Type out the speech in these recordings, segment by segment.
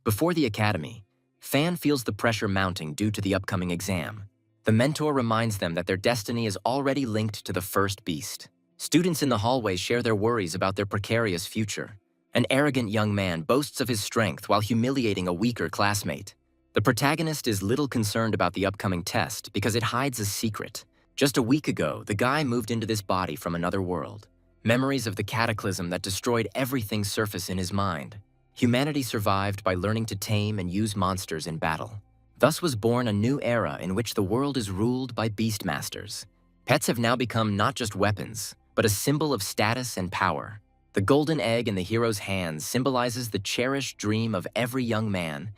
Before the academy, Fan feels the pressure mounting due to the upcoming exam. The mentor reminds them that their destiny is already linked to the first beast. Students in the hallway share their worries about their precarious future. An arrogant young man boasts of his strength while humiliating a weaker classmate. The protagonist is little concerned about the upcoming test because it hides a secret. Just a week ago, the guy moved into this body from another world. Memories of the cataclysm that destroyed everything surface in his mind. Humanity survived by learning to tame and use monsters in battle. Thus was born a new era in which the world is ruled by beastmasters. Pets have now become not just weapons, but a symbol of status and power. The golden egg in the hero's hands symbolizes the cherished dream of every young man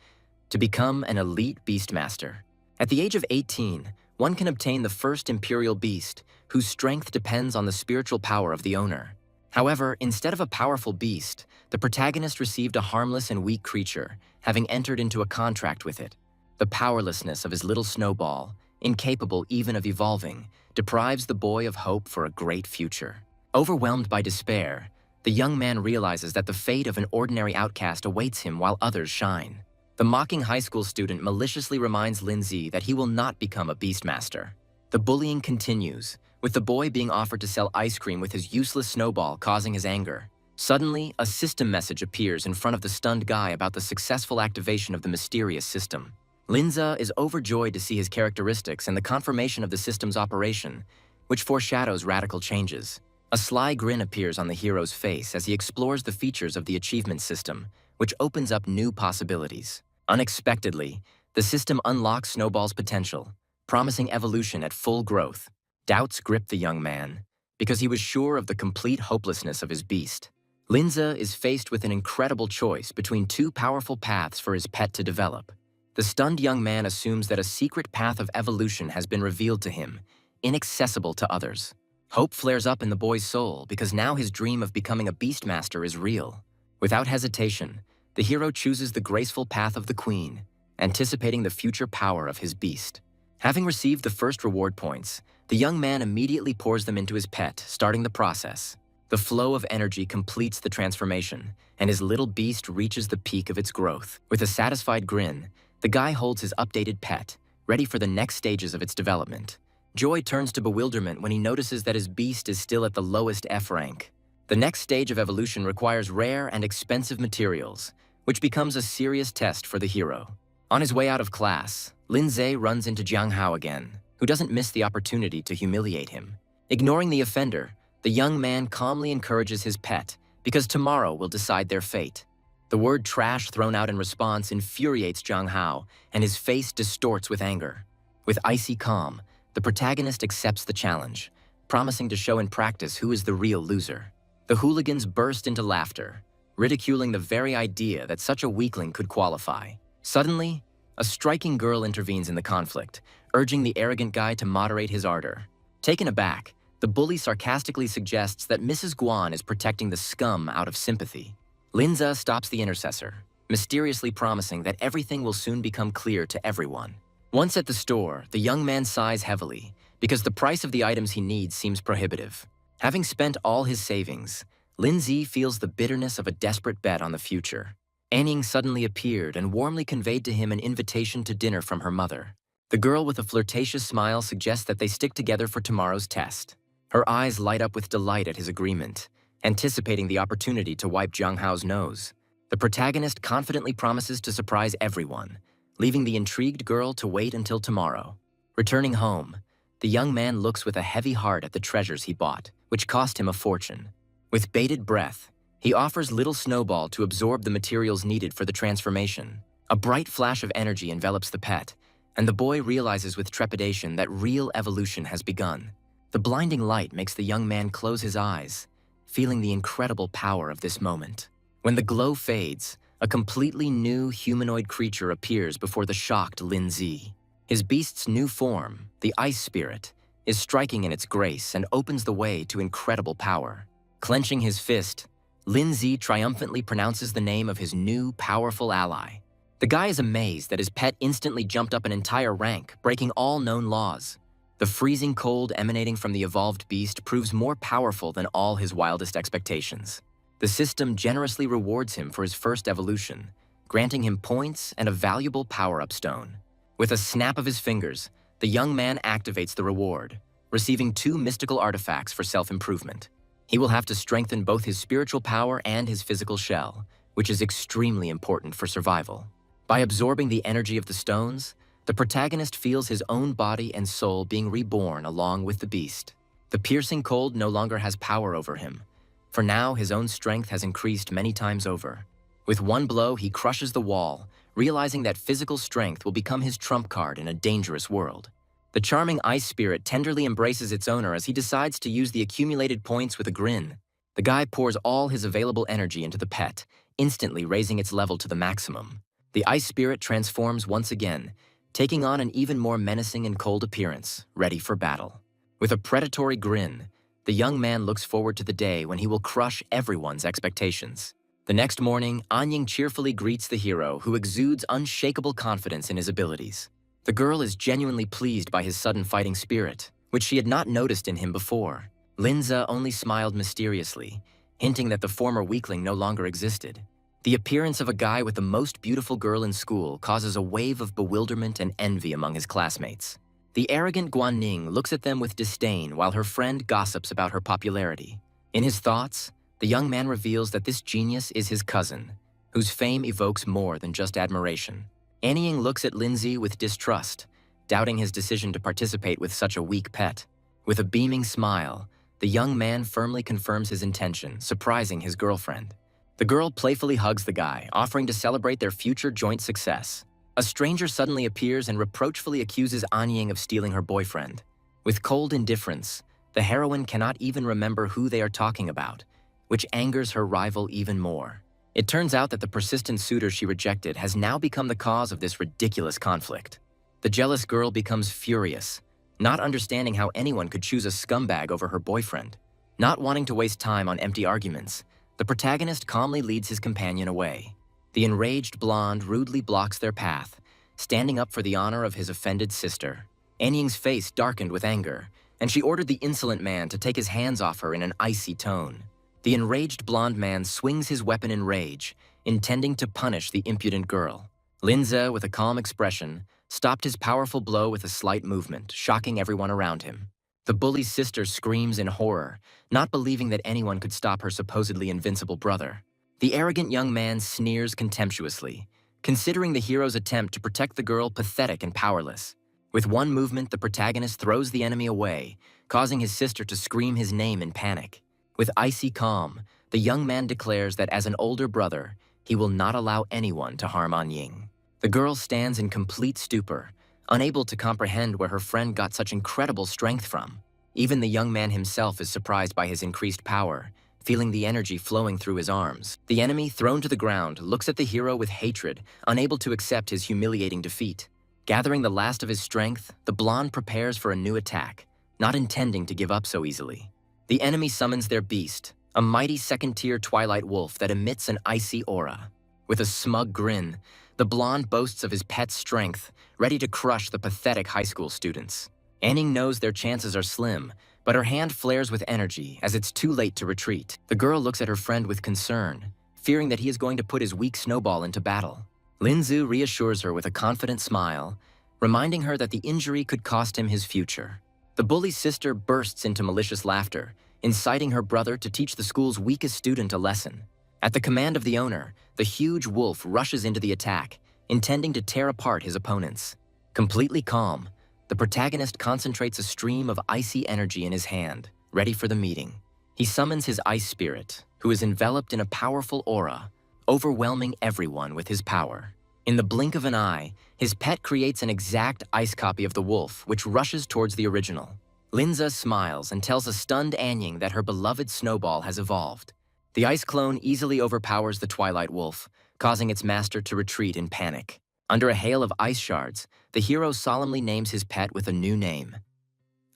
to become an elite beastmaster. At the age of 18, one can obtain the first imperial beast, whose strength depends on the spiritual power of the owner. However, instead of a powerful beast, the protagonist received a harmless and weak creature, having entered into a contract with it. The powerlessness of his little snowball, incapable even of evolving, deprives the boy of hope for a great future. Overwhelmed by despair, the young man realizes that the fate of an ordinary outcast awaits him while others shine. The mocking high school student maliciously reminds Lindsay that he will not become a beastmaster. The bullying continues, with the boy being offered to sell ice cream with his useless snowball causing his anger. Suddenly, a system message appears in front of the stunned guy about the successful activation of the mysterious system. Linza is overjoyed to see his characteristics and the confirmation of the system's operation, which foreshadows radical changes. A sly grin appears on the hero's face as he explores the features of the achievement system, which opens up new possibilities. Unexpectedly, the system unlocks Snowball's potential, promising evolution at full growth. Doubts grip the young man, because he was sure of the complete hopelessness of his beast. Linza is faced with an incredible choice between two powerful paths for his pet to develop. The stunned young man assumes that a secret path of evolution has been revealed to him, inaccessible to others. Hope flares up in the boy's soul because now his dream of becoming a beastmaster is real. Without hesitation, the hero chooses the graceful path of the queen, anticipating the future power of his beast. Having received the first reward points, the young man immediately pours them into his pet, starting the process. The flow of energy completes the transformation, and his little beast reaches the peak of its growth. With a satisfied grin, the guy holds his updated pet, ready for the next stages of its development. Joy turns to bewilderment when he notices that his beast is still at the lowest F rank. The next stage of evolution requires rare and expensive materials, which becomes a serious test for the hero. On his way out of class, Lin Zhe runs into Jiang Hao again, who doesn't miss the opportunity to humiliate him. Ignoring the offender, the young man calmly encourages his pet, because tomorrow will decide their fate. The word trash thrown out in response infuriates Jiang Hao, and his face distorts with anger. With icy calm, the protagonist accepts the challenge, promising to show in practice who is the real loser. The hooligans burst into laughter, ridiculing the very idea that such a weakling could qualify. Suddenly, a striking girl intervenes in the conflict, urging the arrogant guy to moderate his ardor. Taken aback, the bully sarcastically suggests that Mrs. Guan is protecting the scum out of sympathy. Linza stops the intercessor, mysteriously promising that everything will soon become clear to everyone. Once at the store, the young man sighs heavily because the price of the items he needs seems prohibitive. Having spent all his savings, Linzi feels the bitterness of a desperate bet on the future. Anning suddenly appeared and warmly conveyed to him an invitation to dinner from her mother. The girl with a flirtatious smile suggests that they stick together for tomorrow's test. Her eyes light up with delight at his agreement, anticipating the opportunity to wipe Jiang Hao's nose. The protagonist confidently promises to surprise everyone, leaving the intrigued girl to wait until tomorrow. Returning home, the young man looks with a heavy heart at the treasures he bought, which cost him a fortune. With bated breath, he offers little Snowball to absorb the materials needed for the transformation. A bright flash of energy envelops the pet, and the boy realizes with trepidation that real evolution has begun. The blinding light makes the young man close his eyes, feeling the incredible power of this moment. When the glow fades, a completely new humanoid creature appears before the shocked Lin Zi. His beast's new form, the Ice Spirit, is striking in its grace and opens the way to incredible power. Clenching his fist, Lin Zi triumphantly pronounces the name of his new, powerful ally. The guy is amazed that his pet instantly jumped up an entire rank, breaking all known laws. The freezing cold emanating from the evolved beast proves more powerful than all his wildest expectations. The system generously rewards him for his first evolution, granting him points and a valuable power-up stone. With a snap of his fingers, the young man activates the reward, receiving 2 mystical artifacts for self-improvement. He will have to strengthen both his spiritual power and his physical shell, which is extremely important for survival. By absorbing the energy of the stones, the protagonist feels his own body and soul being reborn along with the beast. The piercing cold no longer has power over him, for now his own strength has increased many times over. With one blow, he crushes the wall, realizing that physical strength will become his trump card in a dangerous world. The charming ice spirit tenderly embraces its owner as he decides to use the accumulated points with a grin. The guy pours all his available energy into the pet, instantly raising its level to the maximum. The ice spirit transforms once again, taking on an even more menacing and cold appearance, ready for battle. With a predatory grin, the young man looks forward to the day when he will crush everyone's expectations. The next morning, Anying cheerfully greets the hero, who exudes unshakable confidence in his abilities. The girl is genuinely pleased by his sudden fighting spirit, which she had not noticed in him before. Linza only smiled mysteriously, hinting that the former weakling no longer existed. The appearance of a guy with the most beautiful girl in school causes a wave of bewilderment and envy among his classmates. The arrogant Guanning looks at them with disdain while her friend gossips about her popularity. In his thoughts, the young man reveals that this genius is his cousin, whose fame evokes more than just admiration. Anying looks at Lindsay with distrust, doubting his decision to participate with such a weak pet. With a beaming smile, the young man firmly confirms his intention, surprising his girlfriend. The girl playfully hugs the guy, offering to celebrate their future joint success. A stranger suddenly appears and reproachfully accuses Anying of stealing her boyfriend. With cold indifference, the heroine cannot even remember who they are talking about, which angers her rival even more. It turns out that the persistent suitor she rejected has now become the cause of this ridiculous conflict. The jealous girl becomes furious, not understanding how anyone could choose a scumbag over her boyfriend. Not wanting to waste time on empty arguments, the protagonist calmly leads his companion away. The enraged blonde rudely blocks their path, standing up for the honor of his offended sister. Anying's face darkened with anger, and she ordered the insolent man to take his hands off her in an icy tone. The enraged blonde man swings his weapon in rage, intending to punish the impudent girl. Linza, with a calm expression, stopped his powerful blow with a slight movement, shocking everyone around him. The bully's sister screams in horror, not believing that anyone could stop her supposedly invincible brother. The arrogant young man sneers contemptuously, considering the hero's attempt to protect the girl pathetic and powerless. With one movement, the protagonist throws the enemy away, causing his sister to scream his name in panic. With icy calm, the young man declares that as an older brother, he will not allow anyone to harm Anying. The girl stands in complete stupor, unable to comprehend where her friend got such incredible strength from. Even the young man himself is surprised by his increased power, feeling the energy flowing through his arms. The enemy, thrown to the ground, looks at the hero with hatred, unable to accept his humiliating defeat. Gathering the last of his strength, the blonde prepares for a new attack, not intending to give up so easily. The enemy summons their beast, a mighty second-tier twilight wolf that emits an icy aura. With a smug grin, the blonde boasts of his pet's strength, ready to crush the pathetic high school students. Anying knows their chances are slim, but her hand flares with energy as it's too late to retreat. The girl looks at her friend with concern, fearing that he is going to put his weak snowball into battle. Linzu reassures her with a confident smile, reminding her that the injury could cost him his future. The bully's sister bursts into malicious laughter, inciting her brother to teach the school's weakest student a lesson. At the command of the owner, the huge wolf rushes into the attack, intending to tear apart his opponents. Completely calm, the protagonist concentrates a stream of icy energy in his hand, ready for the meeting. He summons his ice spirit, who is enveloped in a powerful aura, overwhelming everyone with his power. In the blink of an eye, his pet creates an exact ice copy of the wolf, which rushes towards the original. Linza smiles and tells a stunned Anying that her beloved Snowball has evolved. The ice clone easily overpowers the Twilight Wolf, causing its master to retreat in panic. Under a hail of ice shards, the hero solemnly names his pet with a new name: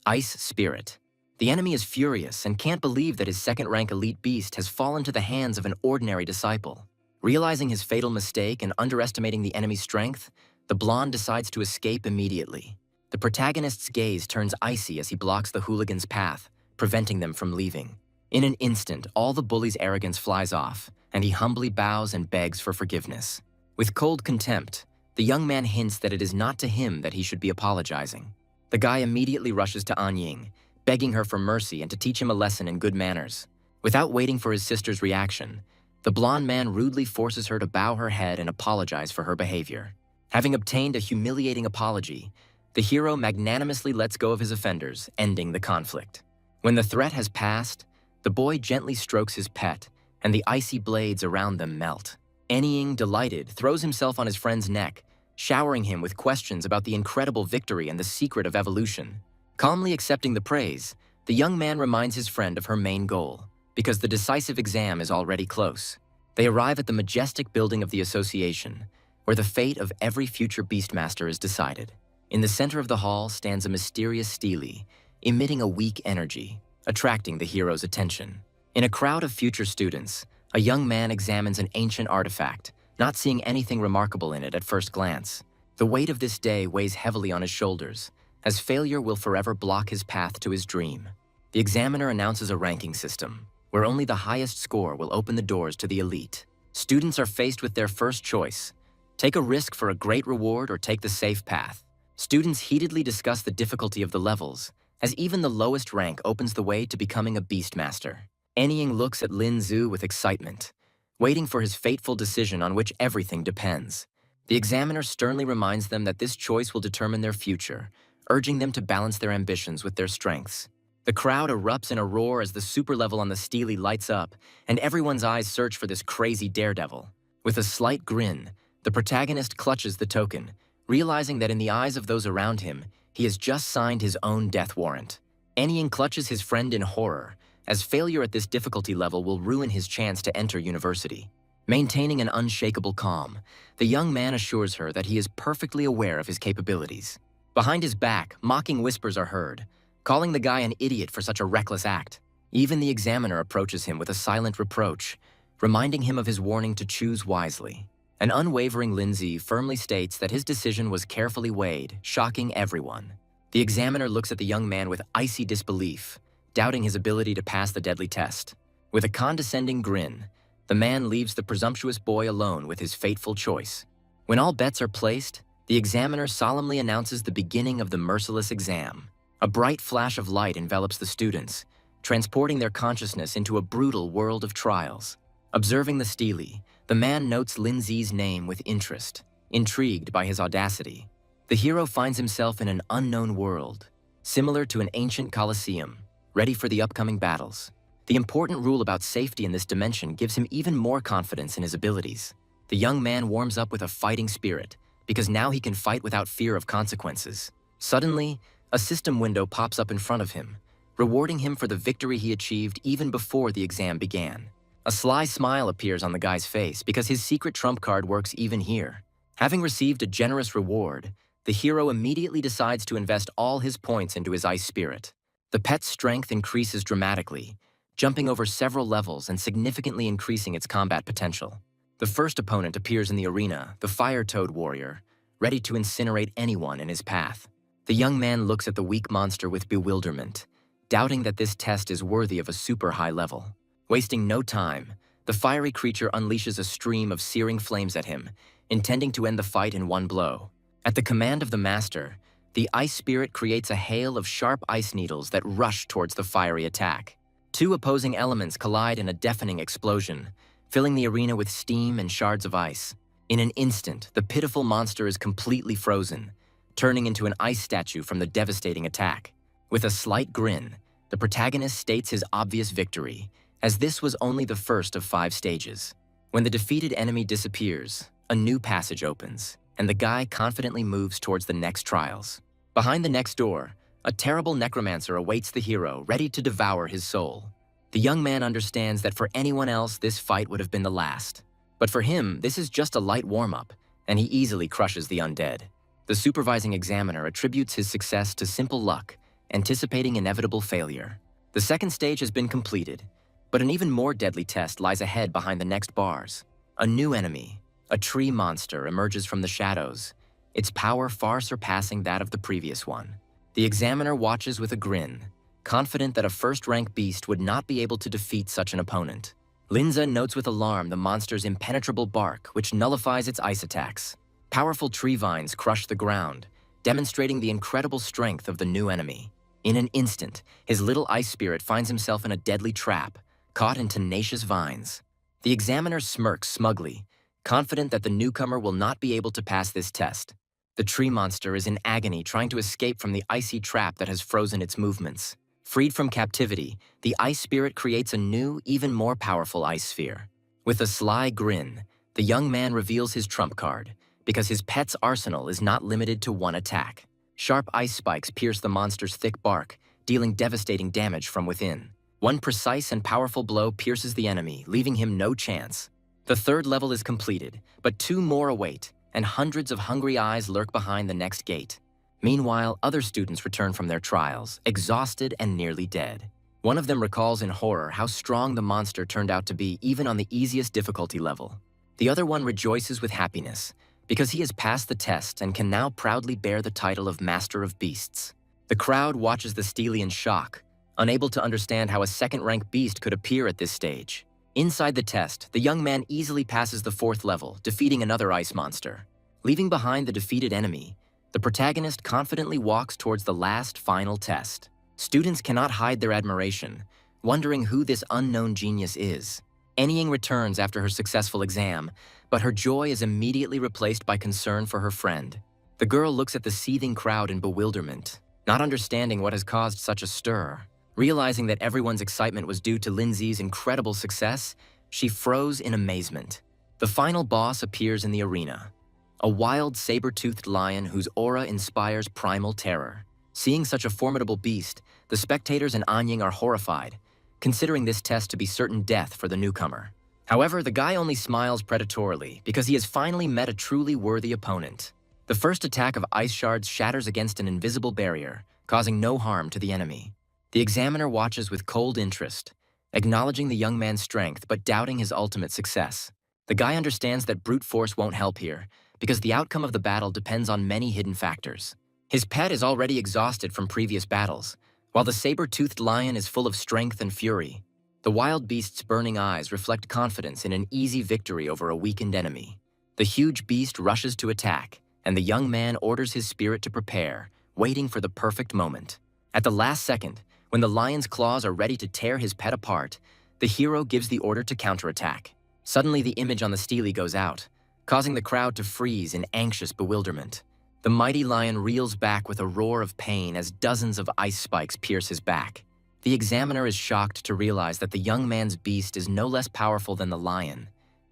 Ice Spirit. The enemy is furious and can't believe that his second-rank elite beast has fallen to the hands of an ordinary disciple. Realizing his fatal mistake and underestimating the enemy's strength, the blonde decides to escape immediately. The protagonist's gaze turns icy as he blocks the hooligan's path, preventing them from leaving. In an instant, all the bully's arrogance flies off, and he humbly bows and begs for forgiveness. With cold contempt, the young man hints that it is not to him that he should be apologizing. The guy immediately rushes to An Ying, begging her for mercy and to teach him a lesson in good manners. Without waiting for his sister's reaction, the blonde man rudely forces her to bow her head and apologize for her behavior. Having obtained a humiliating apology, the hero magnanimously lets go of his offenders, ending the conflict. When the threat has passed, the boy gently strokes his pet, and the icy blades around them melt. An Ying, delighted, throws himself on his friend's neck, showering him with questions about the incredible victory and the secret of evolution. Calmly accepting the praise, the young man reminds his friend of her main goal, because the decisive exam is already close. They arrive at the majestic building of the association, where the fate of every future Beastmaster is decided. In the center of the hall stands a mysterious stele, emitting a weak energy, attracting the hero's attention. In a crowd of future students, a young man examines an ancient artifact, not seeing anything remarkable in it at first glance. The weight of this day weighs heavily on his shoulders, as failure will forever block his path to his dream. The examiner announces a ranking system, where only the highest score will open the doors to the elite. Students are faced with their first choice: take a risk for a great reward or take the safe path. Students heatedly discuss the difficulty of the levels, as even the lowest rank opens the way to becoming a Beastmaster. An Ying looks at Lin Zhu with excitement, waiting for his fateful decision on which everything depends. The examiner sternly reminds them that this choice will determine their future, urging them to balance their ambitions with their strengths. The crowd erupts in a roar as the super level on the stele lights up, and everyone's eyes search for this crazy daredevil. With a slight grin, the protagonist clutches the token, realizing that in the eyes of those around him, he has just signed his own death warrant. An Ying clutches his friend in horror, as failure at this difficulty level will ruin his chance to enter university. Maintaining an unshakable calm, the young man assures her that he is perfectly aware of his capabilities. Behind his back, mocking whispers are heard, calling the guy an idiot for such a reckless act. Even the examiner approaches him with a silent reproach, reminding him of his warning to choose wisely. An unwavering Lindsay firmly states that his decision was carefully weighed, shocking everyone. The examiner looks at the young man with icy disbelief, doubting his ability to pass the deadly test. With a condescending grin, the man leaves the presumptuous boy alone with his fateful choice. When all bets are placed, the examiner solemnly announces the beginning of the merciless exam. A bright flash of light envelops the students, transporting their consciousness into a brutal world of trials. Observing the stele, the man notes Lindsay's name with interest, intrigued by his audacity. The hero finds himself in an unknown world, similar to an ancient Colosseum, ready for the upcoming battles. The important rule about safety in this dimension gives him even more confidence in his abilities. The young man warms up with a fighting spirit, because now he can fight without fear of consequences. Suddenly, a system window pops up in front of him, rewarding him for the victory he achieved even before the exam began. A sly smile appears on the guy's face because his secret trump card works even here. Having received a generous reward, the hero immediately decides to invest all his points into his ice spirit. The pet's strength increases dramatically, jumping over several levels and significantly increasing its combat potential. The first opponent appears in the arena, the Fire Toad warrior, ready to incinerate anyone in his path. The young man looks at the weak monster with bewilderment, doubting that this test is worthy of a super high level. Wasting no time, the fiery creature unleashes a stream of searing flames at him, intending to end the fight in one blow. At the command of the master, the ice spirit creates a hail of sharp ice needles that rush towards the fiery attack. Two opposing elements collide in a deafening explosion, filling the arena with steam and shards of ice. In an instant, the pitiful monster is completely frozen, turning into an ice statue from the devastating attack. With a slight grin, the protagonist states his obvious victory, as this was only the first of 5 stages. When the defeated enemy disappears, a new passage opens, and the guy confidently moves towards the next trials. Behind the next door, a terrible necromancer awaits the hero, ready to devour his soul. The young man understands that for anyone else, this fight would have been the last. But for him, this is just a light warm-up, and he easily crushes the undead. The supervising examiner attributes his success to simple luck, anticipating inevitable failure. The second stage has been completed, but an even more deadly test lies ahead behind the next bars. A new enemy, a tree monster, emerges from the shadows, its power far surpassing that of the previous one. The examiner watches with a grin, confident that a first-rank beast would not be able to defeat such an opponent. Linza notes with alarm the monster's impenetrable bark, which nullifies its ice attacks. Powerful tree vines crush the ground, demonstrating the incredible strength of the new enemy. In an instant, his little ice spirit finds himself in a deadly trap, caught in tenacious vines. The examiner smirks smugly, confident that the newcomer will not be able to pass this test. The tree monster is in agony trying to escape from the icy trap that has frozen its movements. Freed from captivity, the ice spirit creates a new, even more powerful ice sphere. With a sly grin, the young man reveals his trump card, because his pet's arsenal is not limited to one attack. Sharp ice spikes pierce the monster's thick bark, dealing devastating damage from within. One precise and powerful blow pierces the enemy, leaving him no chance. The third level is completed, but 2 more await, and hundreds of hungry eyes lurk behind the next gate. Meanwhile, other students return from their trials, exhausted and nearly dead. One of them recalls in horror how strong the monster turned out to be even on the easiest difficulty level. The other one rejoices with happiness, because he has passed the test and can now proudly bear the title of Master of Beasts. The crowd watches the Steely in shock, unable to understand how a second-rank beast could appear at this stage. Inside the test, the young man easily passes the 4th level, defeating another ice monster. Leaving behind the defeated enemy, the protagonist confidently walks towards the last, final test. Students cannot hide their admiration, wondering who this unknown genius is. Anying returns after her successful exam, but her joy is immediately replaced by concern for her friend. The girl looks at the seething crowd in bewilderment, not understanding what has caused such a stir. Realizing that everyone's excitement was due to Lindsay's incredible success, she froze in amazement. The final boss appears in the arena, a wild saber-toothed lion whose aura inspires primal terror. Seeing such a formidable beast, the spectators and Anying are horrified, considering this test to be certain death for the newcomer. However, the guy only smiles predatorily because he has finally met a truly worthy opponent. The first attack of ice shards shatters against an invisible barrier, causing no harm to the enemy. The examiner watches with cold interest, acknowledging the young man's strength but doubting his ultimate success. The guy understands that brute force won't help here, because the outcome of the battle depends on many hidden factors. His pet is already exhausted from previous battles, while the saber-toothed lion is full of strength and fury. The wild beast's burning eyes reflect confidence in an easy victory over a weakened enemy. The huge beast rushes to attack, and the young man orders his spirit to prepare, waiting for the perfect moment. At the last second, when the lion's claws are ready to tear his pet apart, the hero gives the order to counterattack. Suddenly, the image on the Steely goes out, causing the crowd to freeze in anxious bewilderment. The mighty lion reels back with a roar of pain as dozens of ice spikes pierce his back. The examiner is shocked to realize that the young man's beast is no less powerful than the lion,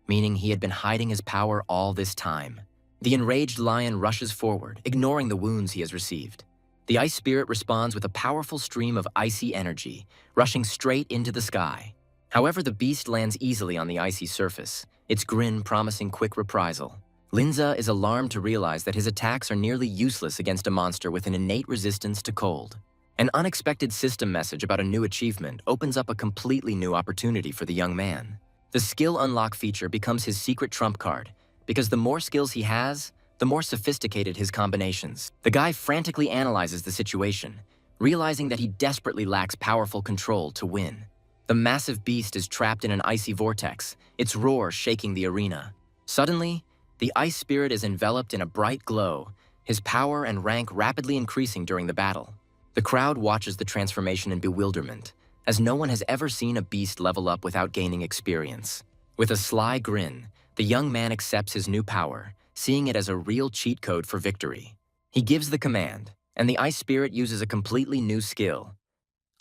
meaning he had been hiding his power all this time. The enraged lion rushes forward, ignoring the wounds he has received. The ice spirit responds with a powerful stream of icy energy, rushing straight into the sky. However, the beast lands easily on the icy surface, its grin promising quick reprisal. Linza is alarmed to realize that his attacks are nearly useless against a monster with an innate resistance to cold. An unexpected system message about a new achievement opens up a completely new opportunity for the young man. The skill unlock feature becomes his secret trump card, because the more skills he has, the more sophisticated his combinations. The guy frantically analyzes the situation, realizing that he desperately lacks powerful control to win. The massive beast is trapped in an icy vortex, its roar shaking the arena. Suddenly, the ice spirit is enveloped in a bright glow, his power and rank rapidly increasing during the battle. The crowd watches the transformation in bewilderment, as no one has ever seen a beast level up without gaining experience. With a sly grin, the young man accepts his new power, seeing it as a real cheat code for victory. He gives the command, and the ice spirit uses a completely new skill: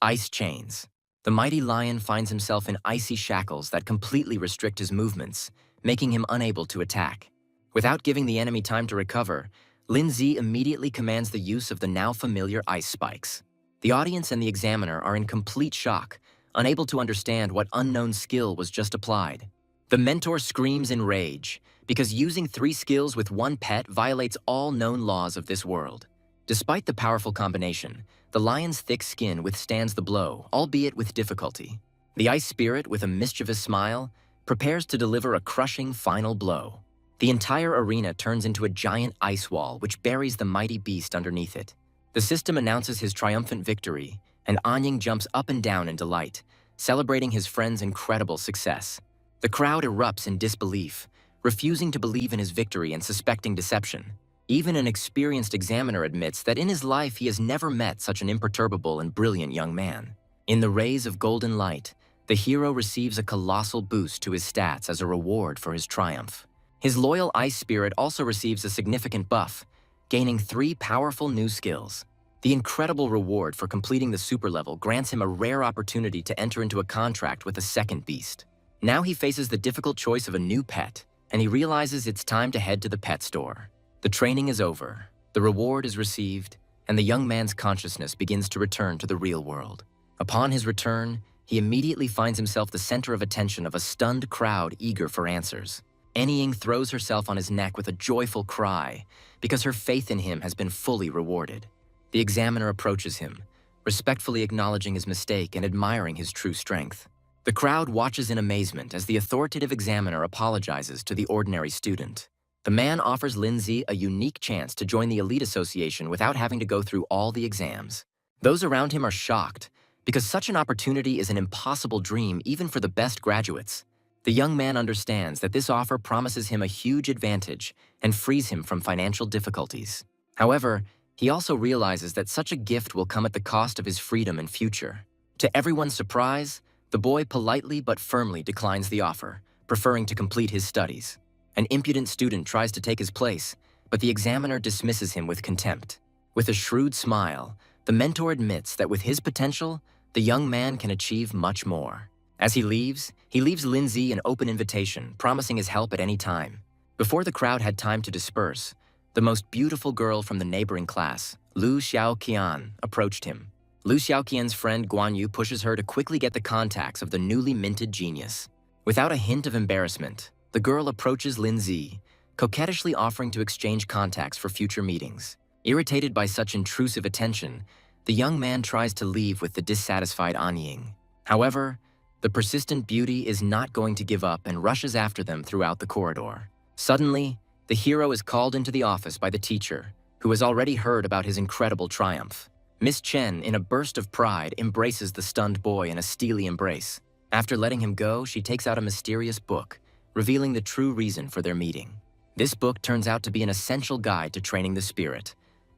ice chains. The mighty lion finds himself in icy shackles that completely restrict his movements, making him unable to attack. Without giving the enemy time to recover, Lindsay immediately commands the use of the now familiar ice spikes. The audience and the examiner are in complete shock, unable to understand what unknown skill was just applied. The mentor screams in rage, because using 3 skills with 1 pet violates all known laws of this world. Despite the powerful combination, the lion's thick skin withstands the blow, albeit with difficulty. The ice spirit, with a mischievous smile, prepares to deliver a crushing final blow. The entire arena turns into a giant ice wall which buries the mighty beast underneath it. The system announces his triumphant victory, and Anying jumps up and down in delight, celebrating his friend's incredible success. The crowd erupts in disbelief, refusing to believe in his victory and suspecting deception. Even an experienced examiner admits that in his life he has never met such an imperturbable and brilliant young man. In the rays of golden light, the hero receives a colossal boost to his stats as a reward for his triumph. His loyal ice spirit also receives a significant buff, gaining 3 powerful new skills. The incredible reward for completing the super level grants him a rare opportunity to enter into a contract with a second beast. Now he faces the difficult choice of a new pet, and he realizes it's time to head to the pet store. The training is over, the reward is received, and the young man's consciousness begins to return to the real world. Upon his return, he immediately finds himself the center of attention of a stunned crowd eager for answers. Anying throws herself on his neck with a joyful cry because her faith in him has been fully rewarded. The examiner approaches him, respectfully acknowledging his mistake and admiring his true strength. The crowd watches in amazement as the authoritative examiner apologizes to the ordinary student. The man offers Lindsay a unique chance to join the elite association without having to go through all the exams. Those around him are shocked, because such an opportunity is an impossible dream even for the best graduates. The young man understands that this offer promises him a huge advantage and frees him from financial difficulties. However, he also realizes that such a gift will come at the cost of his freedom and future. To everyone's surprise, the boy politely but firmly declines the offer, preferring to complete his studies. An impudent student tries to take his place, but the examiner dismisses him with contempt. With a shrewd smile, the mentor admits that with his potential, the young man can achieve much more. As he leaves Lindsay an open invitation, promising his help at any time. Before the crowd had time to disperse, the most beautiful girl from the neighboring class, Lu Xiaoqian, approached him. Lu Xiaoqian's friend Guan Yu pushes her to quickly get the contacts of the newly minted genius. Without a hint of embarrassment, the girl approaches Lindsay, coquettishly offering to exchange contacts for future meetings. Irritated by such intrusive attention, the young man tries to leave with the dissatisfied Anying. However, the persistent beauty is not going to give up and rushes after them throughout the corridor. Suddenly, the hero is called into the office by the teacher, who has already heard about his incredible triumph. Miss Chen, in a burst of pride, embraces the stunned boy in a steely embrace. After letting him go, she takes out a mysterious book, revealing the true reason for their meeting. This book turns out to be an essential guide to training the spirit,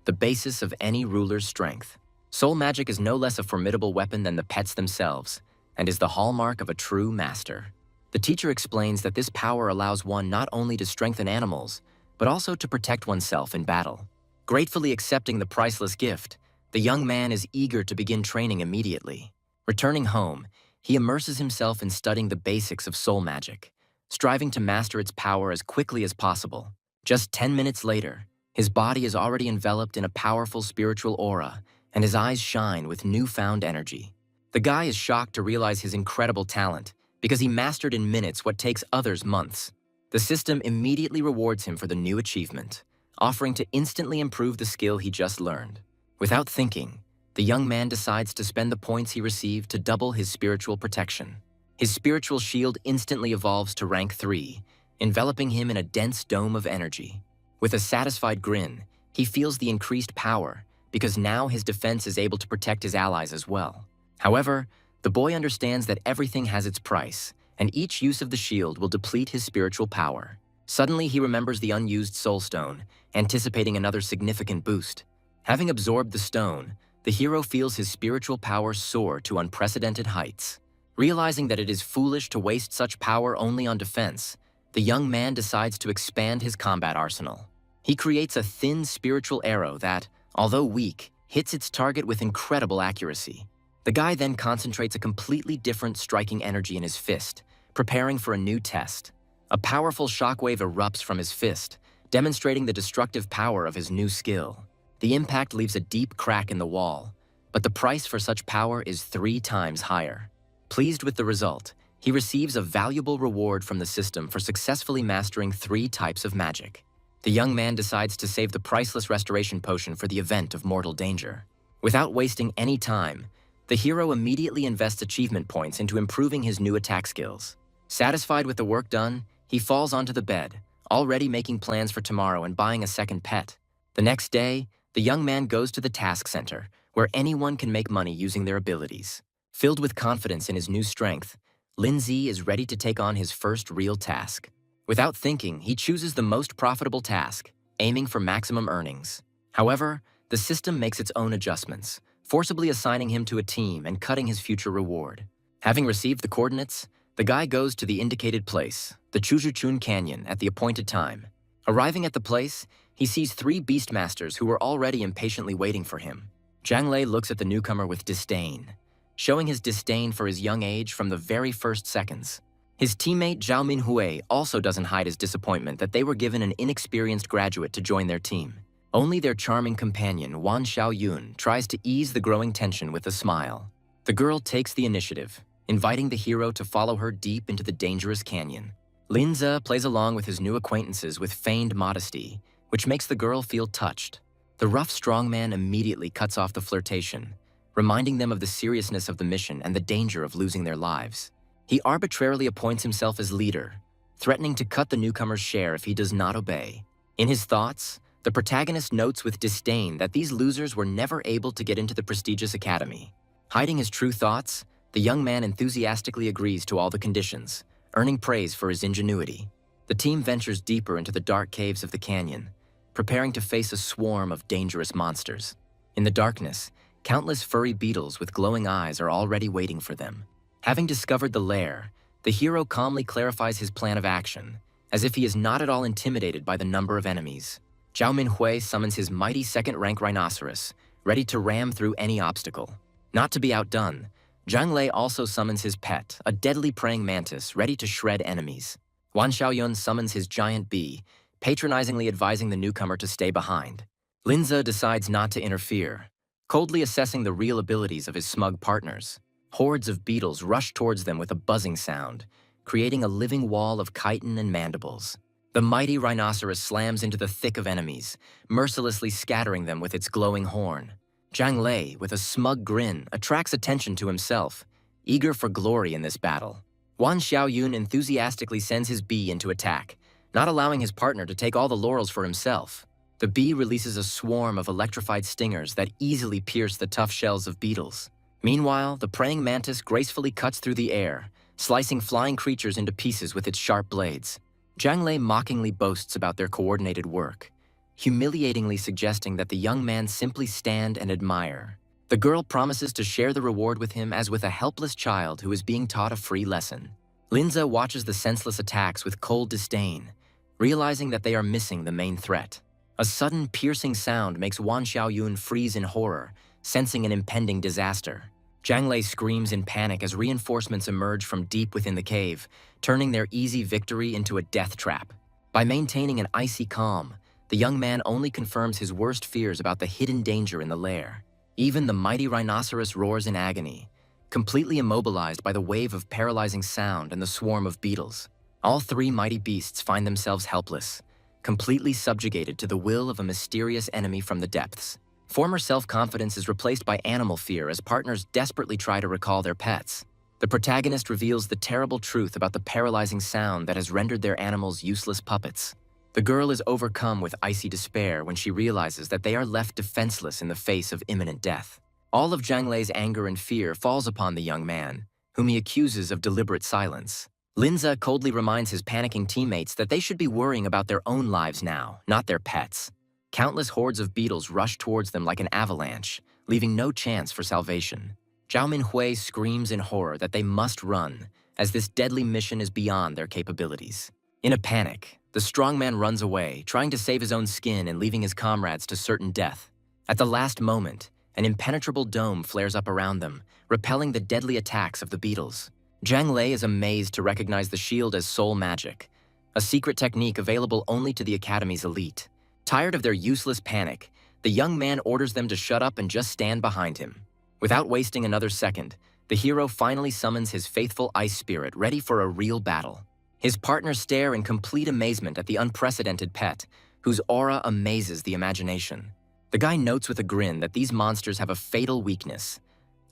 the basis of any ruler's strength. Soul magic is no less a formidable weapon than the pets themselves, and is the hallmark of a true master. The teacher explains that this power allows one not only to strengthen animals, but also to protect oneself in battle. Gratefully accepting the priceless gift, the young man is eager to begin training immediately. Returning home, he immerses himself in studying the basics of soul magic, striving to master its power as quickly as possible. Just 10 minutes later, his body is already enveloped in a powerful spiritual aura, and his eyes shine with newfound energy. The guy is shocked to realize his incredible talent, because he mastered in minutes what takes others months. The system immediately rewards him for the new achievement, offering to instantly improve the skill he just learned. Without thinking, the young man decides to spend the points he received to double his spiritual protection. His spiritual shield instantly evolves to rank 3, enveloping him in a dense dome of energy. With a satisfied grin, he feels the increased power, because now his defense is able to protect his allies as well. However, the boy understands that everything has its price, and each use of the shield will deplete his spiritual power. Suddenly, he remembers the unused soul stone, anticipating another significant boost. Having absorbed the stone, the hero feels his spiritual power soar to unprecedented heights. Realizing that it is foolish to waste such power only on defense, the young man decides to expand his combat arsenal. He creates a thin spiritual arrow that, although weak, hits its target with incredible accuracy. The guy then concentrates a completely different striking energy in his fist, preparing for a new test. A powerful shockwave erupts from his fist, demonstrating the destructive power of his new skill. The impact leaves a deep crack in the wall, but the price for such power is 3 times higher. Pleased with the result, he receives a valuable reward from the system for successfully mastering 3 types of magic. The young man decides to save the priceless restoration potion for the event of mortal danger. Without wasting any time, the hero immediately invests achievement points into improving his new attack skills. Satisfied with the work done, he falls onto the bed, already making plans for tomorrow and buying a second pet. The next day, the young man goes to the task center, where anyone can make money using their abilities. Filled with confidence in his new strength, Lindsay is ready to take on his first real task. Without thinking, he chooses the most profitable task, aiming for maximum earnings. However, the system makes its own adjustments, forcibly assigning him to a team and cutting his future reward. Having received the coordinates, the guy goes to the indicated place, the Chujuchun Canyon, at the appointed time. Arriving at the place, he sees 3 Beastmasters who were already impatiently waiting for him. Zhang Lei looks at the newcomer with disdain, showing his disdain for his young age from the very first seconds. His teammate Zhao Minhui also doesn't hide his disappointment that they were given an inexperienced graduate to join their team. Only their charming companion, Wan Xiaoyun, tries to ease the growing tension with a smile. The girl takes the initiative, inviting the hero to follow her deep into the dangerous canyon. Linza plays along with his new acquaintances with feigned modesty, which makes the girl feel touched. The rough strongman immediately cuts off the flirtation, reminding them of the seriousness of the mission and the danger of losing their lives. He arbitrarily appoints himself as leader, threatening to cut the newcomer's share if he does not obey. In his thoughts, the protagonist notes with disdain that these losers were never able to get into the prestigious academy. Hiding his true thoughts, the young man enthusiastically agrees to all the conditions, earning praise for his ingenuity. The team ventures deeper into the dark caves of the canyon, preparing to face a swarm of dangerous monsters. In the darkness, countless furry beetles with glowing eyes are already waiting for them. Having discovered the lair, the hero calmly clarifies his plan of action, as if he is not at all intimidated by the number of enemies. Zhao Minhui summons his mighty second-rank rhinoceros, ready to ram through any obstacle. Not to be outdone, Zhang Lei also summons his pet, a deadly praying mantis, ready to shred enemies. Wan Xiaoyun summons his giant bee, patronizingly advising the newcomer to stay behind. Linza decides not to interfere, coldly assessing the real abilities of his smug partners. Hordes of beetles rush towards them with a buzzing sound, creating a living wall of chitin and mandibles. The mighty rhinoceros slams into the thick of enemies, mercilessly scattering them with its glowing horn. Zhang Lei, with a smug grin, attracts attention to himself, eager for glory in this battle. Wan Xiaoyun enthusiastically sends his bee into attack, not allowing his partner to take all the laurels for himself. The bee releases a swarm of electrified stingers that easily pierce the tough shells of beetles. Meanwhile, the praying mantis gracefully cuts through the air, slicing flying creatures into pieces with its sharp blades. Zhang Lei mockingly boasts about their coordinated work, humiliatingly suggesting that the young man simply stand and admire. The girl promises to share the reward with him as with a helpless child who is being taught a free lesson. Linza watches the senseless attacks with cold disdain, realizing that they are missing the main threat. A sudden piercing sound makes Wan Xiaoyun freeze in horror, sensing an impending disaster. Zhang Lei screams in panic as reinforcements emerge from deep within the cave, turning their easy victory into a death trap. By maintaining an icy calm, the young man only confirms his worst fears about the hidden danger in the lair. Even the mighty rhinoceros roars in agony, completely immobilized by the wave of paralyzing sound and the swarm of beetles. All 3 mighty beasts find themselves helpless, completely subjugated to the will of a mysterious enemy from the depths. Former self-confidence is replaced by animal fear as partners desperately try to recall their pets. The protagonist reveals the terrible truth about the paralyzing sound that has rendered their animals useless puppets. The girl is overcome with icy despair when she realizes that they are left defenseless in the face of imminent death. All of Zhang Lei's anger and fear falls upon the young man, whom he accuses of deliberate silence. Linza coldly reminds his panicking teammates that they should be worrying about their own lives now, not their pets. Countless hordes of beetles rush towards them like an avalanche, leaving no chance for salvation. Zhao Minhui screams in horror that they must run, as this deadly mission is beyond their capabilities. In a panic, the strongman runs away, trying to save his own skin and leaving his comrades to certain death. At the last moment, an impenetrable dome flares up around them, repelling the deadly attacks of the beetles. Zhang Lei is amazed to recognize the shield as soul magic, a secret technique available only to the Academy's elite. Tired of their useless panic, the young man orders them to shut up and just stand behind him. Without wasting another second, the hero finally summons his faithful ice spirit, ready for a real battle. His partners stare in complete amazement at the unprecedented pet, whose aura amazes the imagination. The guy notes with a grin that these monsters have a fatal weakness,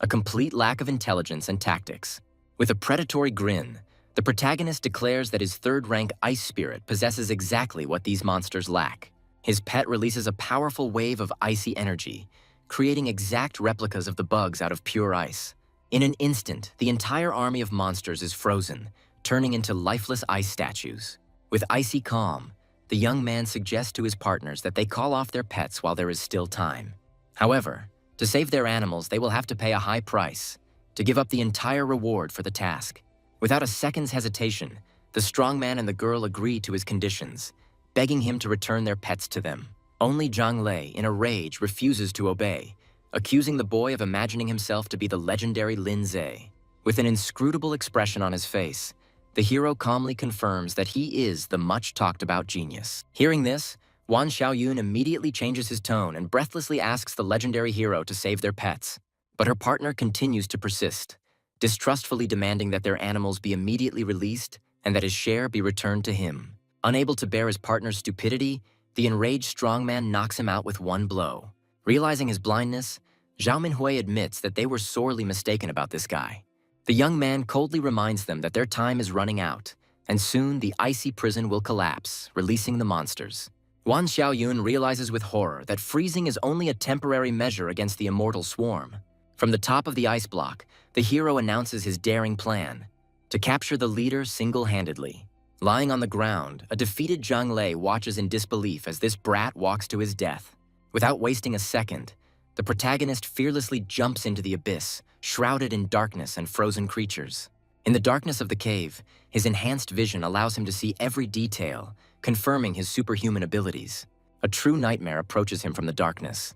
a complete lack of intelligence and tactics. With a predatory grin, the protagonist declares that his third-rank ice spirit possesses exactly what these monsters lack. His pet releases a powerful wave of icy energy, creating exact replicas of the bugs out of pure ice. In an instant, the entire army of monsters is frozen, turning into lifeless ice statues. With icy calm, the young man suggests to his partners that they call off their pets while there is still time. However, to save their animals, they will have to pay a high price, to give up the entire reward for the task. Without a second's hesitation, the strong man and the girl agree to his conditions, begging him to return their pets to them. Only Zhang Lei, in a rage, refuses to obey, accusing the boy of imagining himself to be the legendary Lin Zhe. With an inscrutable expression on his face, the hero calmly confirms that he is the much-talked-about genius. Hearing this, Wan Xiaoyun immediately changes his tone and breathlessly asks the legendary hero to save their pets. But her partner continues to persist, distrustfully demanding that their animals be immediately released and that his share be returned to him. Unable to bear his partner's stupidity, the enraged strongman knocks him out with one blow. Realizing his blindness, Zhao Minhui admits that they were sorely mistaken about this guy. The young man coldly reminds them that their time is running out, and soon the icy prison will collapse, releasing the monsters. Wan Xiaoyun realizes with horror that freezing is only a temporary measure against the immortal swarm. From the top of the ice block, the hero announces his daring plan, to capture the leader single-handedly. Lying on the ground, a defeated Zhang Lei watches in disbelief as this brat walks to his death. Without wasting a second, the protagonist fearlessly jumps into the abyss, shrouded in darkness and frozen creatures. In the darkness of the cave, his enhanced vision allows him to see every detail, confirming his superhuman abilities. A true nightmare approaches him from the darkness.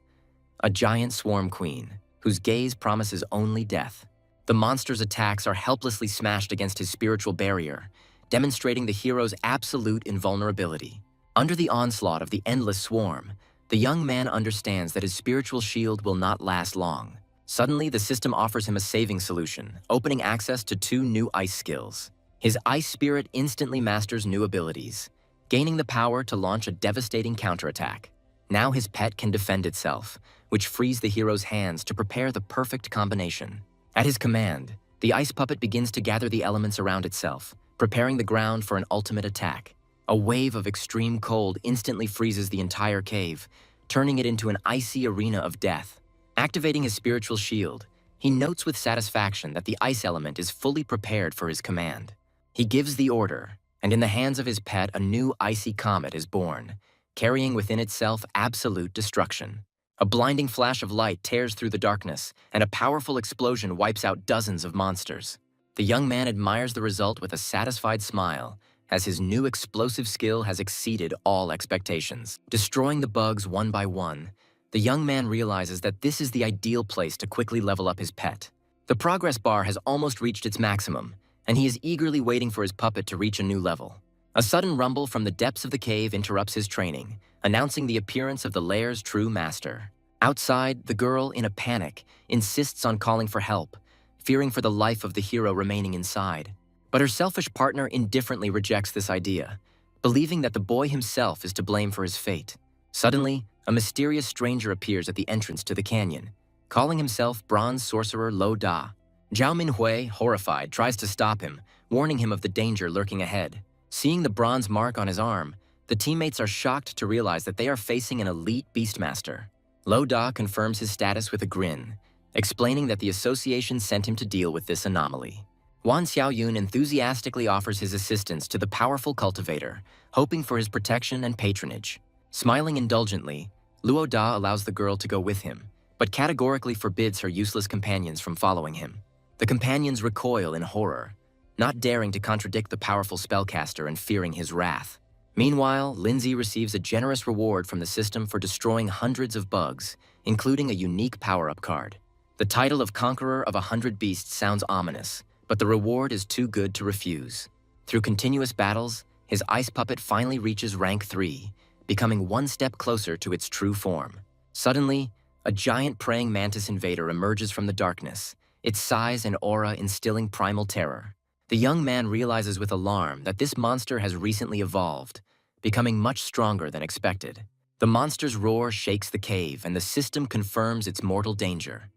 A giant swarm queen, whose gaze promises only death. The monster's attacks are helplessly smashed against his spiritual barrier, demonstrating the hero's absolute invulnerability. Under the onslaught of the endless swarm, the young man understands that his spiritual shield will not last long. Suddenly, the system offers him a saving solution, opening access to 2 new ice skills. His ice spirit instantly masters new abilities, gaining the power to launch a devastating counterattack. Now his pet can defend itself, which frees the hero's hands to prepare the perfect combination. At his command, the ice puppet begins to gather the elements around itself, preparing the ground for an ultimate attack. A wave of extreme cold instantly freezes the entire cave, turning it into an icy arena of death. Activating his spiritual shield, he notes with satisfaction that the ice element is fully prepared for his command. He gives the order, and in the hands of his pet, a new icy comet is born, carrying within itself absolute destruction. A blinding flash of light tears through the darkness, and a powerful explosion wipes out dozens of monsters. The young man admires the result with a satisfied smile, as his new explosive skill has exceeded all expectations. Destroying the bugs one by one, the young man realizes that this is the ideal place to quickly level up his pet. The progress bar has almost reached its maximum, and he is eagerly waiting for his puppet to reach a new level. A sudden rumble from the depths of the cave interrupts his training, announcing the appearance of the lair's true master. Outside, the girl, in a panic, insists on calling for help, fearing for the life of the hero remaining inside. But her selfish partner indifferently rejects this idea, believing that the boy himself is to blame for his fate. Suddenly, a mysterious stranger appears at the entrance to the canyon, calling himself Bronze Sorcerer Lo Da. Zhao Minhui, horrified, tries to stop him, warning him of the danger lurking ahead. Seeing the bronze mark on his arm, the teammates are shocked to realize that they are facing an elite beastmaster. Lo Da confirms his status with a grin, explaining that the association sent him to deal with this anomaly. Wan Xiaoyun enthusiastically offers his assistance to the powerful cultivator, hoping for his protection and patronage. Smiling indulgently, Luo Da allows the girl to go with him, but categorically forbids her useless companions from following him. The companions recoil in horror, not daring to contradict the powerful spellcaster and fearing his wrath. Meanwhile, Lindsay receives a generous reward from the system for destroying hundreds of bugs, including a unique power-up card. The title of Conqueror of 100 Beasts sounds ominous, but the reward is too good to refuse. Through continuous battles, his ice puppet finally reaches rank 3, becoming one step closer to its true form. Suddenly, a giant praying mantis invader emerges from the darkness, its size and aura instilling primal terror. The young man realizes with alarm that this monster has recently evolved, becoming much stronger than expected. The monster's roar shakes the cave, and the system confirms its mortal danger.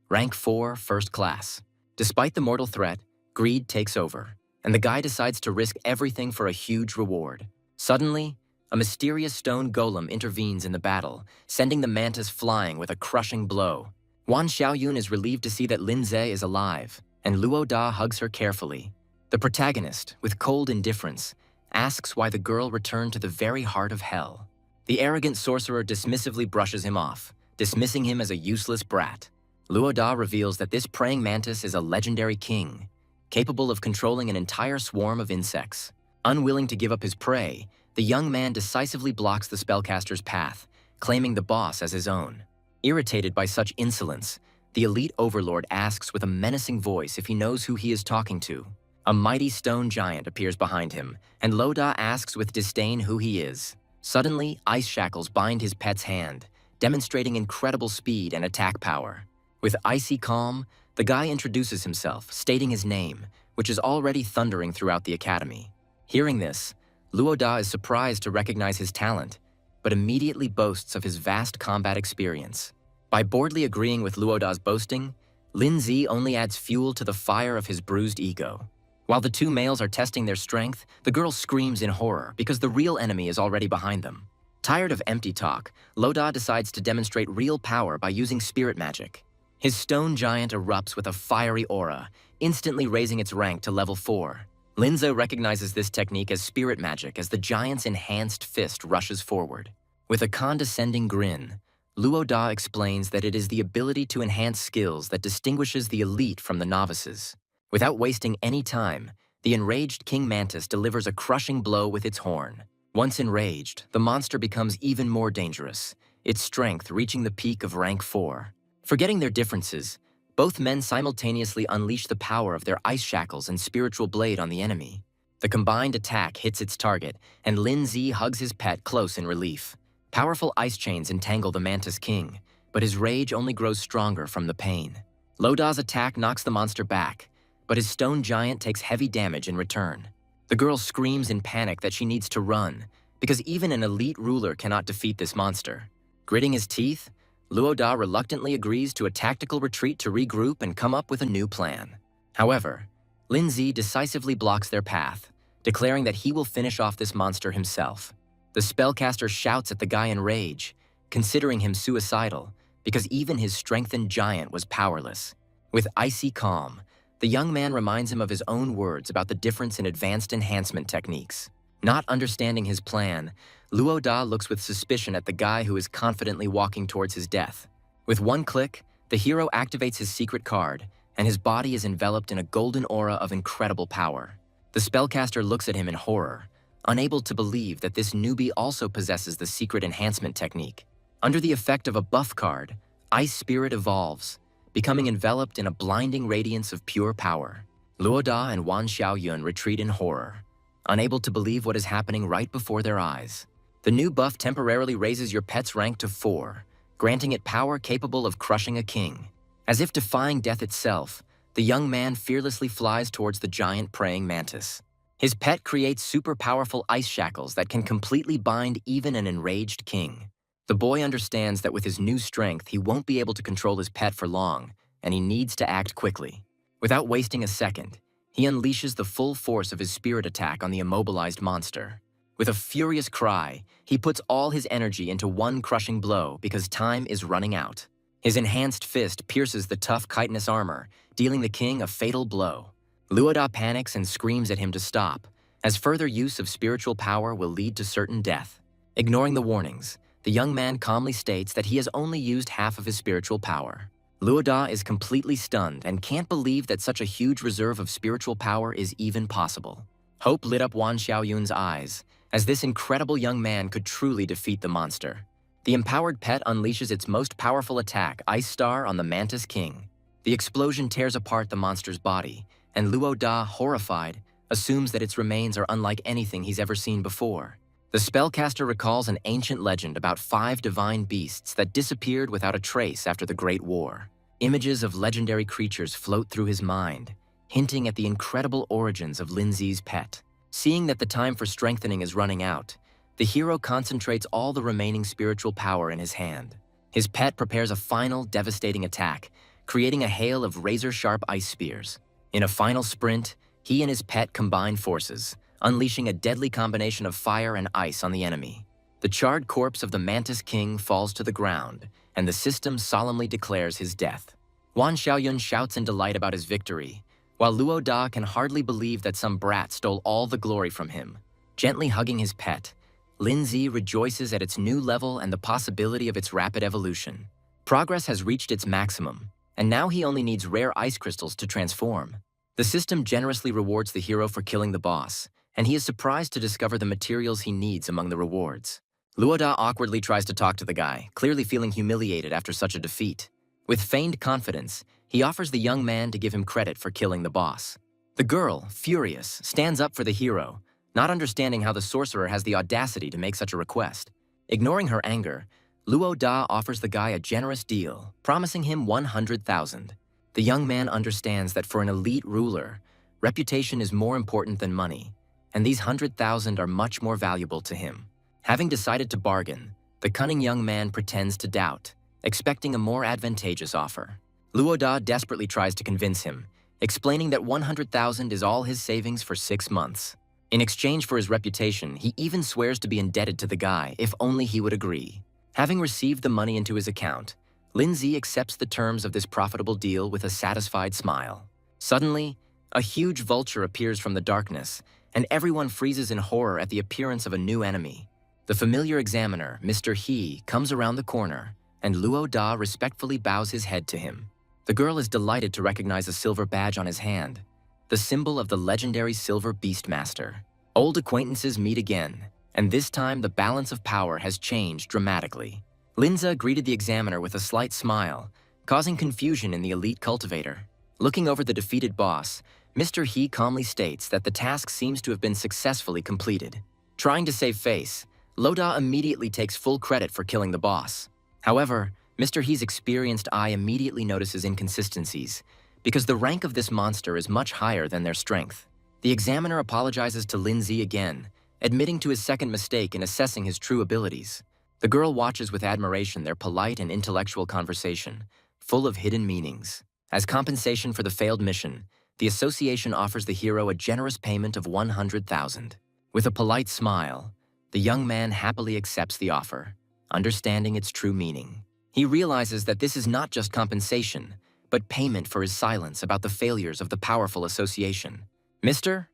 Rank 4, First Class. Despite the mortal threat, greed takes over, and the guy decides to risk everything for a huge reward. Suddenly, a mysterious stone golem intervenes in the battle, sending the mantis flying with a crushing blow. Wan Xiaoyun is relieved to see that Lin Ze is alive, and Luo Da hugs her carefully. The protagonist, with cold indifference, asks why the girl returned to the very heart of hell. The arrogant sorcerer dismissively brushes him off, dismissing him as a useless brat. Luo Da reveals that this praying mantis is a legendary king, capable of controlling an entire swarm of insects. Unwilling to give up his prey, the young man decisively blocks the spellcaster's path, claiming the boss as his own. Irritated by such insolence, the elite overlord asks with a menacing voice if he knows who he is talking to. A mighty stone giant appears behind him, and Luo Da asks with disdain who he is. Suddenly, ice shackles bind his pet's hand, demonstrating incredible speed and attack power. With icy calm, the guy introduces himself, stating his name, which is already thundering throughout the academy. Hearing this, Luo Da is surprised to recognize his talent, but immediately boasts of his vast combat experience. By boldly agreeing with Luo Da's boasting, Lin Zi only adds fuel to the fire of his bruised ego. While the two males are testing their strength, the girl screams in horror because the real enemy is already behind them. Tired of empty talk, Luo Da decides to demonstrate real power by using spirit magic. His stone giant erupts with a fiery aura, instantly raising its rank to level 4. Lin Zi recognizes this technique as spirit magic as the giant's enhanced fist rushes forward. With a condescending grin, Luo Da explains that it is the ability to enhance skills that distinguishes the elite from the novices. Without wasting any time, the enraged King Mantis delivers a crushing blow with its horn. Once enraged, the monster becomes even more dangerous, its strength reaching the peak of rank 4. Forgetting their differences, both men simultaneously unleash the power of their ice shackles and spiritual blade on the enemy. The combined attack hits its target, and Lin Zi hugs his pet close in relief. Powerful ice chains entangle the Mantis King, but his rage only grows stronger from the pain. Luo Da's attack knocks the monster back, but his stone giant takes heavy damage in return. The girl screams in panic that she needs to run, because even an elite ruler cannot defeat this monster. Gritting his teeth, Luo Da reluctantly agrees to a tactical retreat to regroup and come up with a new plan. However, Lin Zi decisively blocks their path, declaring that he will finish off this monster himself. The spellcaster shouts at the guy in rage, considering him suicidal, because even his strengthened giant was powerless. With icy calm, the young man reminds him of his own words about the difference in advanced enhancement techniques. Not understanding his plan, Luo Da looks with suspicion at the guy who is confidently walking towards his death. With one click, the hero activates his secret card, and his body is enveloped in a golden aura of incredible power. The spellcaster looks at him in horror, unable to believe that this newbie also possesses the secret enhancement technique. Under the effect of a buff card, Ice Spirit evolves, becoming enveloped in a blinding radiance of pure power. Luo Da and Wan Xiaoyun retreat in horror, unable to believe what is happening right before their eyes. The new buff temporarily raises your pet's rank to 4, granting it power capable of crushing a king. As if defying death itself, the young man fearlessly flies towards the giant praying mantis. His pet creates super powerful ice shackles that can completely bind even an enraged king. The boy understands that with his new strength, he won't be able to control his pet for long, and he needs to act quickly. Without wasting a second, he unleashes the full force of his spirit attack on the immobilized monster. With a furious cry, he puts all his energy into one crushing blow because time is running out. His enhanced fist pierces the tough chitinous armor, dealing the king a fatal blow. Luo Da panics and screams at him to stop, as further use of spiritual power will lead to certain death. Ignoring the warnings, the young man calmly states that he has only used half of his spiritual power. Luo Da is completely stunned and can't believe that such a huge reserve of spiritual power is even possible. Hope lit up Wan Xiaoyun's eyes, as this incredible young man could truly defeat the monster. The empowered pet unleashes its most powerful attack, Ice Star, on the Mantis King. The explosion tears apart the monster's body, and Luo Da, horrified, assumes that its remains are unlike anything he's ever seen before. The spellcaster recalls an ancient legend about 5 divine beasts that disappeared without a trace after the Great War. Images of legendary creatures float through his mind, hinting at the incredible origins of Lin Zi's pet. Seeing that the time for strengthening is running out, the hero concentrates all the remaining spiritual power in his hand. His pet prepares a final, devastating attack, creating a hail of razor-sharp ice spears. In a final sprint, he and his pet combine forces, unleashing a deadly combination of fire and ice on the enemy. The charred corpse of the Mantis King falls to the ground, and the system solemnly declares his death. Wan Xiaoyun shouts in delight about his victory, while Luo Da can hardly believe that some brat stole all the glory from him. Gently hugging his pet, Lin Zi rejoices at its new level and the possibility of its rapid evolution. Progress has reached its maximum, and now he only needs rare ice crystals to transform. The system generously rewards the hero for killing the boss, and he is surprised to discover the materials he needs among the rewards. Luo Da awkwardly tries to talk to the guy, clearly feeling humiliated after such a defeat. With feigned confidence, he offers the young man to give him credit for killing the boss. The girl, furious, stands up for the hero, not understanding how the sorcerer has the audacity to make such a request. Ignoring her anger, Luo Da offers the guy a generous deal, promising him 100,000. The young man understands that for an elite ruler, reputation is more important than money, and these 100,000 are much more valuable to him. Having decided to bargain, the cunning young man pretends to doubt, expecting a more advantageous offer. Luo Da desperately tries to convince him, explaining that 100,000 is all his savings for 6 months. In exchange for his reputation, he even swears to be indebted to the guy if only he would agree. Having received the money into his account, Lin Zi accepts the terms of this profitable deal with a satisfied smile. Suddenly, a huge vulture appears from the darkness, and everyone freezes in horror at the appearance of a new enemy. The familiar examiner, Mr. He, comes around the corner, and Luo Da respectfully bows his head to him. The girl is delighted to recognize a silver badge on his hand, the symbol of the legendary Silver Beastmaster. Old acquaintances meet again, and this time the balance of power has changed dramatically. Linza greeted the examiner with a slight smile, causing confusion in the elite cultivator. Looking over the defeated boss, Mr. He calmly states that the task seems to have been successfully completed. Trying to save face, Loda immediately takes full credit for killing the boss. However, Mr. He's experienced eye immediately notices inconsistencies, because the rank of this monster is much higher than their strength. The examiner apologizes to Lin Zi again, admitting to his second mistake in assessing his true abilities. The girl watches with admiration their polite and intellectual conversation, full of hidden meanings. As compensation for the failed mission, the association offers the hero a generous payment of 100,000. With a polite smile, the young man happily accepts the offer, understanding its true meaning. He realizes that this is not just compensation, but payment for his silence about the failures of the powerful association. Mister?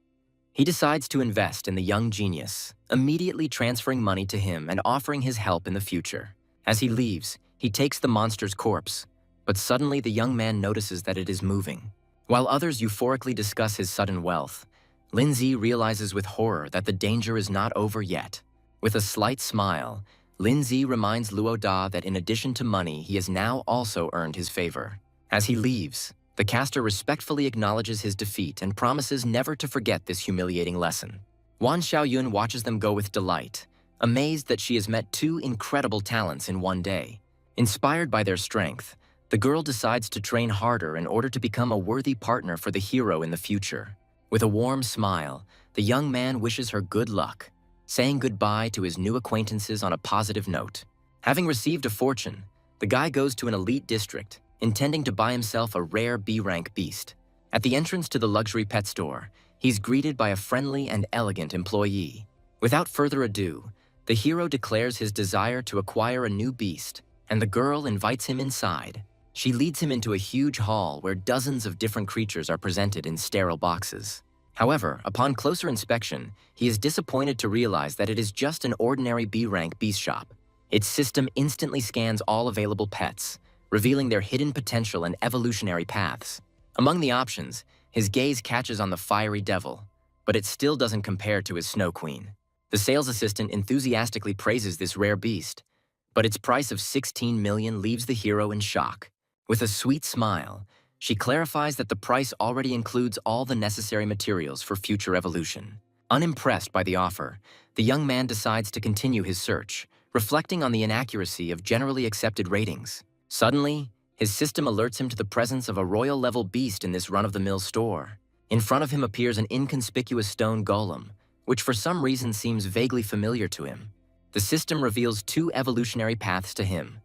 He decides to invest in the young genius, immediately transferring money to him and offering his help in the future. As he leaves, he takes the monster's corpse, but suddenly the young man notices that it is moving. While others euphorically discuss his sudden wealth, Lin Zi realizes with horror that the danger is not over yet. With a slight smile, Lin Zi reminds Luo Da that in addition to money, he has now also earned his favor. As he leaves, the caster respectfully acknowledges his defeat and promises never to forget this humiliating lesson. Wan Xiaoyun watches them go with delight, amazed that she has met two incredible talents in one day. Inspired by their strength, the girl decides to train harder in order to become a worthy partner for the hero in the future. With a warm smile, the young man wishes her good luck, saying goodbye to his new acquaintances on a positive note. Having received a fortune, the guy goes to an elite district, intending to buy himself a rare B-rank beast. At the entrance to the luxury pet store, he's greeted by a friendly and elegant employee. Without further ado, the hero declares his desire to acquire a new beast, and the girl invites him inside. She leads him into a huge hall where dozens of different creatures are presented in sterile boxes. However, upon closer inspection, he is disappointed to realize that it is just an ordinary B-rank beast shop. Its system instantly scans all available pets, revealing their hidden potential and evolutionary paths. Among the options, his gaze catches on the fiery devil, but it still doesn't compare to his Snow Queen. The sales assistant enthusiastically praises this rare beast, but its price of 16 million leaves the hero in shock. With a sweet smile, she clarifies that the price already includes all the necessary materials for future evolution. Unimpressed by the offer, the young man decides to continue his search, reflecting on the inaccuracy of generally accepted ratings. Suddenly, his system alerts him to the presence of a royal-level beast in this run-of-the-mill store. In front of him appears an inconspicuous stone golem, which for some reason seems vaguely familiar to him. The system reveals two evolutionary paths to him: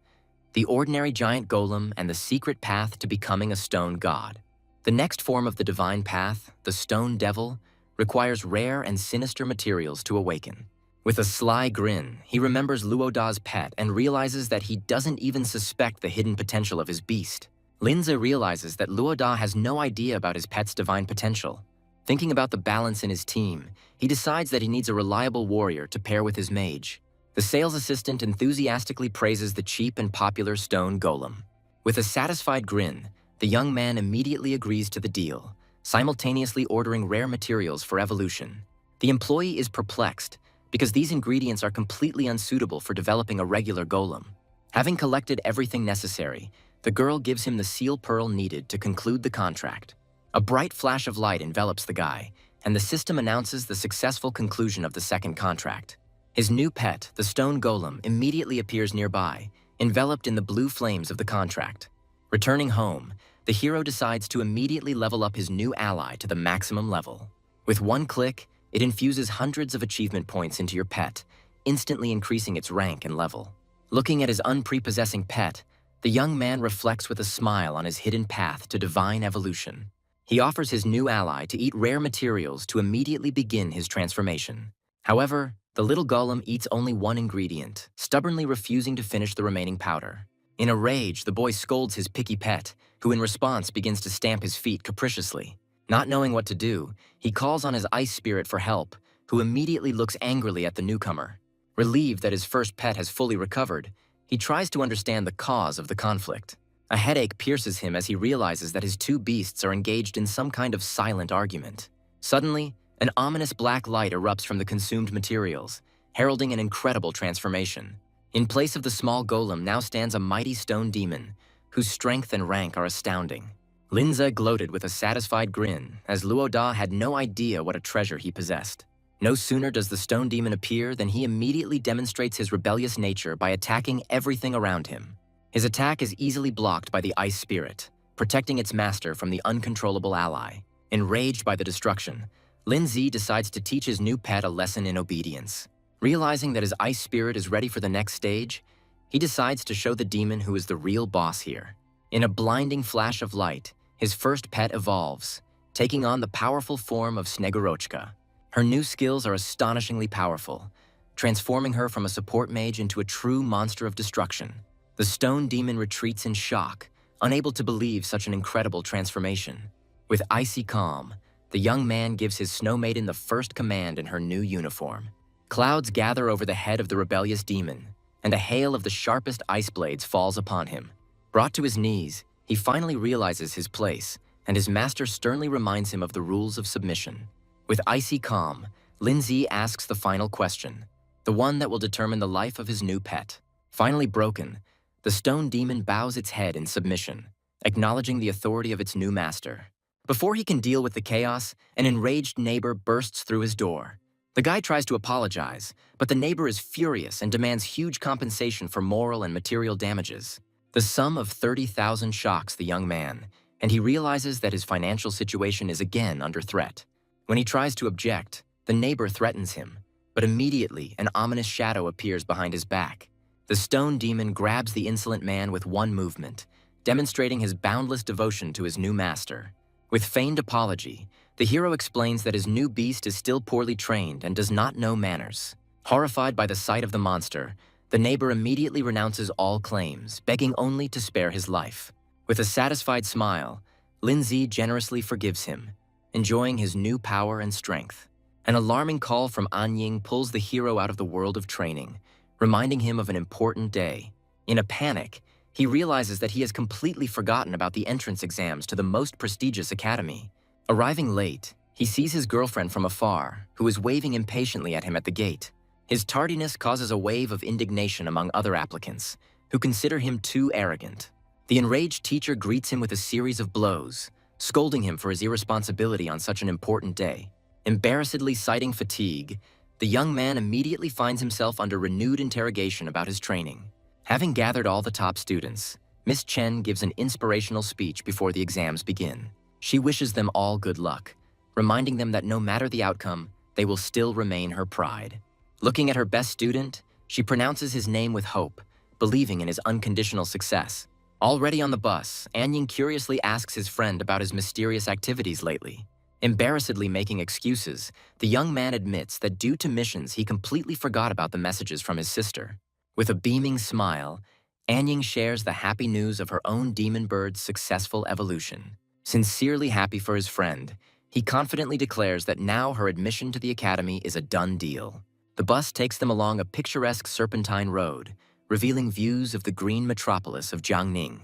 the ordinary giant golem and the secret path to becoming a stone god. The next form of the divine path, the stone devil, requires rare and sinister materials to awaken. With a sly grin, he remembers Luoda's pet and realizes that he doesn't even suspect the hidden potential of his beast. Linza realizes that Luoda has no idea about his pet's divine potential. Thinking about the balance in his team, he decides that he needs a reliable warrior to pair with his mage. The sales assistant enthusiastically praises the cheap and popular stone golem. With a satisfied grin, the young man immediately agrees to the deal, simultaneously ordering rare materials for evolution. The employee is perplexed, because these ingredients are completely unsuitable for developing a regular golem. Having collected everything necessary, the girl gives him the seal pearl needed to conclude the contract. A bright flash of light envelops the guy, and the system announces the successful conclusion of the second contract. His new pet, the stone golem, immediately appears nearby, enveloped in the blue flames of the contract. Returning home, the hero decides to immediately level up his new ally to the maximum level. With one click, it infuses hundreds of achievement points into your pet, instantly increasing its rank and level. Looking at his unprepossessing pet, the young man reflects with a smile on his hidden path to divine evolution. He offers his new ally to eat rare materials to immediately begin his transformation. However, the little golem eats only one ingredient, stubbornly refusing to finish the remaining powder. In a rage, the boy scolds his picky pet, who in response begins to stamp his feet capriciously. Not knowing what to do, he calls on his ice spirit for help, who immediately looks angrily at the newcomer. Relieved that his first pet has fully recovered, he tries to understand the cause of the conflict. A headache pierces him as he realizes that his two beasts are engaged in some kind of silent argument. Suddenly, an ominous black light erupts from the consumed materials, heralding an incredible transformation. In place of the small golem now stands a mighty stone demon, whose strength and rank are astounding. Linza gloated with a satisfied grin, as Luoda had no idea what a treasure he possessed. No sooner does the stone demon appear than he immediately demonstrates his rebellious nature by attacking everything around him. His attack is easily blocked by the ice spirit, protecting its master from the uncontrollable ally. Enraged by the destruction, Linzi decides to teach his new pet a lesson in obedience. Realizing that his ice spirit is ready for the next stage, he decides to show the demon who is the real boss here. In a blinding flash of light, his first pet evolves, taking on the powerful form of Snegorochka. Her new skills are astonishingly powerful, transforming her from a support mage into a true monster of destruction. The stone demon retreats in shock, unable to believe such an incredible transformation. With icy calm, the young man gives his snow maiden the first command in her new uniform. Clouds gather over the head of the rebellious demon, and a hail of the sharpest ice blades falls upon him. Brought to his knees, he finally realizes his place, and his master sternly reminds him of the rules of submission. With icy calm, Linzi asks the final question, the one that will determine the life of his new pet. Finally broken, the stone demon bows its head in submission, acknowledging the authority of its new master. Before he can deal with the chaos, an enraged neighbor bursts through his door. The guy tries to apologize, but the neighbor is furious and demands huge compensation for moral and material damages. The sum of 30,000 shocks the young man, and he realizes that his financial situation is again under threat. When he tries to object, the neighbor threatens him, but immediately an ominous shadow appears behind his back. The stone demon grabs the insolent man with one movement, demonstrating his boundless devotion to his new master. With feigned apology, the hero explains that his new beast is still poorly trained and does not know manners. Horrified by the sight of the monster, the neighbor immediately renounces all claims, begging only to spare his life. With a satisfied smile, Linzi generously forgives him, enjoying his new power and strength. An alarming call from Anying pulls the hero out of the world of training, reminding him of an important day. In a panic, he realizes that he has completely forgotten about the entrance exams to the most prestigious academy. Arriving late, he sees his girlfriend from afar, who is waving impatiently at him at the gate. His tardiness causes a wave of indignation among other applicants, who consider him too arrogant. The enraged teacher greets him with a series of blows, scolding him for his irresponsibility on such an important day. Embarrassedly citing fatigue, the young man immediately finds himself under renewed interrogation about his training. Having gathered all the top students, Miss Chen gives an inspirational speech before the exams begin. She wishes them all good luck, reminding them that no matter the outcome, they will still remain her pride. Looking at her best student, she pronounces his name with hope, believing in his unconditional success. Already on the bus, Anying curiously asks his friend about his mysterious activities lately. Embarrassedly making excuses, the young man admits that due to missions he completely forgot about the messages from his sister. With a beaming smile, Anying shares the happy news of her own demon bird's successful evolution. Sincerely happy for his friend, he confidently declares that now her admission to the academy is a done deal. The bus takes them along a picturesque serpentine road, revealing views of the green metropolis of Jiangning.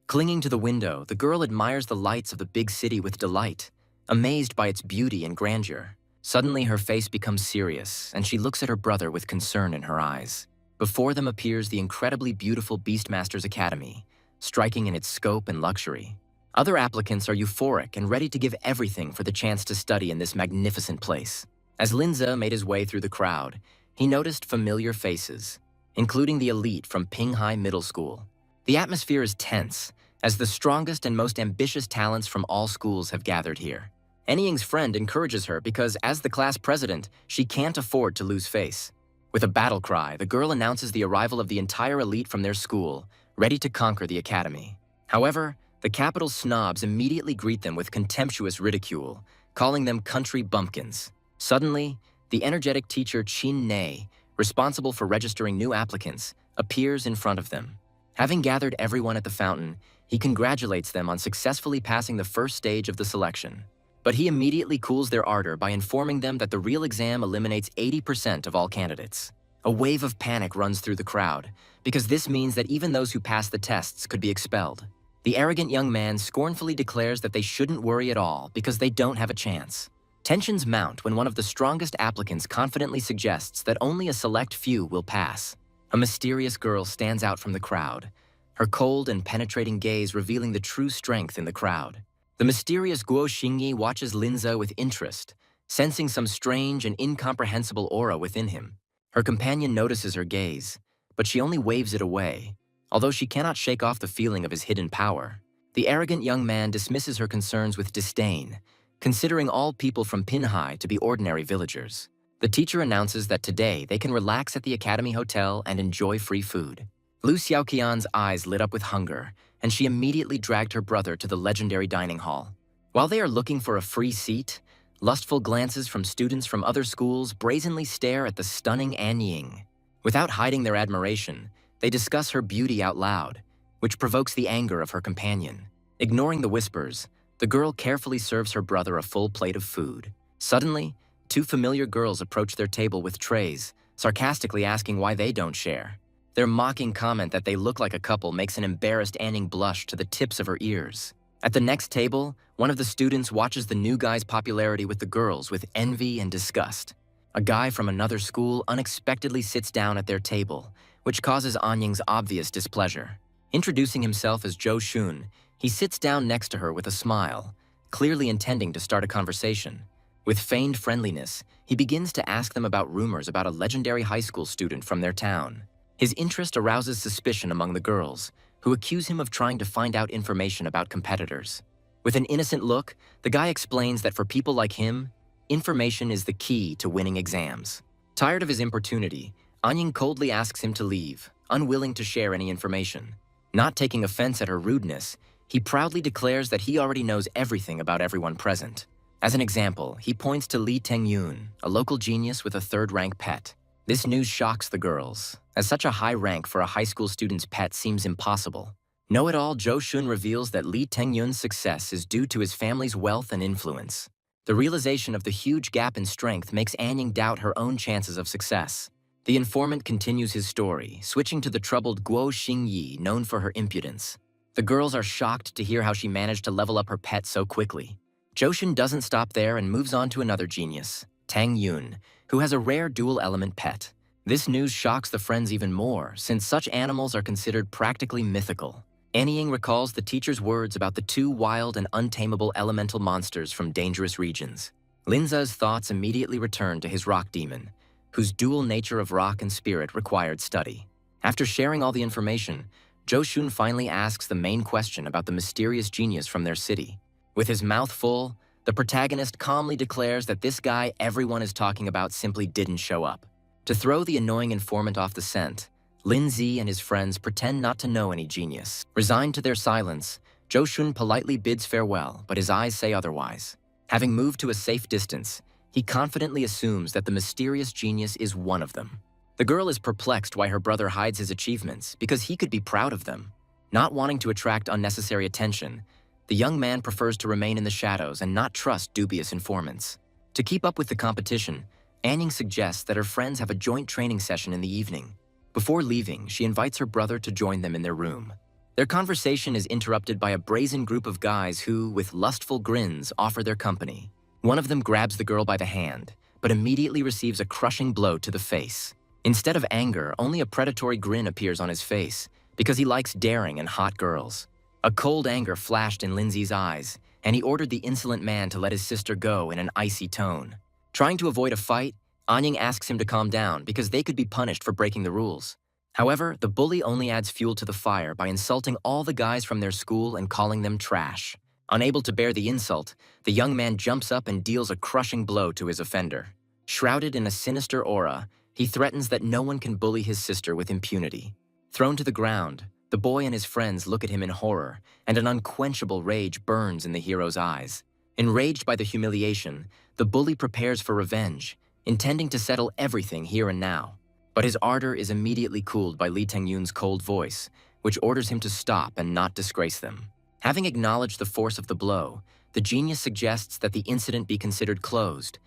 Clinging to the window, the girl admires the lights of the big city with delight, amazed by its beauty and grandeur. Suddenly, her face becomes serious, and she looks at her brother with concern in her eyes. Before them appears the incredibly beautiful Beastmasters Academy, striking in its scope and luxury. Other applicants are euphoric and ready to give everything for the chance to study in this magnificent place. As Linza made his way through the crowd, he noticed familiar faces, including the elite from Pinghai Middle School. The atmosphere is tense, as the strongest and most ambitious talents from all schools have gathered here. Anying's friend encourages her because, as the class president, she can't afford to lose face. With a battle cry, the girl announces the arrival of the entire elite from their school, ready to conquer the academy. However, the capital's snobs immediately greet them with contemptuous ridicule, calling them country bumpkins. Suddenly, the energetic teacher Qin Nei, responsible for registering new applicants, appears in front of them. Having gathered everyone at the fountain, he congratulates them on successfully passing the first stage of the selection. But he immediately cools their ardor by informing them that the real exam eliminates 80% of all candidates. A wave of panic runs through the crowd, because this means that even those who pass the tests could be expelled. The arrogant young man scornfully declares that they shouldn't worry at all because they don't have a chance. Tensions mount when one of the strongest applicants confidently suggests that only a select few will pass. A mysterious girl stands out from the crowd, her cold and penetrating gaze revealing the true strength in the crowd. The mysterious Guo Xingyi watches Linza with interest, sensing some strange and incomprehensible aura within him. Her companion notices her gaze, but she only waves it away, although she cannot shake off the feeling of his hidden power. The arrogant young man dismisses her concerns with disdain, considering all people from Pinhai to be ordinary villagers. The teacher announces that today they can relax at the Academy Hotel and enjoy free food. Lu Xiaoqian's eyes lit up with hunger, and she immediately dragged her brother to the legendary dining hall. While they are looking for a free seat, lustful glances from students from other schools brazenly stare at the stunning Anying. Without hiding their admiration, they discuss her beauty out loud, which provokes the anger of her companion. Ignoring the whispers, the girl carefully serves her brother a full plate of food. Suddenly, two familiar girls approach their table with trays, sarcastically asking why they don't share. Their mocking comment that they look like a couple makes an embarrassed Anying blush to the tips of her ears. At the next table, one of the students watches the new guy's popularity with the girls with envy and disgust. A guy from another school unexpectedly sits down at their table, which causes Anying's obvious displeasure. Introducing himself as Zhou Shun, he sits down next to her with a smile, clearly intending to start a conversation. With feigned friendliness, he begins to ask them about rumors about a legendary high school student from their town. His interest arouses suspicion among the girls, who accuse him of trying to find out information about competitors. With an innocent look, the guy explains that for people like him, information is the key to winning exams. Tired of his importunity, Anying coldly asks him to leave, unwilling to share any information. Not taking offense at her rudeness, he proudly declares that he already knows everything about everyone present. As an example, he points to Li Tengyun, a local genius with a third-rank pet. This news shocks the girls, as such a high rank for a high school student's pet seems impossible. Know-it-all Zhou Shun reveals that Li Tengyun's success is due to his family's wealth and influence. The realization of the huge gap in strength makes Anying doubt her own chances of success. The informant continues his story, switching to the troubled Guo Xingyi, known for her impudence. The girls are shocked to hear how she managed to level up her pet so quickly. Zhou Shun doesn't stop there and moves on to another genius, Tang Yun, who has a rare dual-element pet. This news shocks the friends even more, since such animals are considered practically mythical. Anying recalls the teacher's words about the two wild and untamable elemental monsters from dangerous regions. Linza's thoughts immediately return to his rock demon, whose dual nature of rock and spirit required study. After sharing all the information, Zhou Shun finally asks the main question about the mysterious genius from their city. With his mouth full, the protagonist calmly declares that this guy everyone is talking about simply didn't show up. To throw the annoying informant off the scent, Lin Zi and his friends pretend not to know any genius. Resigned to their silence, Zhou Shun politely bids farewell, but his eyes say otherwise. Having moved to a safe distance, he confidently assumes that the mysterious genius is one of them. The girl is perplexed why her brother hides his achievements because he could be proud of them. Not wanting to attract unnecessary attention, the young man prefers to remain in the shadows and not trust dubious informants. To keep up with the competition, Anying suggests that her friends have a joint training session in the evening. Before leaving, she invites her brother to join them in their room. Their conversation is interrupted by a brazen group of guys who, with lustful grins, offer their company. One of them grabs the girl by the hand, but immediately receives a crushing blow to the face. Instead of anger, only a predatory grin appears on his face, because he likes daring and hot girls. A cold anger flashed in Lindsay's eyes, and he ordered the insolent man to let his sister go in an icy tone. Trying to avoid a fight, Anying asks him to calm down because they could be punished for breaking the rules. However, the bully only adds fuel to the fire by insulting all the guys from their school and calling them trash. Unable to bear the insult, the young man jumps up and deals a crushing blow to his offender. Shrouded in a sinister aura, he threatens that no one can bully his sister with impunity. Thrown to the ground, the boy and his friends look at him in horror, and an unquenchable rage burns in the hero's eyes. Enraged by the humiliation, the bully prepares for revenge, intending to settle everything here and now. But his ardor is immediately cooled by Lee Tae-yoon's cold voice, which orders him to stop and not disgrace them. Having acknowledged the force of the blow, the genius suggests that the incident be considered closed,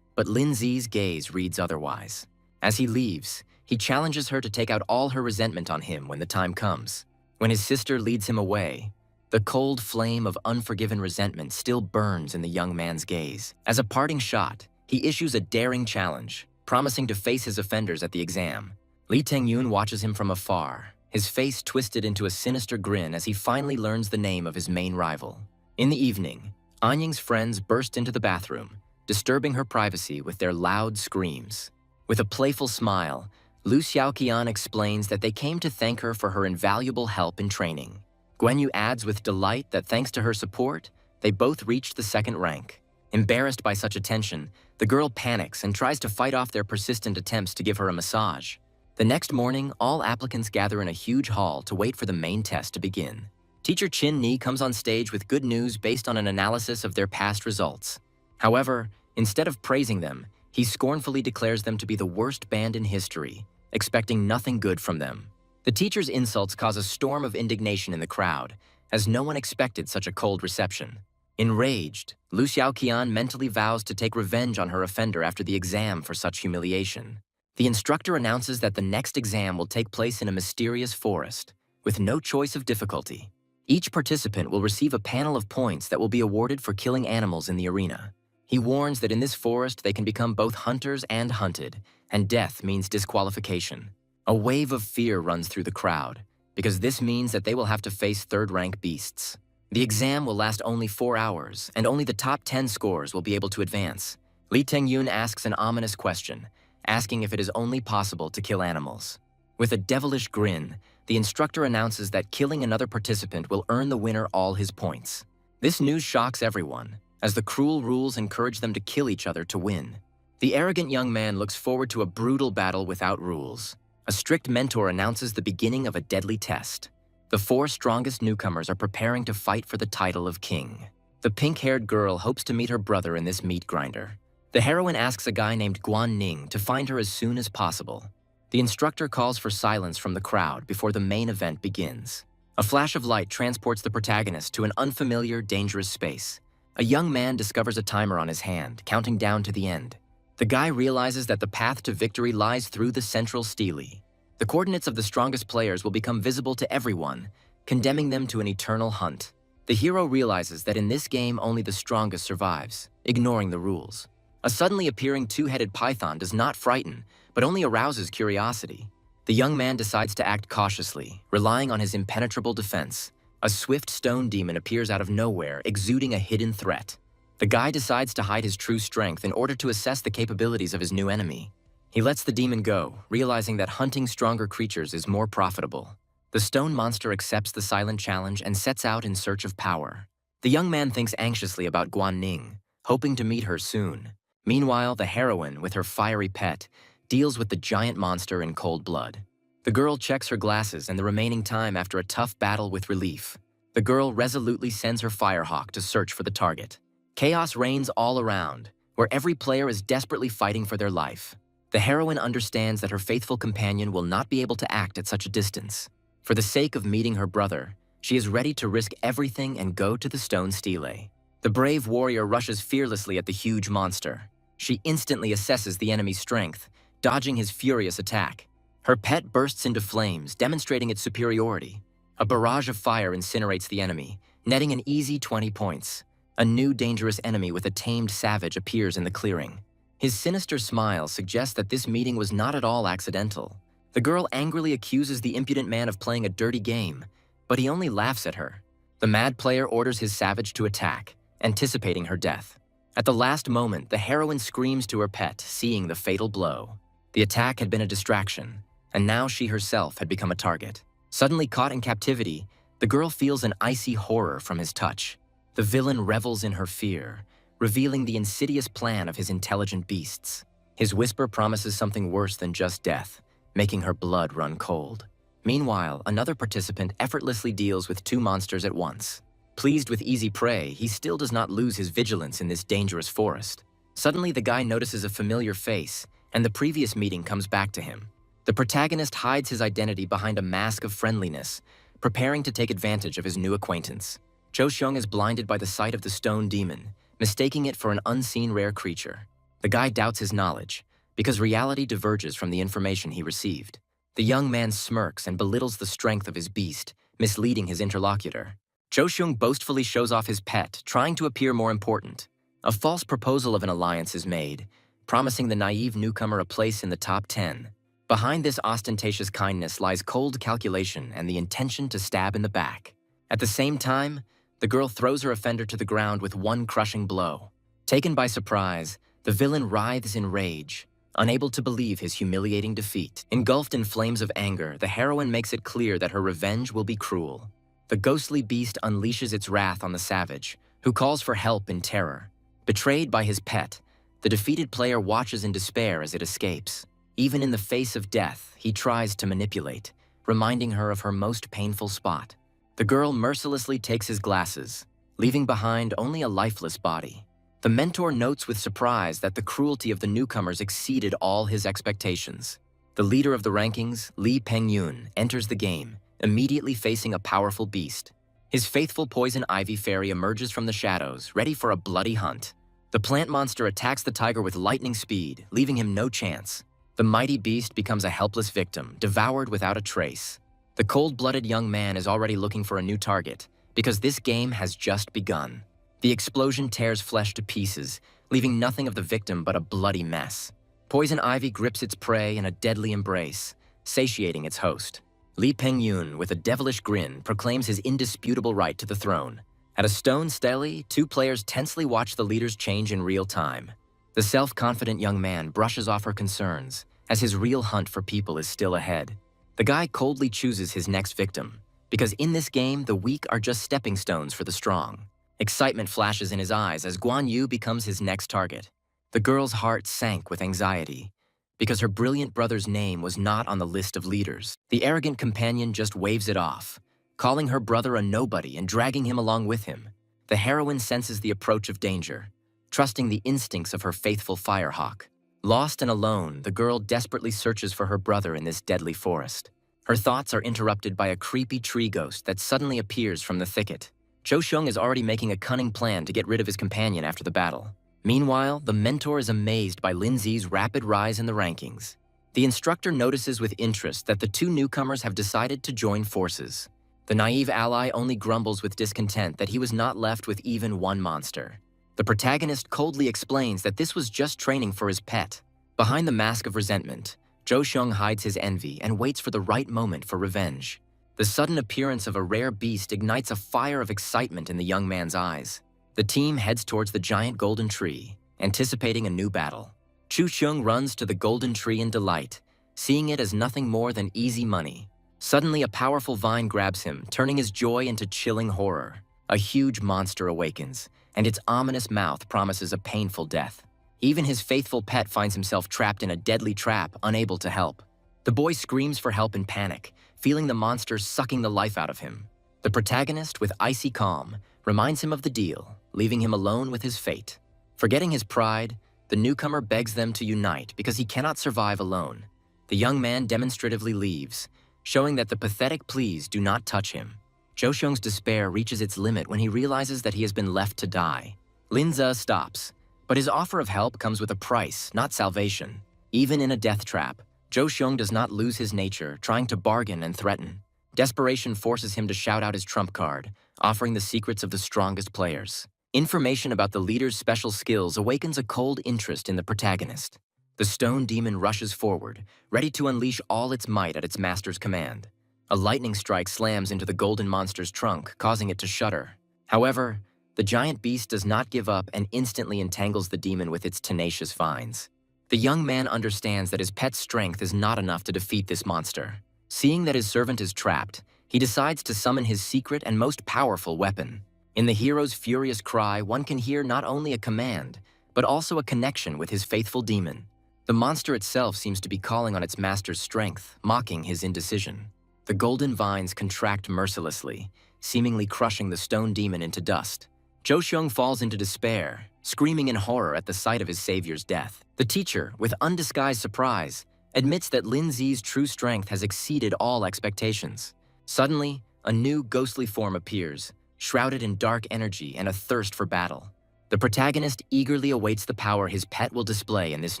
but Lin Zi's gaze reads otherwise. As he leaves, he challenges her to take out all her resentment on him when the time comes. When his sister leads him away, the cold flame of unforgiven resentment still burns in the young man's gaze. As a parting shot, he issues a daring challenge, promising to face his offenders at the exam. Lee Tae-yoon watches him from afar, his face twisted into a sinister grin as he finally learns the name of his main rival. In the evening, Anying's friends burst into the bathroom, disturbing her privacy with their loud screams. With a playful smile, Lu Xiaoqian explains that they came to thank her for her invaluable help in training. Guanyu adds with delight that thanks to her support, they both reached the second rank. Embarrassed by such attention, the girl panics and tries to fight off their persistent attempts to give her a massage. The next morning, all applicants gather in a huge hall to wait for the main test to begin. Teacher Chin Ni comes on stage with good news based on an analysis of their past results. However, instead of praising them, he scornfully declares them to be the worst band in history, expecting nothing good from them. The teacher's insults cause a storm of indignation in the crowd, as no one expected such a cold reception. Enraged, Lu Xiaoqian mentally vows to take revenge on her offender after the exam for such humiliation. The instructor announces that the next exam will take place in a mysterious forest, with no choice of difficulty. Each participant will receive a panel of points that will be awarded for killing animals in the arena. He warns that in this forest they can become both hunters and hunted, and death means disqualification. A wave of fear runs through the crowd, because this means that they will have to face third-rank beasts. The exam will last only 4 hours, and only the top 10 scores will be able to advance. Lee Tae-yoon asks an ominous question, asking if it is only possible to kill animals. With a devilish grin, the instructor announces that killing another participant will earn the winner all his points. This news shocks everyone, as the cruel rules encourage them to kill each other to win. The arrogant young man looks forward to a brutal battle without rules. A strict mentor announces the beginning of a deadly test. The 4 strongest newcomers are preparing to fight for the title of king. The pink-haired girl hopes to meet her brother in this meat grinder. The heroine asks a guy named Guan Ning to find her as soon as possible. The instructor calls for silence from the crowd before the main event begins. A flash of light transports the protagonist to an unfamiliar, dangerous space. A young man discovers a timer on his hand, counting down to the end. The guy realizes that the path to victory lies through the central stele. The coordinates of the strongest players will become visible to everyone, condemning them to an eternal hunt. The hero realizes that in this game only the strongest survives, ignoring the rules. A suddenly appearing 2-headed python does not frighten, but only arouses curiosity. The young man decides to act cautiously, relying on his impenetrable defense. A swift stone demon appears out of nowhere, exuding a hidden threat. The guy decides to hide his true strength in order to assess the capabilities of his new enemy. He lets the demon go, realizing that hunting stronger creatures is more profitable. The stone monster accepts the silent challenge and sets out in search of power. The young man thinks anxiously about Guan Ning, hoping to meet her soon. Meanwhile, the heroine, with her fiery pet, deals with the giant monster in cold blood. The girl checks her glasses and the remaining time after a tough battle with relief. The girl resolutely sends her firehawk to search for the target. Chaos reigns all around, where every player is desperately fighting for their life. The heroine understands that her faithful companion will not be able to act at such a distance. For the sake of meeting her brother, she is ready to risk everything and go to the stone stele. The brave warrior rushes fearlessly at the huge monster. She instantly assesses the enemy's strength, dodging his furious attack. Her pet bursts into flames, demonstrating its superiority. A barrage of fire incinerates the enemy, netting an easy 20 points. A new dangerous enemy with a tamed savage appears in the clearing. His sinister smile suggests that this meeting was not at all accidental. The girl angrily accuses the impudent man of playing a dirty game, but he only laughs at her. The mad player orders his savage to attack, anticipating her death. At the last moment, the heroine screams to her pet, seeing the fatal blow. The attack had been a distraction, and now she herself had become a target. Suddenly caught in captivity, the girl feels an icy horror from his touch. The villain revels in her fear, revealing the insidious plan of his intelligent beasts. His whisper promises something worse than just death, making her blood run cold. Meanwhile, another participant effortlessly deals with two monsters at once. Pleased with easy prey, he still does not lose his vigilance in this dangerous forest. Suddenly, the guy notices a familiar face, and the previous meeting comes back to him. The protagonist hides his identity behind a mask of friendliness, preparing to take advantage of his new acquaintance. Jo Xiong is blinded by the sight of the stone demon, mistaking it for an unseen rare creature. The guy doubts his knowledge, because reality diverges from the information he received. The young man smirks and belittles the strength of his beast, misleading his interlocutor. Jo Xiong boastfully shows off his pet, trying to appear more important. A false proposal of an alliance is made, promising the naive newcomer a place in the top 10. Behind this ostentatious kindness lies cold calculation and the intention to stab in the back. At the same time, the girl throws her offender to the ground with one crushing blow. Taken by surprise, the villain writhes in rage, unable to believe his humiliating defeat. Engulfed in flames of anger, the heroine makes it clear that her revenge will be cruel. The ghostly beast unleashes its wrath on the savage, who calls for help in terror. Betrayed by his pet, the defeated player watches in despair as it escapes. Even in the face of death, he tries to manipulate, reminding her of her most painful spot. The girl mercilessly takes his glasses, leaving behind only a lifeless body. The mentor notes with surprise that the cruelty of the newcomers exceeded all his expectations. The leader of the rankings, Lee Pengyun, enters the game, immediately facing a powerful beast. His faithful poison ivy fairy emerges from the shadows, ready for a bloody hunt. The plant monster attacks the tiger with lightning speed, leaving him no chance. The mighty beast becomes a helpless victim, devoured without a trace. The cold-blooded young man is already looking for a new target, because this game has just begun. The explosion tears flesh to pieces, leaving nothing of the victim but a bloody mess. Poison ivy grips its prey in a deadly embrace, satiating its host. Lee Pengyun, with a devilish grin, proclaims his indisputable right to the throne. At a stone stele, two players tensely watch the leaders change in real time. The self-confident young man brushes off her concerns, as his real hunt for people is still ahead. The guy coldly chooses his next victim, because in this game, the weak are just stepping stones for the strong. Excitement flashes in his eyes as Guan Yu becomes his next target. The girl's heart sank with anxiety, because her brilliant brother's name was not on the list of leaders. The arrogant companion just waves it off, calling her brother a nobody and dragging him along with him. The heroine senses the approach of danger, trusting the instincts of her faithful firehawk. Lost and alone, the girl desperately searches for her brother in this deadly forest. Her thoughts are interrupted by a creepy tree ghost that suddenly appears from the thicket. Jo Xiong is already making a cunning plan to get rid of his companion after the battle. Meanwhile, the mentor is amazed by Lin Zi's rapid rise in the rankings. The instructor notices with interest that the two newcomers have decided to join forces. The naive ally only grumbles with discontent that he was not left with even one monster. The protagonist coldly explains that this was just training for his pet. Behind the mask of resentment, Jo Xiong hides his envy and waits for the right moment for revenge. The sudden appearance of a rare beast ignites a fire of excitement in the young man's eyes. The team heads towards the giant golden tree, anticipating a new battle. Chu Xiong runs to the golden tree in delight, seeing it as nothing more than easy money. Suddenly, a powerful vine grabs him, turning his joy into chilling horror. A huge monster awakens, and its ominous mouth promises a painful death. Even his faithful pet finds himself trapped in a deadly trap, unable to help. The boy screams for help in panic, feeling the monster sucking the life out of him. The protagonist, with icy calm, reminds him of the deal, leaving him alone with his fate. Forgetting his pride, the newcomer begs them to unite because he cannot survive alone. The young man demonstratively leaves, showing that the pathetic pleas do not touch him. Joseong's despair reaches its limit when he realizes that he has been left to die. Linza stops, but his offer of help comes with a price, not salvation. Even in a death trap, Joseong does not lose his nature, trying to bargain and threaten. Desperation forces him to shout out his trump card, offering the secrets of the strongest players. Information about the leader's special skills awakens a cold interest in the protagonist. The stone demon rushes forward, ready to unleash all its might at its master's command. A lightning strike slams into the golden monster's trunk, causing it to shudder. However, the giant beast does not give up and instantly entangles the demon with its tenacious vines. The young man understands that his pet's strength is not enough to defeat this monster. Seeing that his servant is trapped, he decides to summon his secret and most powerful weapon. In the hero's furious cry, one can hear not only a command, but also a connection with his faithful demon. The monster itself seems to be calling on its master's strength, mocking his indecision. The golden vines contract mercilessly, seemingly crushing the stone demon into dust. Joseong falls into despair, screaming in horror at the sight of his savior's death. The teacher, with undisguised surprise, admits that Lin Zi's true strength has exceeded all expectations. Suddenly, a new ghostly form appears, shrouded in dark energy and a thirst for battle. The protagonist eagerly awaits the power his pet will display in this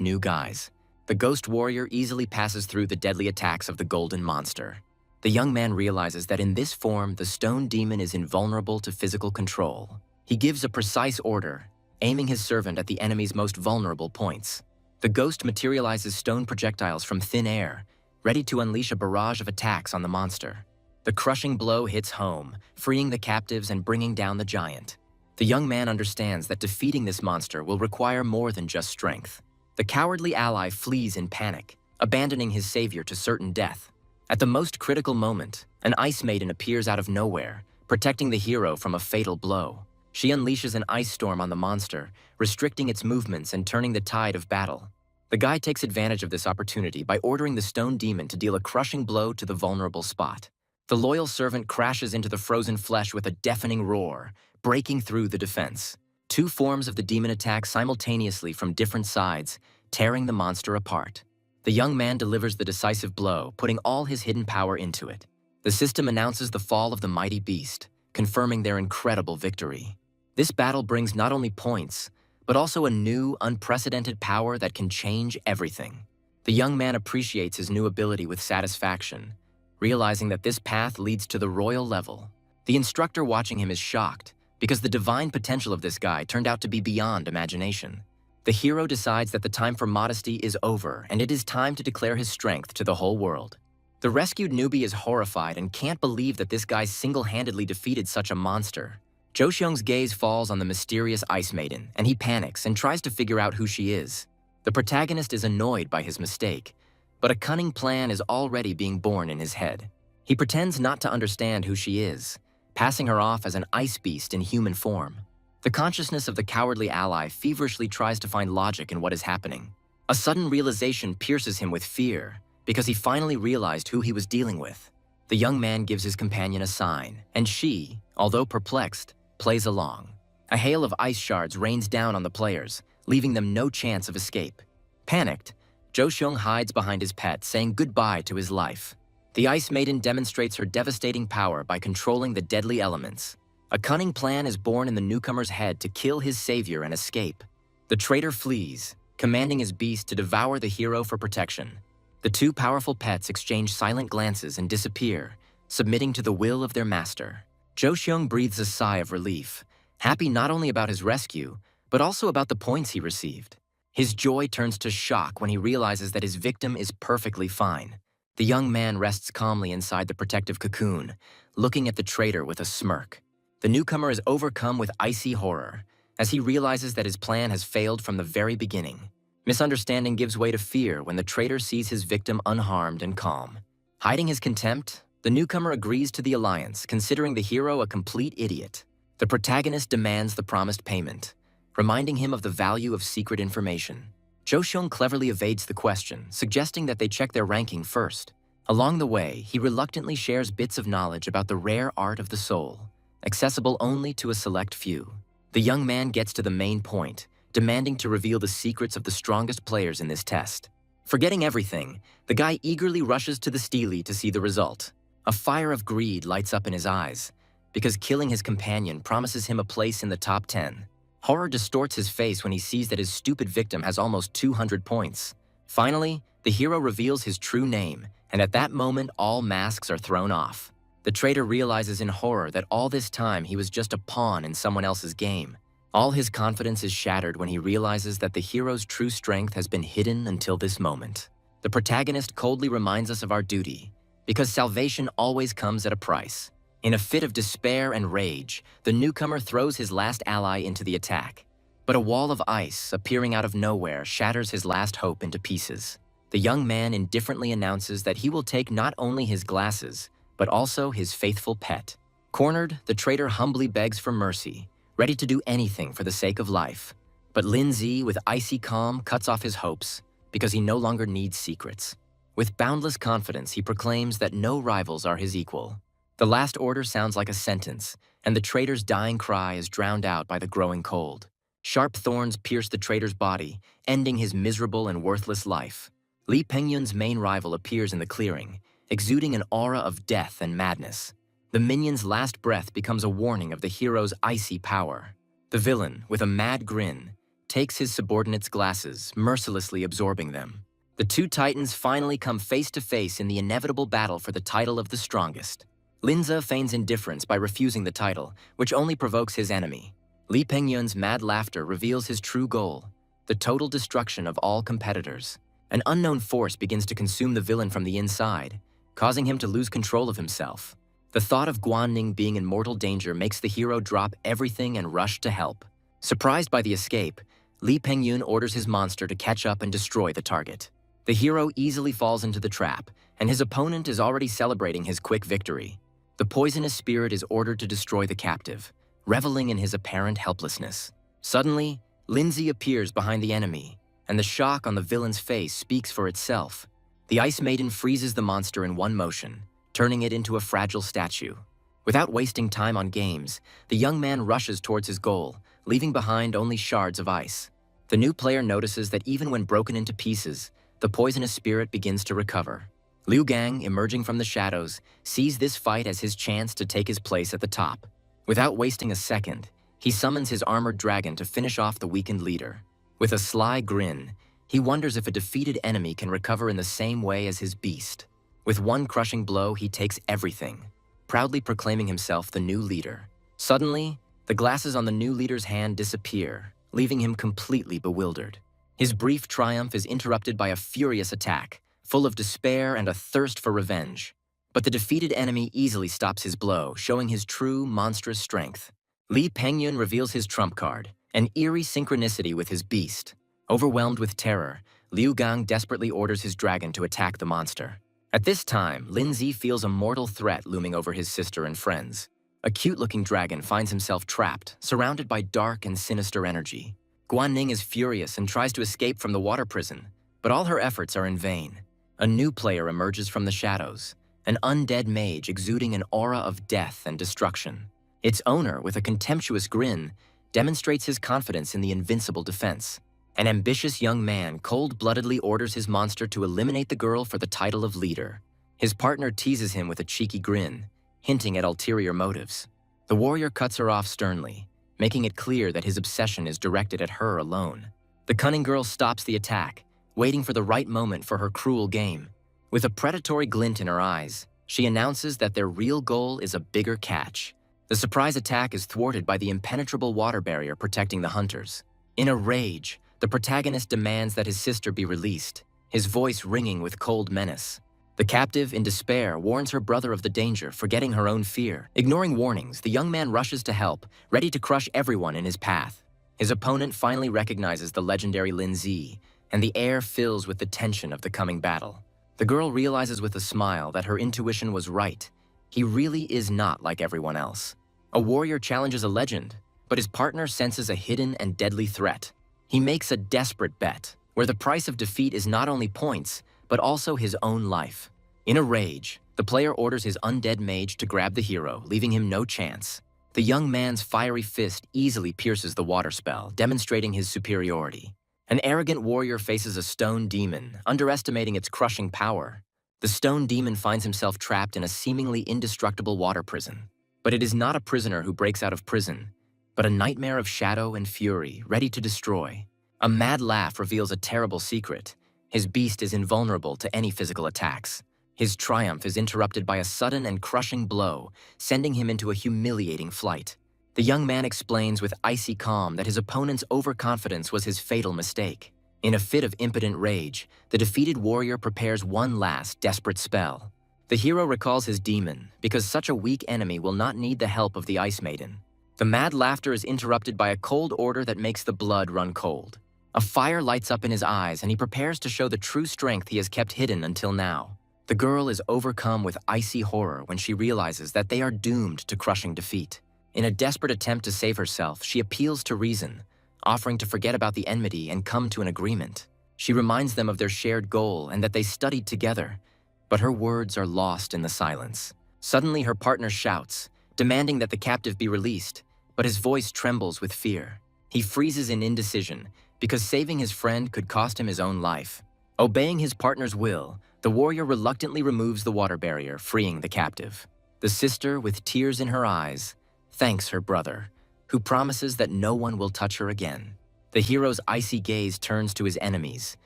new guise. The ghost warrior easily passes through the deadly attacks of the golden monster. The young man realizes that in this form, the stone demon is invulnerable to physical control. He gives a precise order, aiming his servant at the enemy's most vulnerable points. The ghost materializes stone projectiles from thin air, ready to unleash a barrage of attacks on the monster. The crushing blow hits home, freeing the captives and bringing down the giant. The young man understands that defeating this monster will require more than just strength. The cowardly ally flees in panic, abandoning his savior to certain death. At the most critical moment, an ice maiden appears out of nowhere, protecting the hero from a fatal blow. She unleashes an ice storm on the monster, restricting its movements and turning the tide of battle. The guy takes advantage of this opportunity by ordering the stone demon to deal a crushing blow to the vulnerable spot. The loyal servant crashes into the frozen flesh with a deafening roar, breaking through the defense. Two forms of the demon attack simultaneously from different sides, tearing the monster apart. The young man delivers the decisive blow, putting all his hidden power into it. The system announces the fall of the mighty beast, confirming their incredible victory. This battle brings not only points, but also a new, unprecedented power that can change everything. The young man appreciates his new ability with satisfaction, realizing that this path leads to the royal level. The instructor watching him is shocked, because the divine potential of this guy turned out to be beyond imagination. The hero decides that the time for modesty is over, and it is time to declare his strength to the whole world. The rescued newbie is horrified and can't believe that this guy single-handedly defeated such a monster. Joseong's gaze falls on the mysterious Ice Maiden, and he panics and tries to figure out who she is. The protagonist is annoyed by his mistake, but a cunning plan is already being born in his head. He pretends not to understand who she is, passing her off as an ice beast in human form. The consciousness of the cowardly ally feverishly tries to find logic in what is happening. A sudden realization pierces him with fear, because he finally realized who he was dealing with. The young man gives his companion a sign, and she, although perplexed, plays along. A hail of ice shards rains down on the players, leaving them no chance of escape. Panicked, Joseong hides behind his pet, saying goodbye to his life. The Ice Maiden demonstrates her devastating power by controlling the deadly elements. A cunning plan is born in the newcomer's head to kill his savior and escape. The traitor flees, commanding his beast to devour the hero for protection. The two powerful pets exchange silent glances and disappear, submitting to the will of their master. Joseong breathes a sigh of relief, happy not only about his rescue, but also about the points he received. His joy turns to shock when he realizes that his victim is perfectly fine. The young man rests calmly inside the protective cocoon, looking at the traitor with a smirk. The newcomer is overcome with icy horror, as he realizes that his plan has failed from the very beginning. Misunderstanding gives way to fear when the traitor sees his victim unharmed and calm. Hiding his contempt, the newcomer agrees to the alliance, considering the hero a complete idiot. The protagonist demands the promised payment, reminding him of the value of secret information. Joseong cleverly evades the question, suggesting that they check their ranking first. Along the way, he reluctantly shares bits of knowledge about the rare art of the soul, accessible only to a select few. The young man gets to the main point, demanding to reveal the secrets of the strongest players in this test. Forgetting everything, the guy eagerly rushes to the stele to see the result. A fire of greed lights up in his eyes, because killing his companion promises him a place in the top 10. Horror distorts his face when he sees that his stupid victim has almost 200 points. Finally, the hero reveals his true name, and at that moment all masks are thrown off. The traitor realizes in horror that all this time he was just a pawn in someone else's game. All his confidence is shattered when he realizes that the hero's true strength has been hidden until this moment. The protagonist coldly reminds us of our duty, because salvation always comes at a price. In a fit of despair and rage, the newcomer throws his last ally into the attack. But a wall of ice, appearing out of nowhere, shatters his last hope into pieces. The young man indifferently announces that he will take not only his glasses, but also his faithful pet. Cornered, the traitor humbly begs for mercy, ready to do anything for the sake of life. But Lin Zi, with icy calm, cuts off his hopes, because he no longer needs secrets. With boundless confidence, he proclaims that no rivals are his equal. The last order sounds like a sentence, and the traitor's dying cry is drowned out by the growing cold. Sharp thorns pierce the traitor's body, ending his miserable and worthless life. Li Pengyun's main rival appears in the clearing, exuding an aura of death and madness. The minion's last breath becomes a warning of the hero's icy power. The villain, with a mad grin, takes his subordinate's glasses, mercilessly absorbing them. The two titans finally come face to face in the inevitable battle for the title of the strongest. Linza feigns indifference by refusing the title, which only provokes his enemy. Li Pengyun's mad laughter reveals his true goal, the total destruction of all competitors. An unknown force begins to consume the villain from the inside, causing him to lose control of himself. The thought of Guanning being in mortal danger makes the hero drop everything and rush to help. Surprised by the escape, Li Pengyun orders his monster to catch up and destroy the target. The hero easily falls into the trap, and his opponent is already celebrating his quick victory. The poisonous spirit is ordered to destroy the captive, reveling in his apparent helplessness. Suddenly, Lindsay appears behind the enemy, and the shock on the villain's face speaks for itself. The Ice Maiden freezes the monster in one motion, turning it into a fragile statue. Without wasting time on games, the young man rushes towards his goal, leaving behind only shards of ice. The new player notices that even when broken into pieces, the poisonous spirit begins to recover. Liu Gang, emerging from the shadows, sees this fight as his chance to take his place at the top. Without wasting a second, he summons his armored dragon to finish off the weakened leader. With a sly grin, he wonders if a defeated enemy can recover in the same way as his beast. With one crushing blow, he takes everything, proudly proclaiming himself the new leader. Suddenly, the glasses on the new leader's hand disappear, leaving him completely bewildered. His brief triumph is interrupted by a furious attack, full of despair and a thirst for revenge. But the defeated enemy easily stops his blow, showing his true, monstrous strength. Li Pengyun reveals his trump card, an eerie synchronicity with his beast. Overwhelmed with terror, Liu Gang desperately orders his dragon to attack the monster. At this time, Lin Zi feels a mortal threat looming over his sister and friends. A cute-looking dragon finds himself trapped, surrounded by dark and sinister energy. Guanning is furious and tries to escape from the water prison, but all her efforts are in vain. A new player emerges from the shadows, an undead mage exuding an aura of death and destruction. Its owner, with a contemptuous grin, demonstrates his confidence in the invincible defense. An ambitious young man cold-bloodedly orders his monster to eliminate the girl for the title of leader. His partner teases him with a cheeky grin, hinting at ulterior motives. The warrior cuts her off sternly, making it clear that his obsession is directed at her alone. The cunning girl stops the attack, waiting for the right moment for her cruel game. With a predatory glint in her eyes, she announces that their real goal is a bigger catch. The surprise attack is thwarted by the impenetrable water barrier protecting the hunters. In a rage, the protagonist demands that his sister be released, his voice ringing with cold menace. The captive, in despair, warns her brother of the danger, forgetting her own fear. Ignoring warnings, the young man rushes to help, ready to crush everyone in his path. His opponent finally recognizes the legendary Lin Zi, and the air fills with the tension of the coming battle. The girl realizes with a smile that her intuition was right. He really is not like everyone else. A warrior challenges a legend, but his partner senses a hidden and deadly threat. He makes a desperate bet, where the price of defeat is not only points, but also his own life. In a rage, the player orders his undead mage to grab the hero, leaving him no chance. The young man's fiery fist easily pierces the water spell, demonstrating his superiority. An arrogant warrior faces a stone demon, underestimating its crushing power. The stone demon finds himself trapped in a seemingly indestructible water prison. But it is not a prisoner who breaks out of prison, but a nightmare of shadow and fury, ready to destroy. A mad laugh reveals a terrible secret. His beast is invulnerable to any physical attacks. His triumph is interrupted by a sudden and crushing blow, sending him into a humiliating flight. The young man explains with icy calm that his opponent's overconfidence was his fatal mistake. In a fit of impotent rage, the defeated warrior prepares one last, desperate spell. The hero recalls his demon, because such a weak enemy will not need the help of the Ice Maiden. The mad laughter is interrupted by a cold order that makes the blood run cold. A fire lights up in his eyes, and he prepares to show the true strength he has kept hidden until now. The girl is overcome with icy horror when she realizes that they are doomed to crushing defeat. In a desperate attempt to save herself, she appeals to reason, offering to forget about the enmity and come to an agreement. She reminds them of their shared goal and that they studied together, but her words are lost in the silence. Suddenly, her partner shouts, demanding that the captive be released, but his voice trembles with fear. He freezes in indecision, because saving his friend could cost him his own life. Obeying his partner's will, the warrior reluctantly removes the water barrier, freeing the captive. The sister, with tears in her eyes, thanks her brother, who promises that no one will touch her again. The hero's icy gaze turns to his enemies,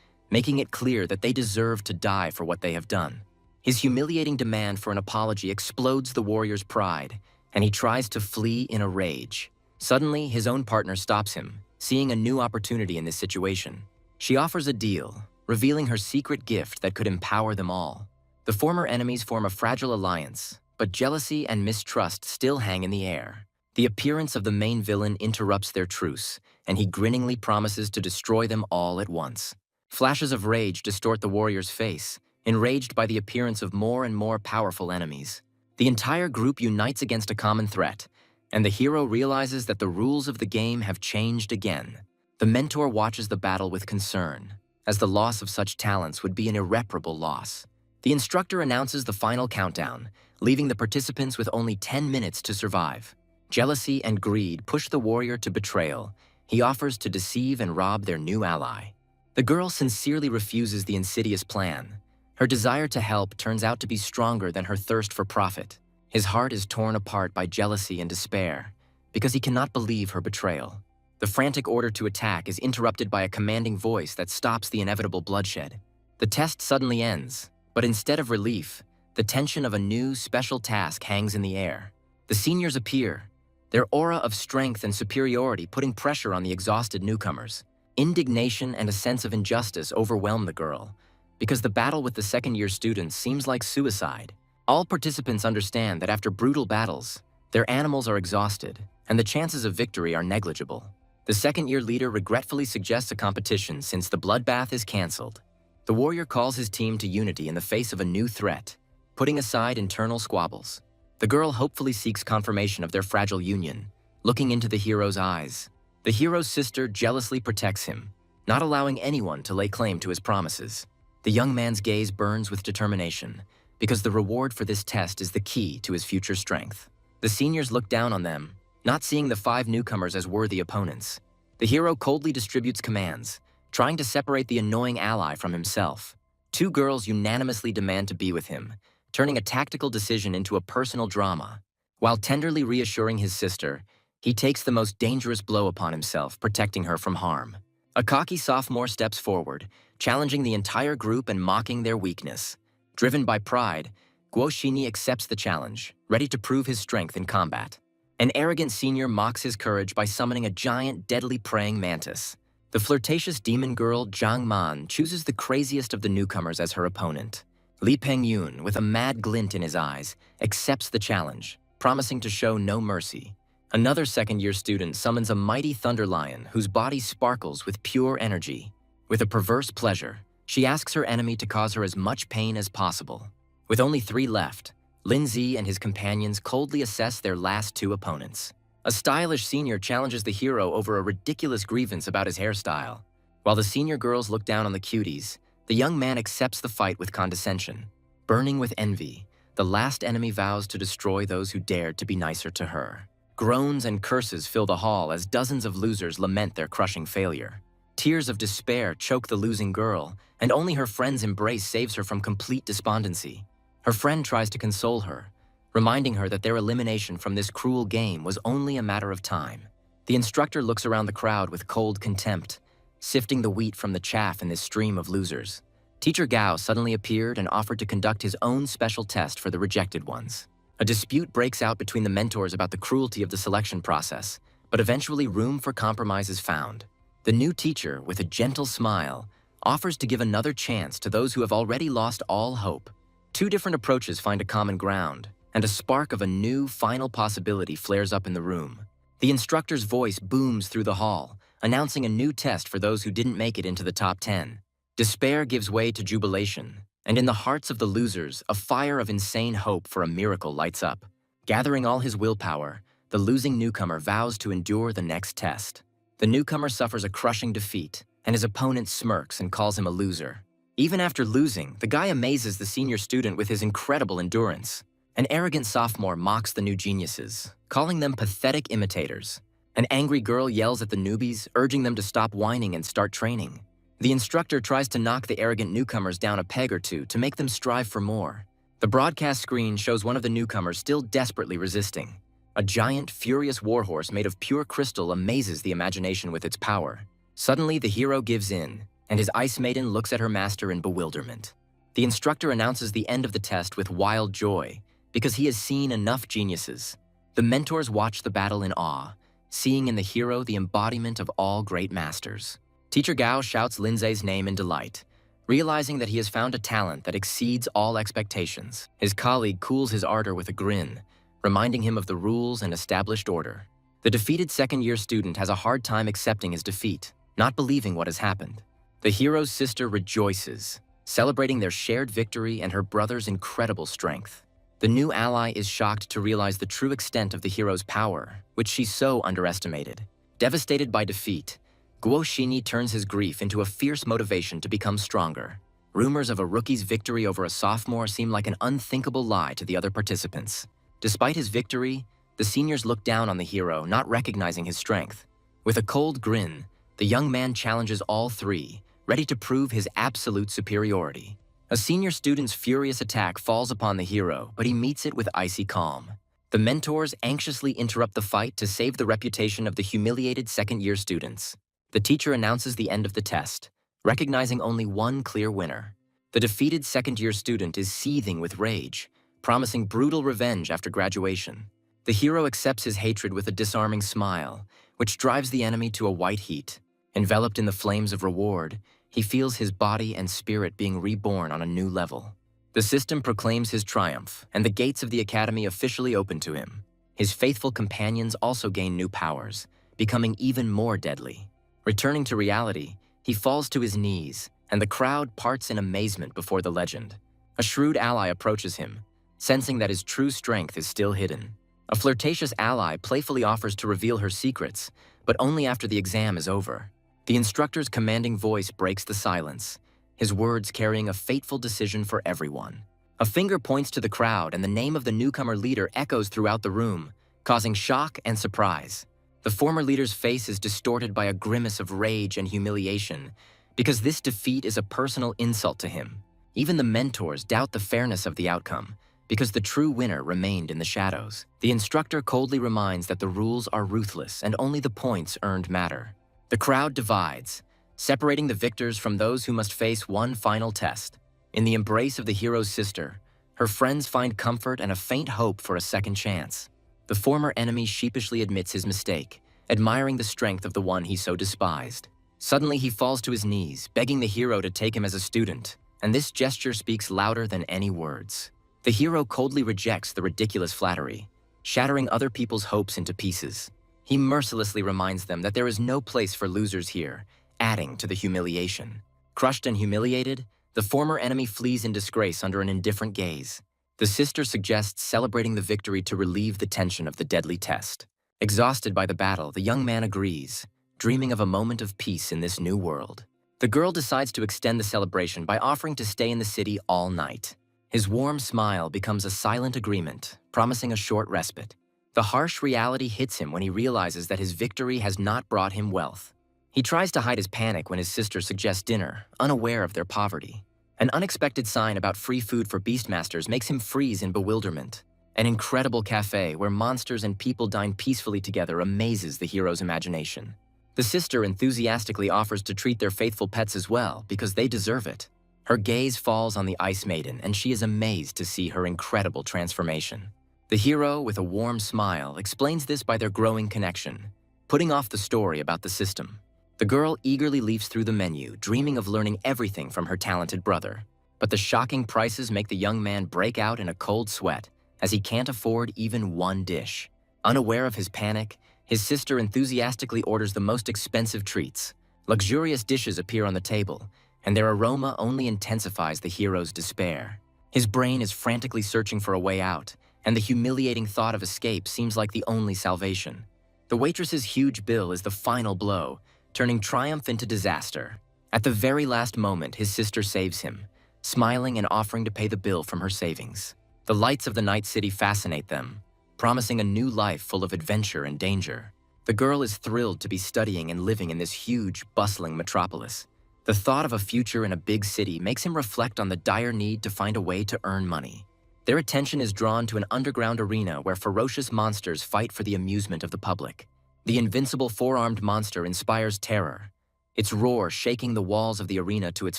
making it clear that they deserve to die for what they have done. His humiliating demand for an apology explodes the warrior's pride, and he tries to flee in a rage. Suddenly, his own partner stops him, seeing a new opportunity in this situation. She offers a deal, revealing her secret gift that could empower them all. The former enemies form a fragile alliance, but jealousy and mistrust still hang in the air. The appearance of the main villain interrupts their truce, and he grinningly promises to destroy them all at once. Flashes of rage distort the warrior's face, enraged by the appearance of more and more powerful enemies. The entire group unites against a common threat, and the hero realizes that the rules of the game have changed again. The mentor watches the battle with concern, as the loss of such talents would be an irreparable loss. The instructor announces the final countdown, leaving the participants with only 10 minutes to survive. Jealousy and greed push the warrior to betrayal. He offers to deceive and rob their new ally. The girl sincerely refuses the insidious plan. Her desire to help turns out to be stronger than her thirst for profit. His heart is torn apart by jealousy and despair, because he cannot believe her betrayal. The frantic order to attack is interrupted by a commanding voice that stops the inevitable bloodshed. The test suddenly ends, but instead of relief, the tension of a new, special task hangs in the air. The seniors appear, their aura of strength and superiority putting pressure on the exhausted newcomers. Indignation and a sense of injustice overwhelm the girl, because the battle with the second-year students seems like suicide. All participants understand that after brutal battles, their animals are exhausted, and the chances of victory are negligible. The second-year leader regretfully suggests a competition since the bloodbath is canceled. The warrior calls his team to unity in the face of a new threat, putting aside internal squabbles. The girl hopefully seeks confirmation of their fragile union, looking into the hero's eyes. The hero's sister jealously protects him, not allowing anyone to lay claim to his promises. The young man's gaze burns with determination, because the reward for this test is the key to his future strength. The seniors look down on them, not seeing the 5 newcomers as worthy opponents. The hero coldly distributes commands, trying to separate the annoying ally from himself. 2 girls unanimously demand to be with him, turning a tactical decision into a personal drama. While tenderly reassuring his sister, he takes the most dangerous blow upon himself, protecting her from harm. A cocky sophomore steps forward, challenging the entire group and mocking their weakness. Driven by pride, Guo Xini accepts the challenge, ready to prove his strength in combat. An arrogant senior mocks his courage by summoning a giant, deadly praying mantis. The flirtatious demon girl Zhang Man chooses the craziest of the newcomers as her opponent. Li Pengyun, with a mad glint in his eyes, accepts the challenge, promising to show no mercy. Another second-year student summons a mighty thunder lion whose body sparkles with pure energy. With a perverse pleasure, she asks her enemy to cause her as much pain as possible. With only 3 left, Lin Zi and his companions coldly assess their last 2 opponents. A stylish senior challenges the hero over a ridiculous grievance about his hairstyle. While the senior girls look down on the cuties, the young man accepts the fight with condescension. Burning with envy, the last enemy vows to destroy those who dared to be nicer to her. Groans and curses fill the hall as dozens of losers lament their crushing failure. Tears of despair choke the losing girl, and only her friend's embrace saves her from complete despondency. Her friend tries to console her, reminding her that their elimination from this cruel game was only a matter of time. The instructor looks around the crowd with cold contempt, sifting the wheat from the chaff in this stream of losers. Teacher Gao suddenly appeared and offered to conduct his own special test for the rejected ones. A dispute breaks out between the mentors about the cruelty of the selection process, but eventually room for compromise is found. The new teacher, with a gentle smile, offers to give another chance to those who have already lost all hope. Two different approaches find a common ground, and a spark of a new, final possibility flares up in the room. The instructor's voice booms through the hall, announcing a new test for those who didn't make it into the top 10. Despair gives way to jubilation, and in the hearts of the losers, a fire of insane hope for a miracle lights up. Gathering all his willpower, the losing newcomer vows to endure the next test. The newcomer suffers a crushing defeat, and his opponent smirks and calls him a loser. Even after losing, the guy amazes the senior student with his incredible endurance. An arrogant sophomore mocks the new geniuses, calling them pathetic imitators. An angry girl yells at the newbies, urging them to stop whining and start training. The instructor tries to knock the arrogant newcomers down a peg or two to make them strive for more. The broadcast screen shows one of the newcomers still desperately resisting. A giant, furious warhorse made of pure crystal amazes the imagination with its power. Suddenly, the hero gives in, and his ice maiden looks at her master in bewilderment. The instructor announces the end of the test with wild joy, because he has seen enough geniuses. The mentors watch the battle in awe, seeing in the hero the embodiment of all great masters. Teacher Gao shouts Lindsay's name in delight, realizing that he has found a talent that exceeds all expectations. His colleague cools his ardor with a grin, reminding him of the rules and established order. The defeated second-year student has a hard time accepting his defeat, not believing what has happened. The hero's sister rejoices, celebrating their shared victory and her brother's incredible strength. The new ally is shocked to realize the true extent of the hero's power, which she so underestimated. Devastated by defeat, Guo Xinyi turns his grief into a fierce motivation to become stronger. Rumors of a rookie's victory over a sophomore seem like an unthinkable lie to the other participants. Despite his victory, the seniors look down on the hero, not recognizing his strength. With a cold grin, the young man challenges all three, ready to prove his absolute superiority. A senior student's furious attack falls upon the hero, but he meets it with icy calm. The mentors anxiously interrupt the fight to save the reputation of the humiliated second-year students. The teacher announces the end of the test, recognizing only one clear winner. The defeated second-year student is seething with rage, promising brutal revenge after graduation. The hero accepts his hatred with a disarming smile, which drives the enemy to a white heat. Enveloped in the flames of reward, he feels his body and spirit being reborn on a new level. The system proclaims his triumph, and the gates of the academy officially open to him. His faithful companions also gain new powers, becoming even more deadly. Returning to reality, he falls to his knees, and the crowd parts in amazement before the legend. A shrewd ally approaches him, sensing that his true strength is still hidden. A flirtatious ally playfully offers to reveal her secrets, but only after the exam is over. The instructor's commanding voice breaks the silence, his words carrying a fateful decision for everyone. A finger points to the crowd, and the name of the newcomer leader echoes throughout the room, causing shock and surprise. The former leader's face is distorted by a grimace of rage and humiliation, because this defeat is a personal insult to him. Even the mentors doubt the fairness of the outcome, because the true winner remained in the shadows. The instructor coldly reminds that the rules are ruthless and only the points earned matter. The crowd divides, separating the victors from those who must face one final test. In the embrace of the hero's sister, her friends find comfort and a faint hope for a second chance. The former enemy sheepishly admits his mistake, admiring the strength of the one he so despised. Suddenly he falls to his knees, begging the hero to take him as a student, and this gesture speaks louder than any words. The hero coldly rejects the ridiculous flattery, shattering other people's hopes into pieces. He mercilessly reminds them that there is no place for losers here, adding to the humiliation. Crushed and humiliated, the former enemy flees in disgrace under an indifferent gaze. The sister suggests celebrating the victory to relieve the tension of the deadly test. Exhausted by the battle, the young man agrees, dreaming of a moment of peace in this new world. The girl decides to extend the celebration by offering to stay in the city all night. His warm smile becomes a silent agreement, promising a short respite. The harsh reality hits him when he realizes that his victory has not brought him wealth. He tries to hide his panic when his sister suggests dinner, unaware of their poverty. An unexpected sign about free food for Beastmasters makes him freeze in bewilderment. An incredible cafe where monsters and people dine peacefully together amazes the hero's imagination. The sister enthusiastically offers to treat their faithful pets as well because they deserve it. Her gaze falls on the Ice Maiden, and she is amazed to see her incredible transformation. The hero, with a warm smile, explains this by their growing connection, putting off the story about the system. The girl eagerly leafs through the menu, dreaming of learning everything from her talented brother. But the shocking prices make the young man break out in a cold sweat, as he can't afford even one dish. Unaware of his panic, his sister enthusiastically orders the most expensive treats. Luxurious dishes appear on the table, and their aroma only intensifies the hero's despair. His brain is frantically searching for a way out, and the humiliating thought of escape seems like the only salvation. The waitress's huge bill is the final blow, turning triumph into disaster. At the very last moment, his sister saves him, smiling and offering to pay the bill from her savings. The lights of the night city fascinate them, promising a new life full of adventure and danger. The girl is thrilled to be studying and living in this huge, bustling metropolis. The thought of a future in a big city makes him reflect on the dire need to find a way to earn money. Their attention is drawn to an underground arena where ferocious monsters fight for the amusement of the public. The invincible four-armed monster inspires terror, its roar shaking the walls of the arena to its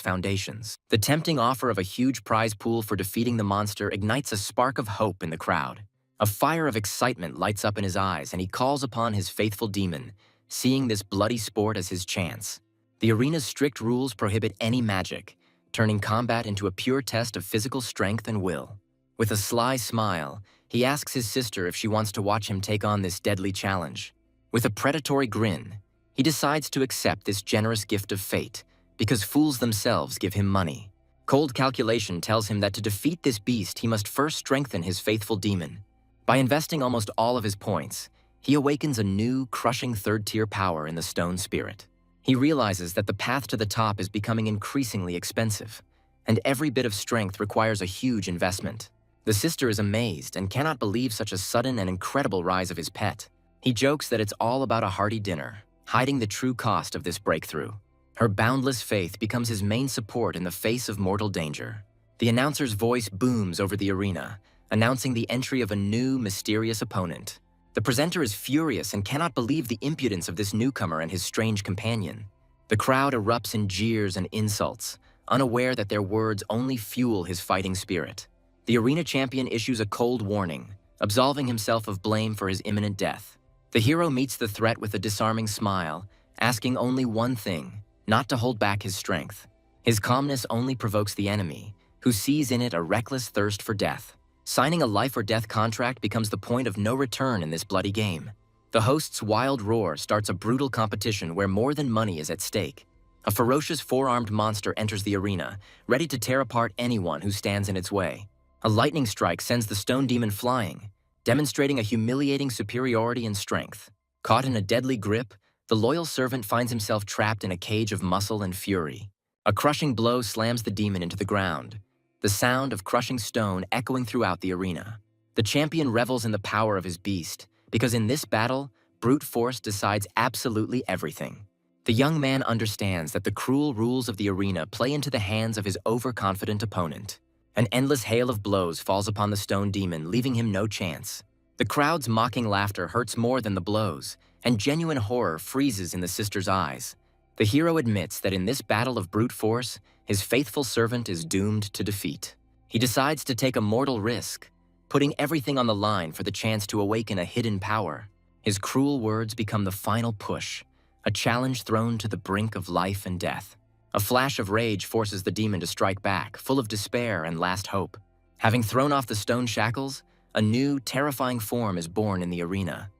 foundations. The tempting offer of a huge prize pool for defeating the monster ignites a spark of hope in the crowd. A fire of excitement lights up in his eyes, and he calls upon his faithful demon, seeing this bloody sport as his chance. The arena's strict rules prohibit any magic, turning combat into a pure test of physical strength and will. With a sly smile, he asks his sister if she wants to watch him take on this deadly challenge. With a predatory grin, he decides to accept this generous gift of fate, because fools themselves give him money. Cold calculation tells him that to defeat this beast, he must first strengthen his faithful demon. By investing almost all of his points, he awakens a new, crushing third-tier power in the stone spirit. He realizes that the path to the top is becoming increasingly expensive, and every bit of strength requires a huge investment. The sister is amazed and cannot believe such a sudden and incredible rise of his pet. He jokes that it's all about a hearty dinner, hiding the true cost of this breakthrough. Her boundless faith becomes his main support in the face of mortal danger. The announcer's voice booms over the arena, announcing the entry of a new, mysterious opponent. The presenter is furious and cannot believe the impudence of this newcomer and his strange companion. The crowd erupts in jeers and insults, unaware that their words only fuel his fighting spirit. The arena champion issues a cold warning, absolving himself of blame for his imminent death. The hero meets the threat with a disarming smile, asking only one thing: not to hold back his strength. His calmness only provokes the enemy, who sees in it a reckless thirst for death. Signing a life-or-death contract becomes the point of no return in this bloody game. The host's wild roar starts a brutal competition where more than money is at stake. A ferocious four-armed monster enters the arena, ready to tear apart anyone who stands in its way. A lightning strike sends the stone demon flying, demonstrating a humiliating superiority in strength. Caught in a deadly grip, the loyal servant finds himself trapped in a cage of muscle and fury. A crushing blow slams the demon into the ground, the sound of crushing stone echoing throughout the arena. The champion revels in the power of his beast, because in this battle, brute force decides absolutely everything. The young man understands that the cruel rules of the arena play into the hands of his overconfident opponent. An endless hail of blows falls upon the stone demon, leaving him no chance. The crowd's mocking laughter hurts more than the blows, and genuine horror freezes in the sister's eyes. The hero admits that in this battle of brute force, his faithful servant is doomed to defeat. He decides to take a mortal risk, putting everything on the line for the chance to awaken a hidden power. His cruel words become the final push, a challenge thrown to the brink of life and death. A flash of rage forces the demon to strike back, full of despair and last hope. Having thrown off the stone shackles, a new, terrifying form is born in the arena: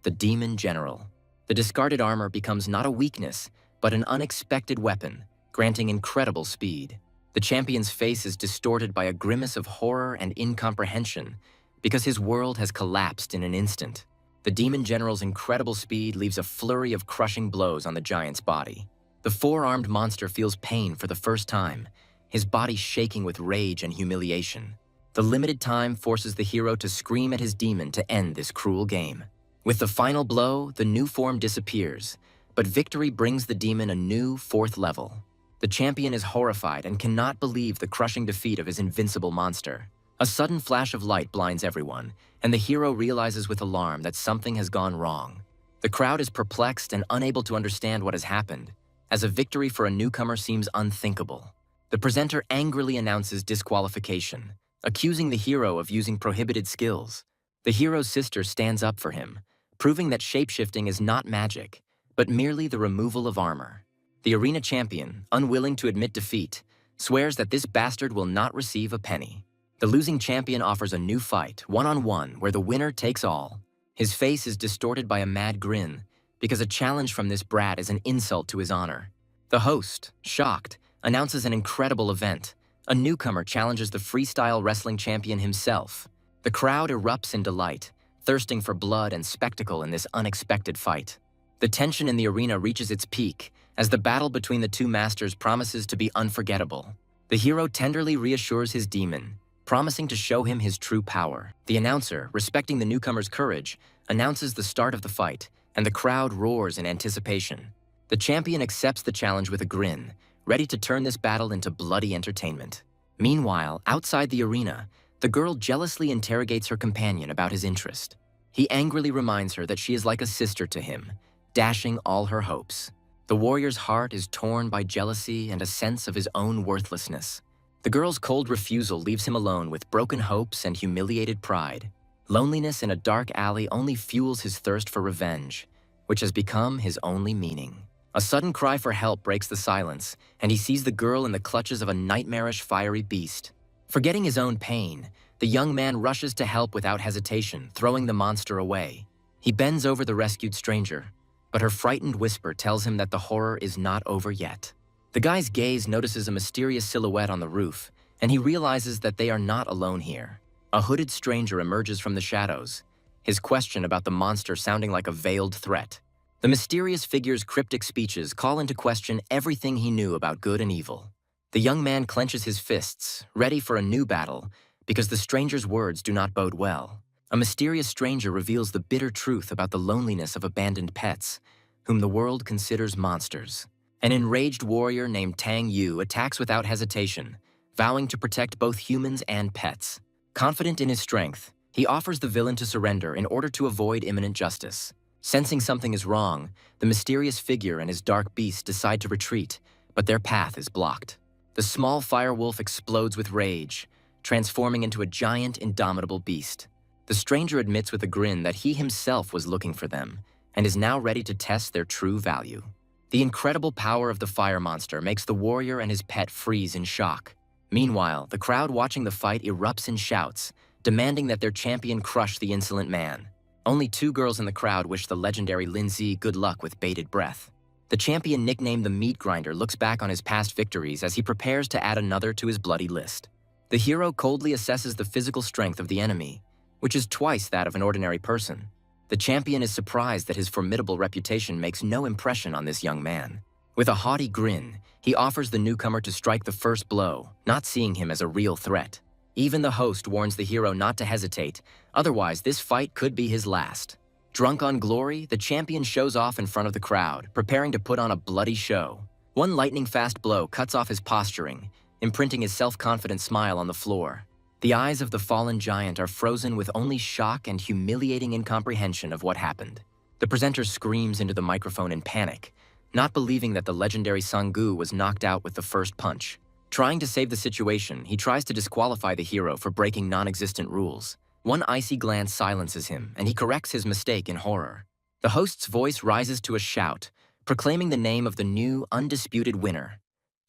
the Demon General. The discarded armor becomes not a weakness, but an unexpected weapon, granting incredible speed. The champion's face is distorted by a grimace of horror and incomprehension, because his world has collapsed in an instant. The Demon General's incredible speed leaves a flurry of crushing blows on the giant's body. The four-armed monster feels pain for the first time, his body shaking with rage and humiliation. The limited time forces the hero to scream at his demon to end this cruel game. With the final blow, the new form disappears, but victory brings the demon a new 4th level. The champion is horrified and cannot believe the crushing defeat of his invincible monster. A sudden flash of light blinds everyone, and the hero realizes with alarm that something has gone wrong. The crowd is perplexed and unable to understand what has happened, as a victory for a newcomer seems unthinkable. The presenter angrily announces disqualification, accusing the hero of using prohibited skills. The hero's sister stands up for him, proving that shapeshifting is not magic, but merely the removal of armor. The arena champion, unwilling to admit defeat, swears that this bastard will not receive a penny. The losing champion offers a new fight, one-on-one, where the winner takes all. His face is distorted by a mad grin, because a challenge from this brat is an insult to his honor. The host, shocked, announces an incredible event. A newcomer challenges the freestyle wrestling champion himself. The crowd erupts in delight, thirsting for blood and spectacle in this unexpected fight. The tension in the arena reaches its peak as the battle between the two masters promises to be unforgettable. The hero tenderly reassures his demon, promising to show him his true power. The announcer, respecting the newcomer's courage, announces the start of the fight, and the crowd roars in anticipation. The champion accepts the challenge with a grin, ready to turn this battle into bloody entertainment. Meanwhile, outside the arena, the girl jealously interrogates her companion about his interest. He angrily reminds her that she is like a sister to him, dashing all her hopes. The warrior's heart is torn by jealousy and a sense of his own worthlessness. The girl's cold refusal leaves him alone with broken hopes and humiliated pride. Loneliness in a dark alley only fuels his thirst for revenge, which has become his only meaning. A sudden cry for help breaks the silence, and he sees the girl in the clutches of a nightmarish fiery beast. Forgetting his own pain, the young man rushes to help without hesitation, throwing the monster away. He bends over the rescued stranger, but her frightened whisper tells him that the horror is not over yet. The guy's gaze notices a mysterious silhouette on the roof, and he realizes that they are not alone here. A hooded stranger emerges from the shadows, his question about the monster sounding like a veiled threat. The mysterious figure's cryptic speeches call into question everything he knew about good and evil. The young man clenches his fists, ready for a new battle, because the stranger's words do not bode well. A mysterious stranger reveals the bitter truth about the loneliness of abandoned pets, whom the world considers monsters. An enraged warrior named Tang Yu attacks without hesitation, vowing to protect both humans and pets. Confident in his strength, he offers the villain to surrender in order to avoid imminent justice. Sensing something is wrong, the mysterious figure and his dark beast decide to retreat, but their path is blocked. The small firewolf explodes with rage, transforming into a giant, indomitable beast. The stranger admits with a grin that he himself was looking for them, and is now ready to test their true value. The incredible power of the fire monster makes the warrior and his pet freeze in shock. Meanwhile, the crowd watching the fight erupts in shouts, demanding that their champion crush the insolent man. Only 2 girls in the crowd wish the legendary Lindsay good luck with bated breath. The champion nicknamed the Meat Grinder looks back on his past victories as he prepares to add another to his bloody list. The hero coldly assesses the physical strength of the enemy, which is twice that of an ordinary person. The champion is surprised that his formidable reputation makes no impression on this young man. With a haughty grin, he offers the newcomer to strike the first blow, not seeing him as a real threat. Even the host warns the hero not to hesitate, otherwise this fight could be his last. Drunk on glory, the champion shows off in front of the crowd, preparing to put on a bloody show. One lightning-fast blow cuts off his posturing, imprinting his self-confident smile on the floor. The eyes of the fallen giant are frozen with only shock and humiliating incomprehension of what happened. The presenter screams into the microphone in panic, not believing that the legendary Sangu was knocked out with the first punch. Trying to save the situation, he tries to disqualify the hero for breaking non-existent rules. One icy glance silences him, and he corrects his mistake in horror. The host's voice rises to a shout, proclaiming the name of the new, undisputed winner,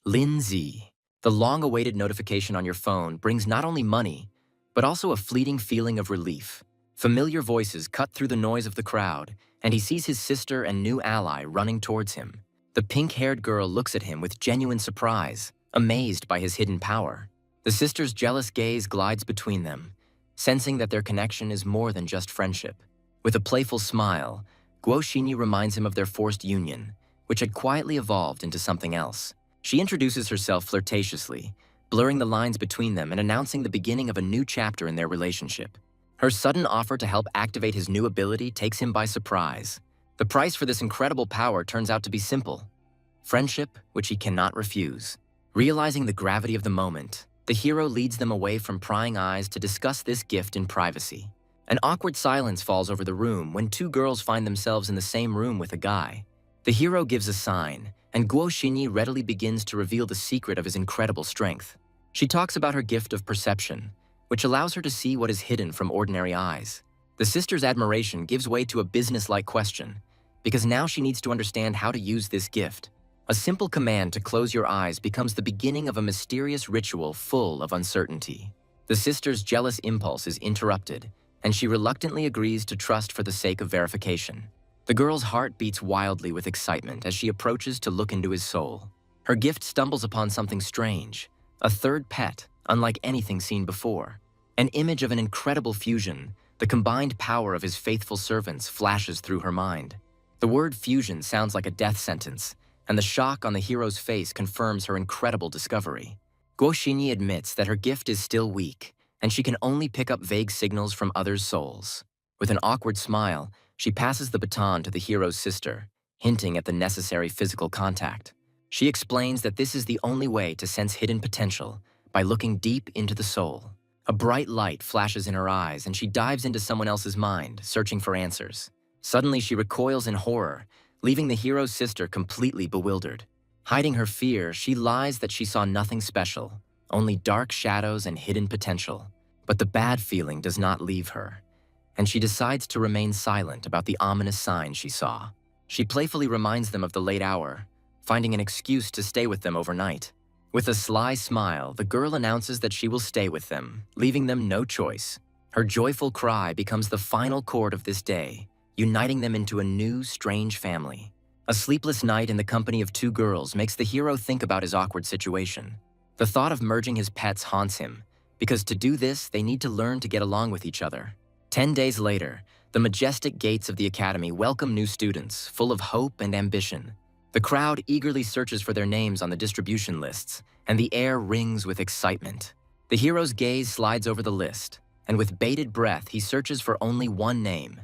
Lindsay. The long-awaited notification on your phone brings not only money, but also a fleeting feeling of relief. Familiar voices cut through the noise of the crowd, and he sees his sister and new ally running towards him. The pink-haired girl looks at him with genuine surprise, amazed by his hidden power. The sister's jealous gaze glides between them, sensing that their connection is more than just friendship. With a playful smile, Guo Xinyi reminds him of their forced union, which had quietly evolved into something else. She introduces herself flirtatiously, blurring the lines between them and announcing the beginning of a new chapter in their relationship. Her sudden offer to help activate his new ability takes him by surprise. The price for this incredible power turns out to be simple: friendship, which he cannot refuse. Realizing the gravity of the moment, the hero leads them away from prying eyes to discuss this gift in privacy. An awkward silence falls over the room when two girls find themselves in the same room with a guy. The hero gives a sign, and Guo Xinyi readily begins to reveal the secret of his incredible strength. She talks about her gift of perception, which allows her to see what is hidden from ordinary eyes. The sister's admiration gives way to a business-like question, because now she needs to understand how to use this gift. A simple command to close your eyes becomes the beginning of a mysterious ritual full of uncertainty. The sister's jealous impulse is interrupted, and she reluctantly agrees to trust for the sake of verification. The girl's heart beats wildly with excitement as she approaches to look into his soul. Her gift stumbles upon something strange, a third pet, unlike anything seen before. An image of an incredible fusion, the combined power of his faithful servants, flashes through her mind. The word fusion sounds like a death sentence, and the shock on the hero's face confirms her incredible discovery. Guo Xinyi admits that her gift is still weak, and she can only pick up vague signals from others' souls. With an awkward smile, she passes the baton to the hero's sister, hinting at the necessary physical contact. She explains that this is the only way to sense hidden potential, by looking deep into the soul. A bright light flashes in her eyes, and she dives into someone else's mind, searching for answers. Suddenly, she recoils in horror, leaving the hero's sister completely bewildered. Hiding her fear, she lies that she saw nothing special, only dark shadows and hidden potential. But the bad feeling does not leave her, and she decides to remain silent about the ominous signs she saw. She playfully reminds them of the late hour, finding an excuse to stay with them overnight. With a sly smile, the girl announces that she will stay with them, leaving them no choice. Her joyful cry becomes the final chord of this day, uniting them into a new, strange family. A sleepless night in the company of two girls makes the hero think about his awkward situation. The thought of merging his pets haunts him, because to do this, they need to learn to get along with each other. 10 days later, the majestic gates of the academy welcome new students, full of hope and ambition. The crowd eagerly searches for their names on the distribution lists, and the air rings with excitement. The hero's gaze slides over the list, and with bated breath, he searches for only one name: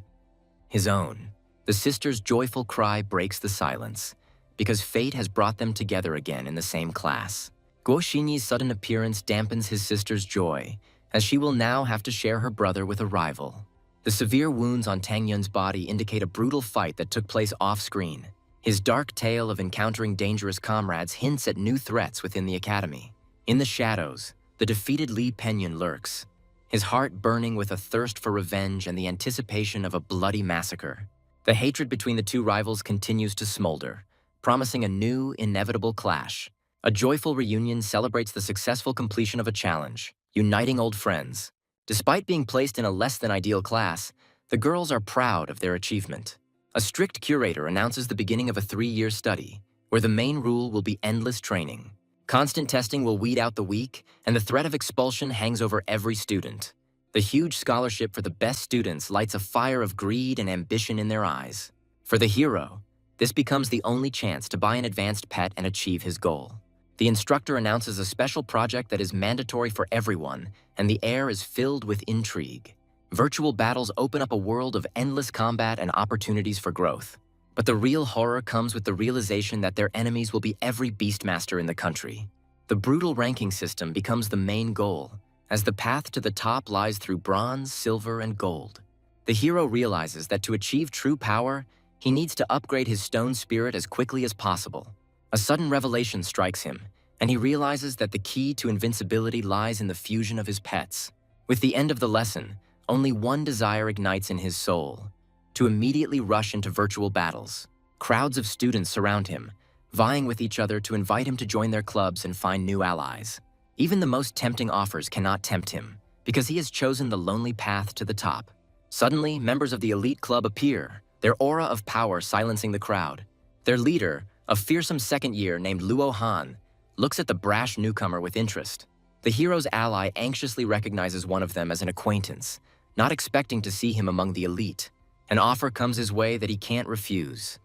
his own. The sister's joyful cry breaks the silence, because fate has brought them together again in the same class. Guo Xinyi's sudden appearance dampens his sister's joy, as she will now have to share her brother with a rival. The severe wounds on Tang Yun's body indicate a brutal fight that took place off-screen. His dark tale of encountering dangerous comrades hints at new threats within the academy. In the shadows, the defeated Li Penyun lurks, his heart burning with a thirst for revenge and the anticipation of a bloody massacre. The hatred between the two rivals continues to smolder, promising a new, inevitable clash. A joyful reunion celebrates the successful completion of a challenge, uniting old friends. Despite being placed in a less-than-ideal class, the girls are proud of their achievement. A strict curator announces the beginning of a 3-year study, where the main rule will be endless training. Constant testing will weed out the weak, and the threat of expulsion hangs over every student. The huge scholarship for the best students lights a fire of greed and ambition in their eyes. For the hero, this becomes the only chance to buy an advanced pet and achieve his goal. The instructor announces a special project that is mandatory for everyone, and the air is filled with intrigue. Virtual battles open up a world of endless combat and opportunities for growth. But the real horror comes with the realization that their enemies will be every beastmaster in the country. The brutal ranking system becomes the main goal, as the path to the top lies through bronze, silver, and gold. The hero realizes that to achieve true power, he needs to upgrade his stone spirit as quickly as possible. A sudden revelation strikes him, and he realizes that the key to invincibility lies in the fusion of his pets. With the end of the lesson, only one desire ignites in his soul: to immediately rush into virtual battles. Crowds of students surround him, vying with each other to invite him to join their clubs and find new allies. Even the most tempting offers cannot tempt him, because he has chosen the lonely path to the top. Suddenly, members of the elite club appear, their aura of power silencing the crowd. Their leader, a fearsome second year named Luo Han, looks at the brash newcomer with interest. The hero's ally anxiously recognizes one of them as an acquaintance, not expecting to see him among the elite. An offer comes his way that he can't refuse,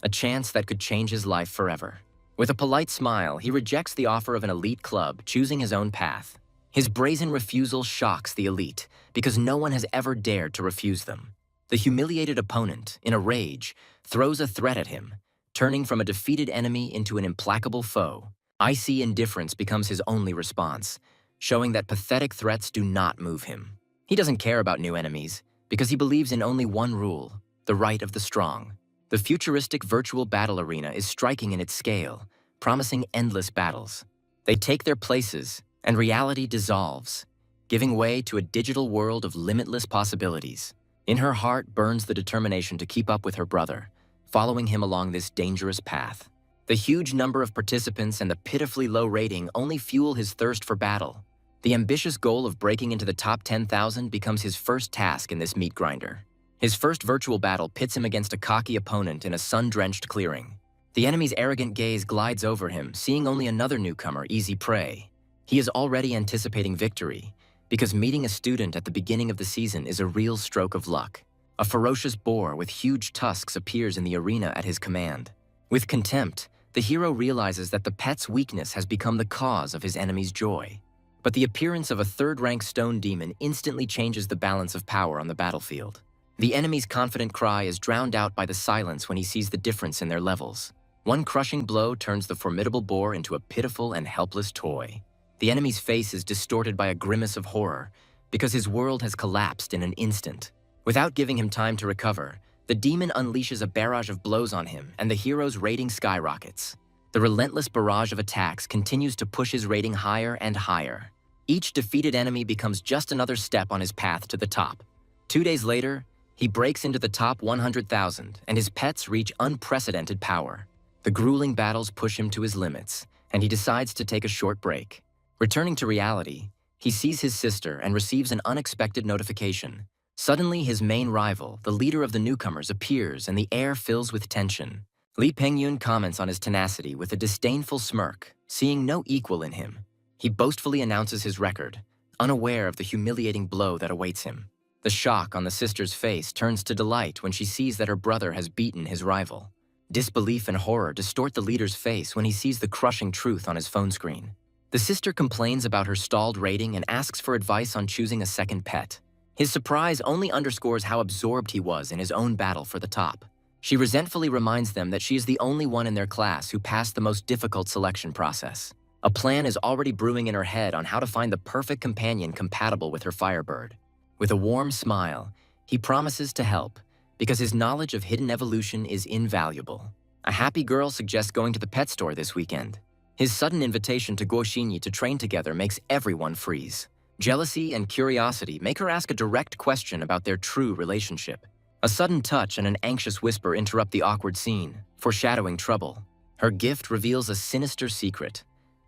a chance that could change his life forever. With a polite smile, he rejects the offer of an elite club, choosing his own path. His brazen refusal shocks the elite, because no one has ever dared to refuse them. The humiliated opponent, in a rage, throws a threat at him, turning from a defeated enemy into an implacable foe. Icy indifference becomes his only response, showing that pathetic threats do not move him. He doesn't care about new enemies, because he believes in only one rule: the right of the strong. The futuristic virtual battle arena is striking in its scale, promising endless battles. They take their places, and reality dissolves, giving way to a digital world of limitless possibilities. In her heart burns the determination to keep up with her brother, following him along this dangerous path. The huge number of participants and the pitifully low rating only fuel his thirst for battle. The ambitious goal of breaking into the top 10,000 becomes his first task in this meat grinder. His first virtual battle pits him against a cocky opponent in a sun-drenched clearing. The enemy's arrogant gaze glides over him, seeing only another newcomer, easy prey. He is already anticipating victory, because meeting a student at the beginning of the season is a real stroke of luck. A ferocious boar with huge tusks appears in the arena at his command. With contempt, the hero realizes that the pet's weakness has become the cause of his enemy's joy. But the appearance of a third-rank stone demon instantly changes the balance of power on the battlefield. The enemy's confident cry is drowned out by the silence when he sees the difference in their levels. One crushing blow turns the formidable boar into a pitiful and helpless toy. The enemy's face is distorted by a grimace of horror, because his world has collapsed in an instant. Without giving him time to recover, the demon unleashes a barrage of blows on him, and the hero's rating skyrockets. The relentless barrage of attacks continues to push his rating higher and higher. Each defeated enemy becomes just another step on his path to the top. 2 days later, he breaks into the top 100,000, and his pets reach unprecedented power. The grueling battles push him to his limits, and he decides to take a short break. Returning to reality, he sees his sister and receives an unexpected notification. Suddenly, his main rival, the leader of the newcomers, appears, and the air fills with tension. Lee Pengyun comments on his tenacity with a disdainful smirk, seeing no equal in him. He boastfully announces his record, unaware of the humiliating blow that awaits him. The shock on the sister's face turns to delight when she sees that her brother has beaten his rival. Disbelief and horror distort the leader's face when he sees the crushing truth on his phone screen. The sister complains about her stalled rating and asks for advice on choosing a second pet. His surprise only underscores how absorbed he was in his own battle for the top. She resentfully reminds them that she is the only one in their class who passed the most difficult selection process. A plan is already brewing in her head on how to find the perfect companion compatible with her Firebird. With a warm smile, he promises to help, because his knowledge of hidden evolution is invaluable. A happy girl suggests going to the pet store this weekend. His sudden invitation to Guo Xinyi to train together makes everyone freeze. Jealousy and curiosity make her ask a direct question about their true relationship. A sudden touch and an anxious whisper interrupt the awkward scene, foreshadowing trouble. Her gift reveals a sinister secret.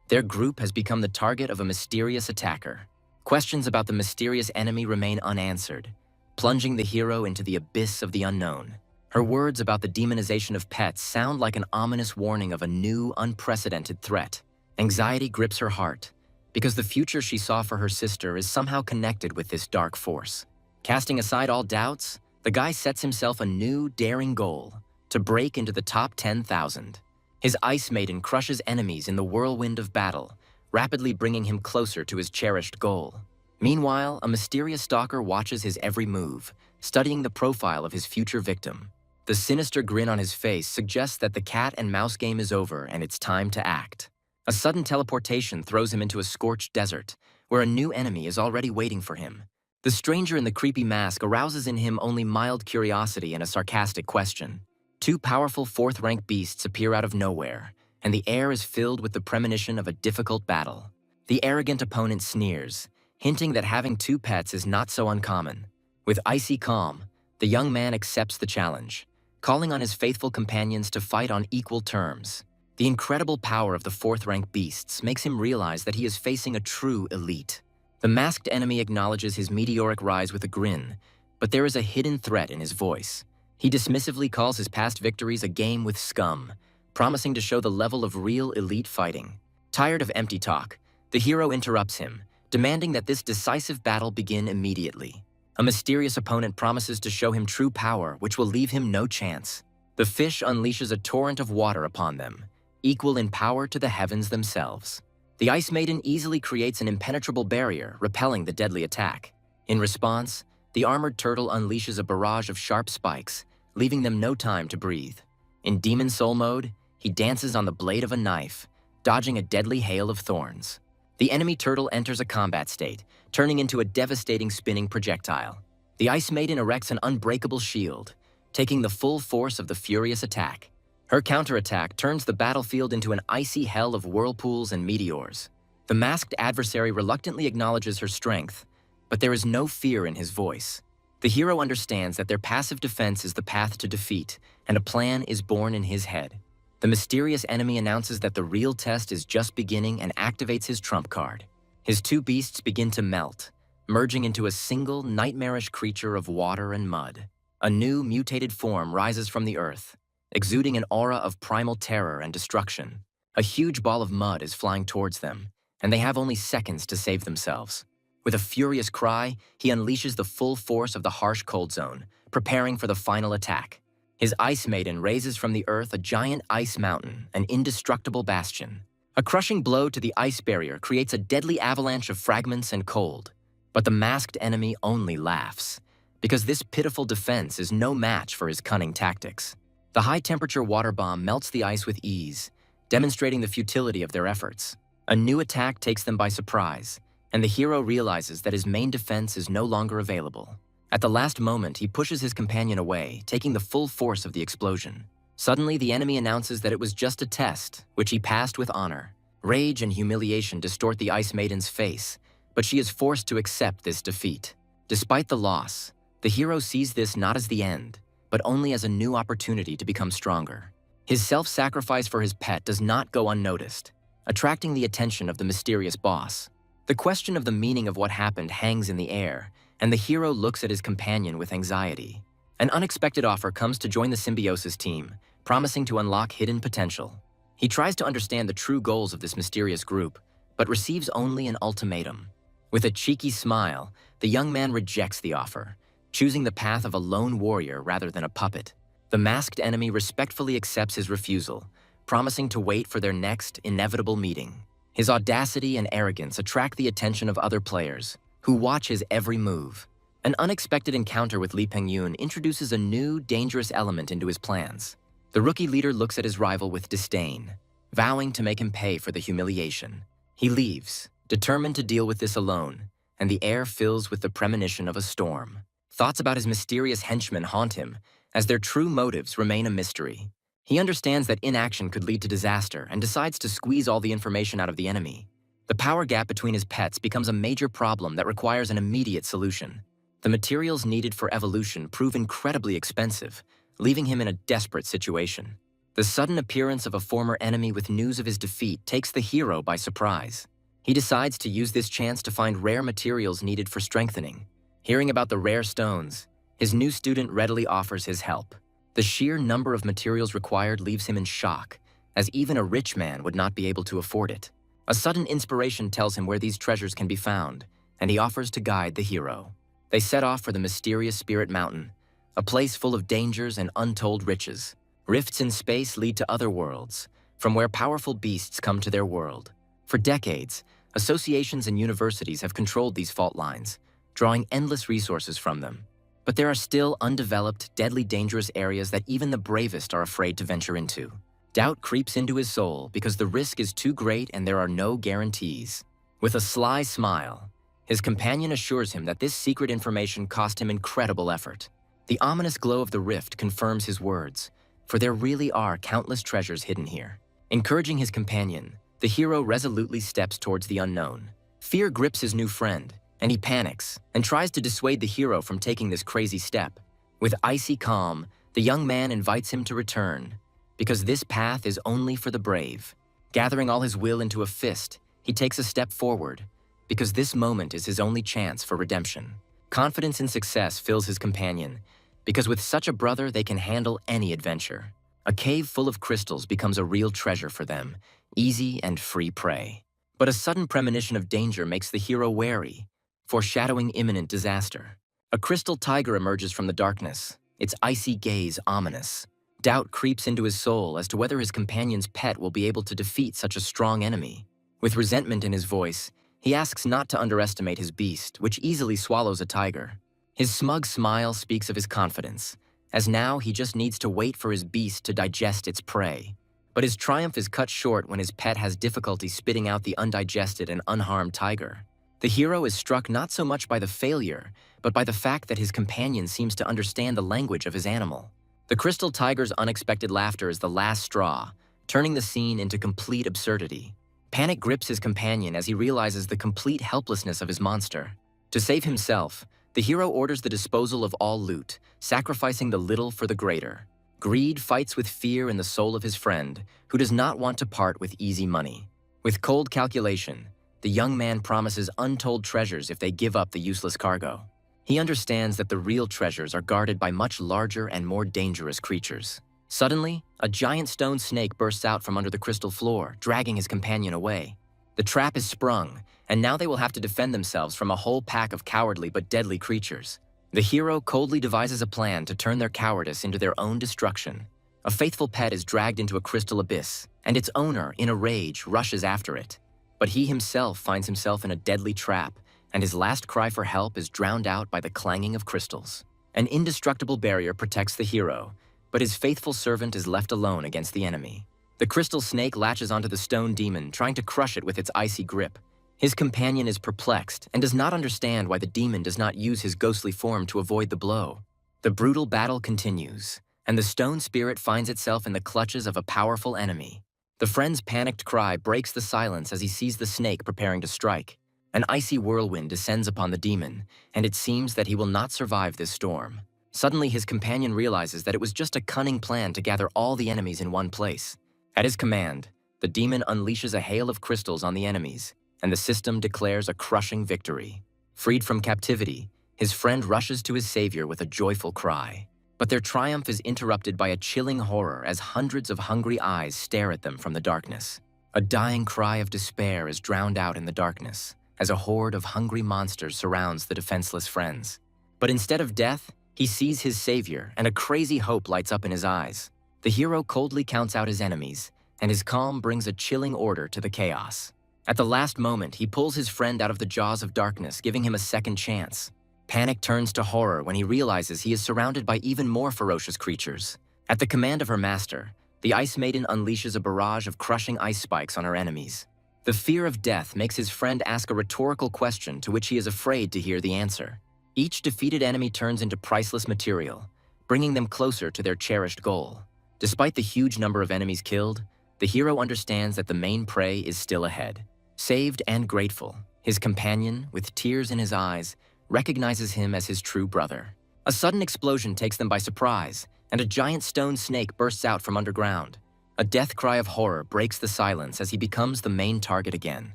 Their group has become the target of a mysterious attacker. Questions about the mysterious enemy remain unanswered, plunging the hero into the abyss of the unknown. Her words about the demonization of pets sound like an ominous warning of a new, unprecedented threat. Anxiety grips her heart, because the future she saw for her sister is somehow connected with this dark force. Casting aside all doubts, the guy sets himself a new, daring goal: to break into the top 10,000. His Ice Maiden crushes enemies in the whirlwind of battle, rapidly bringing him closer to his cherished goal. Meanwhile, a mysterious stalker watches his every move, studying the profile of his future victim. The sinister grin on his face suggests that the cat and mouse game is over and it's time to act. A sudden teleportation throws him into a scorched desert, where a new enemy is already waiting for him. The stranger in the creepy mask arouses in him only mild curiosity and a sarcastic question. Two powerful fourth-rank beasts appear out of nowhere, and the air is filled with the premonition of a difficult battle. The arrogant opponent sneers, hinting that having two pets is not so uncommon. With icy calm, the young man accepts the challenge, calling on his faithful companions to fight on equal terms. The incredible power of the fourth-rank beasts makes him realize that he is facing a true elite. The masked enemy acknowledges his meteoric rise with a grin, but there is a hidden threat in his voice. He dismissively calls his past victories a game with scum, promising to show the level of real elite fighting. Tired of empty talk, the hero interrupts him, demanding that this decisive battle begin immediately. A mysterious opponent promises to show him true power, which will leave him no chance. The fish unleashes a torrent of water upon them, equal in power to the heavens themselves. The Ice Maiden easily creates an impenetrable barrier, repelling the deadly attack. In response, the armored turtle unleashes a barrage of sharp spikes, leaving them no time to breathe. In Demon Soul mode, he dances on the blade of a knife, dodging a deadly hail of thorns. The enemy turtle enters a combat state, turning into a devastating spinning projectile. The Ice Maiden erects an unbreakable shield, taking the full force of the furious attack. Her counterattack turns the battlefield into an icy hell of whirlpools and meteors. The masked adversary reluctantly acknowledges her strength, but there is no fear in his voice. The hero understands that their passive defense is the path to defeat, and a plan is born in his head. The mysterious enemy announces that the real test is just beginning and activates his trump card. His two beasts begin to melt, merging into a single nightmarish creature of water and mud. A new, mutated form rises from the earth, exuding an aura of primal terror and destruction. A huge ball of mud is flying towards them, and they have only seconds to save themselves. With a furious cry, he unleashes the full force of the harsh cold zone, preparing for the final attack. His Ice Maiden raises from the earth a giant ice mountain, an indestructible bastion. A crushing blow to the ice barrier creates a deadly avalanche of fragments and cold. But the masked enemy only laughs, because this pitiful defense is no match for his cunning tactics. The high-temperature water bomb melts the ice with ease, demonstrating the futility of their efforts. A new attack takes them by surprise, and the hero realizes that his main defense is no longer available. At the last moment, he pushes his companion away, taking the full force of the explosion. Suddenly, the enemy announces that it was just a test, which he passed with honor. Rage and humiliation distort the Ice Maiden's face, but she is forced to accept this defeat. Despite the loss, the hero sees this not as the end, but only as a new opportunity to become stronger. His self-sacrifice for his pet does not go unnoticed, attracting the attention of the mysterious boss. The question of the meaning of what happened hangs in the air, and the hero looks at his companion with anxiety. An unexpected offer comes to join the Symbiosis team, promising to unlock hidden potential. He tries to understand the true goals of this mysterious group, but receives only an ultimatum. With a cheeky smile, the young man rejects the offer, choosing the path of a lone warrior rather than a puppet. The masked enemy respectfully accepts his refusal, promising to wait for their next inevitable meeting. His audacity and arrogance attract the attention of other players, who watch his every move. An unexpected encounter with Lee Pengyun introduces a new, dangerous element into his plans. The rookie leader looks at his rival with disdain, vowing to make him pay for the humiliation. He leaves, determined to deal with this alone, and the air fills with the premonition of a storm. Thoughts about his mysterious henchmen haunt him, as their true motives remain a mystery. He understands that inaction could lead to disaster and decides to squeeze all the information out of the enemy. The power gap between his pets becomes a major problem that requires an immediate solution. The materials needed for evolution prove incredibly expensive, leaving him in a desperate situation. The sudden appearance of a former enemy with news of his defeat takes the hero by surprise. He decides to use this chance to find rare materials needed for strengthening. Hearing about the rare stones, his new student readily offers his help. The sheer number of materials required leaves him in shock, as even a rich man would not be able to afford it. A sudden inspiration tells him where these treasures can be found, and he offers to guide the hero. They set off for the mysterious Spirit Mountain, a place full of dangers and untold riches. Rifts in space lead to other worlds, from where powerful beasts come to their world. For decades, associations and universities have controlled these fault lines, drawing endless resources from them. But there are still undeveloped, deadly dangerous areas that even the bravest are afraid to venture into. Doubt creeps into his soul because the risk is too great and there are no guarantees. With a sly smile, his companion assures him that this secret information cost him incredible effort. The ominous glow of the rift confirms his words, for there really are countless treasures hidden here. Encouraging his companion, the hero resolutely steps towards the unknown. Fear grips his new friend, and he panics and tries to dissuade the hero from taking this crazy step. With icy calm, the young man invites him to return, because this path is only for the brave. Gathering all his will into a fist, he takes a step forward, because this moment is his only chance for redemption. Confidence in success fills his companion, because with such a brother they can handle any adventure. A cave full of crystals becomes a real treasure for them, easy and free prey. But a sudden premonition of danger makes the hero wary, foreshadowing imminent disaster. A crystal tiger emerges from the darkness, its icy gaze ominous. Doubt creeps into his soul as to whether his companion's pet will be able to defeat such a strong enemy. With resentment in his voice, he asks not to underestimate his beast, which easily swallows a tiger. His smug smile speaks of his confidence, as now he just needs to wait for his beast to digest its prey. But his triumph is cut short when his pet has difficulty spitting out the undigested and unharmed tiger. The hero is struck not so much by the failure, but by the fact that his companion seems to understand the language of his animal. The crystal tiger's unexpected laughter is the last straw, turning the scene into complete absurdity. Panic grips his companion as he realizes the complete helplessness of his monster. To save himself, the hero orders the disposal of all loot, sacrificing the little for the greater. Greed fights with fear in the soul of his friend, who does not want to part with easy money. With cold calculation, the young man promises untold treasures if they give up the useless cargo. He understands that the real treasures are guarded by much larger and more dangerous creatures. Suddenly, a giant stone snake bursts out from under the crystal floor, dragging his companion away. The trap is sprung, and now they will have to defend themselves from a whole pack of cowardly but deadly creatures. The hero coldly devises a plan to turn their cowardice into their own destruction. A faithful pet is dragged into a crystal abyss, and its owner, in a rage, rushes after it. But he himself finds himself in a deadly trap, and his last cry for help is drowned out by the clanging of crystals. An indestructible barrier protects the hero, but his faithful servant is left alone against the enemy. The crystal snake latches onto the stone demon, trying to crush it with its icy grip. His companion is perplexed and does not understand why the demon does not use his ghostly form to avoid the blow. The brutal battle continues, and the stone spirit finds itself in the clutches of a powerful enemy. The friend's panicked cry breaks the silence as he sees the snake preparing to strike. An icy whirlwind descends upon the demon, and it seems that he will not survive this storm. Suddenly, his companion realizes that it was just a cunning plan to gather all the enemies in one place. At his command, the demon unleashes a hail of crystals on the enemies, and the system declares a crushing victory. Freed from captivity, his friend rushes to his savior with a joyful cry. But their triumph is interrupted by a chilling horror as hundreds of hungry eyes stare at them from the darkness. A dying cry of despair is drowned out in the darkness, as a horde of hungry monsters surrounds the defenseless friends. But instead of death, he sees his savior, and a crazy hope lights up in his eyes. The hero coldly counts out his enemies, and his calm brings a chilling order to the chaos. At the last moment, he pulls his friend out of the jaws of darkness, giving him a second chance. Panic turns to horror when he realizes he is surrounded by even more ferocious creatures. At the command of her master, the Ice Maiden unleashes a barrage of crushing ice spikes on her enemies. The fear of death makes his friend ask a rhetorical question to which he is afraid to hear the answer. Each defeated enemy turns into priceless material, bringing them closer to their cherished goal. Despite the huge number of enemies killed, the hero understands that the main prey is still ahead. Saved and grateful, his companion, with tears in his eyes, recognizes him as his true brother. A sudden explosion takes them by surprise, and a giant stone snake bursts out from underground. A death cry of horror breaks the silence as he becomes the main target again.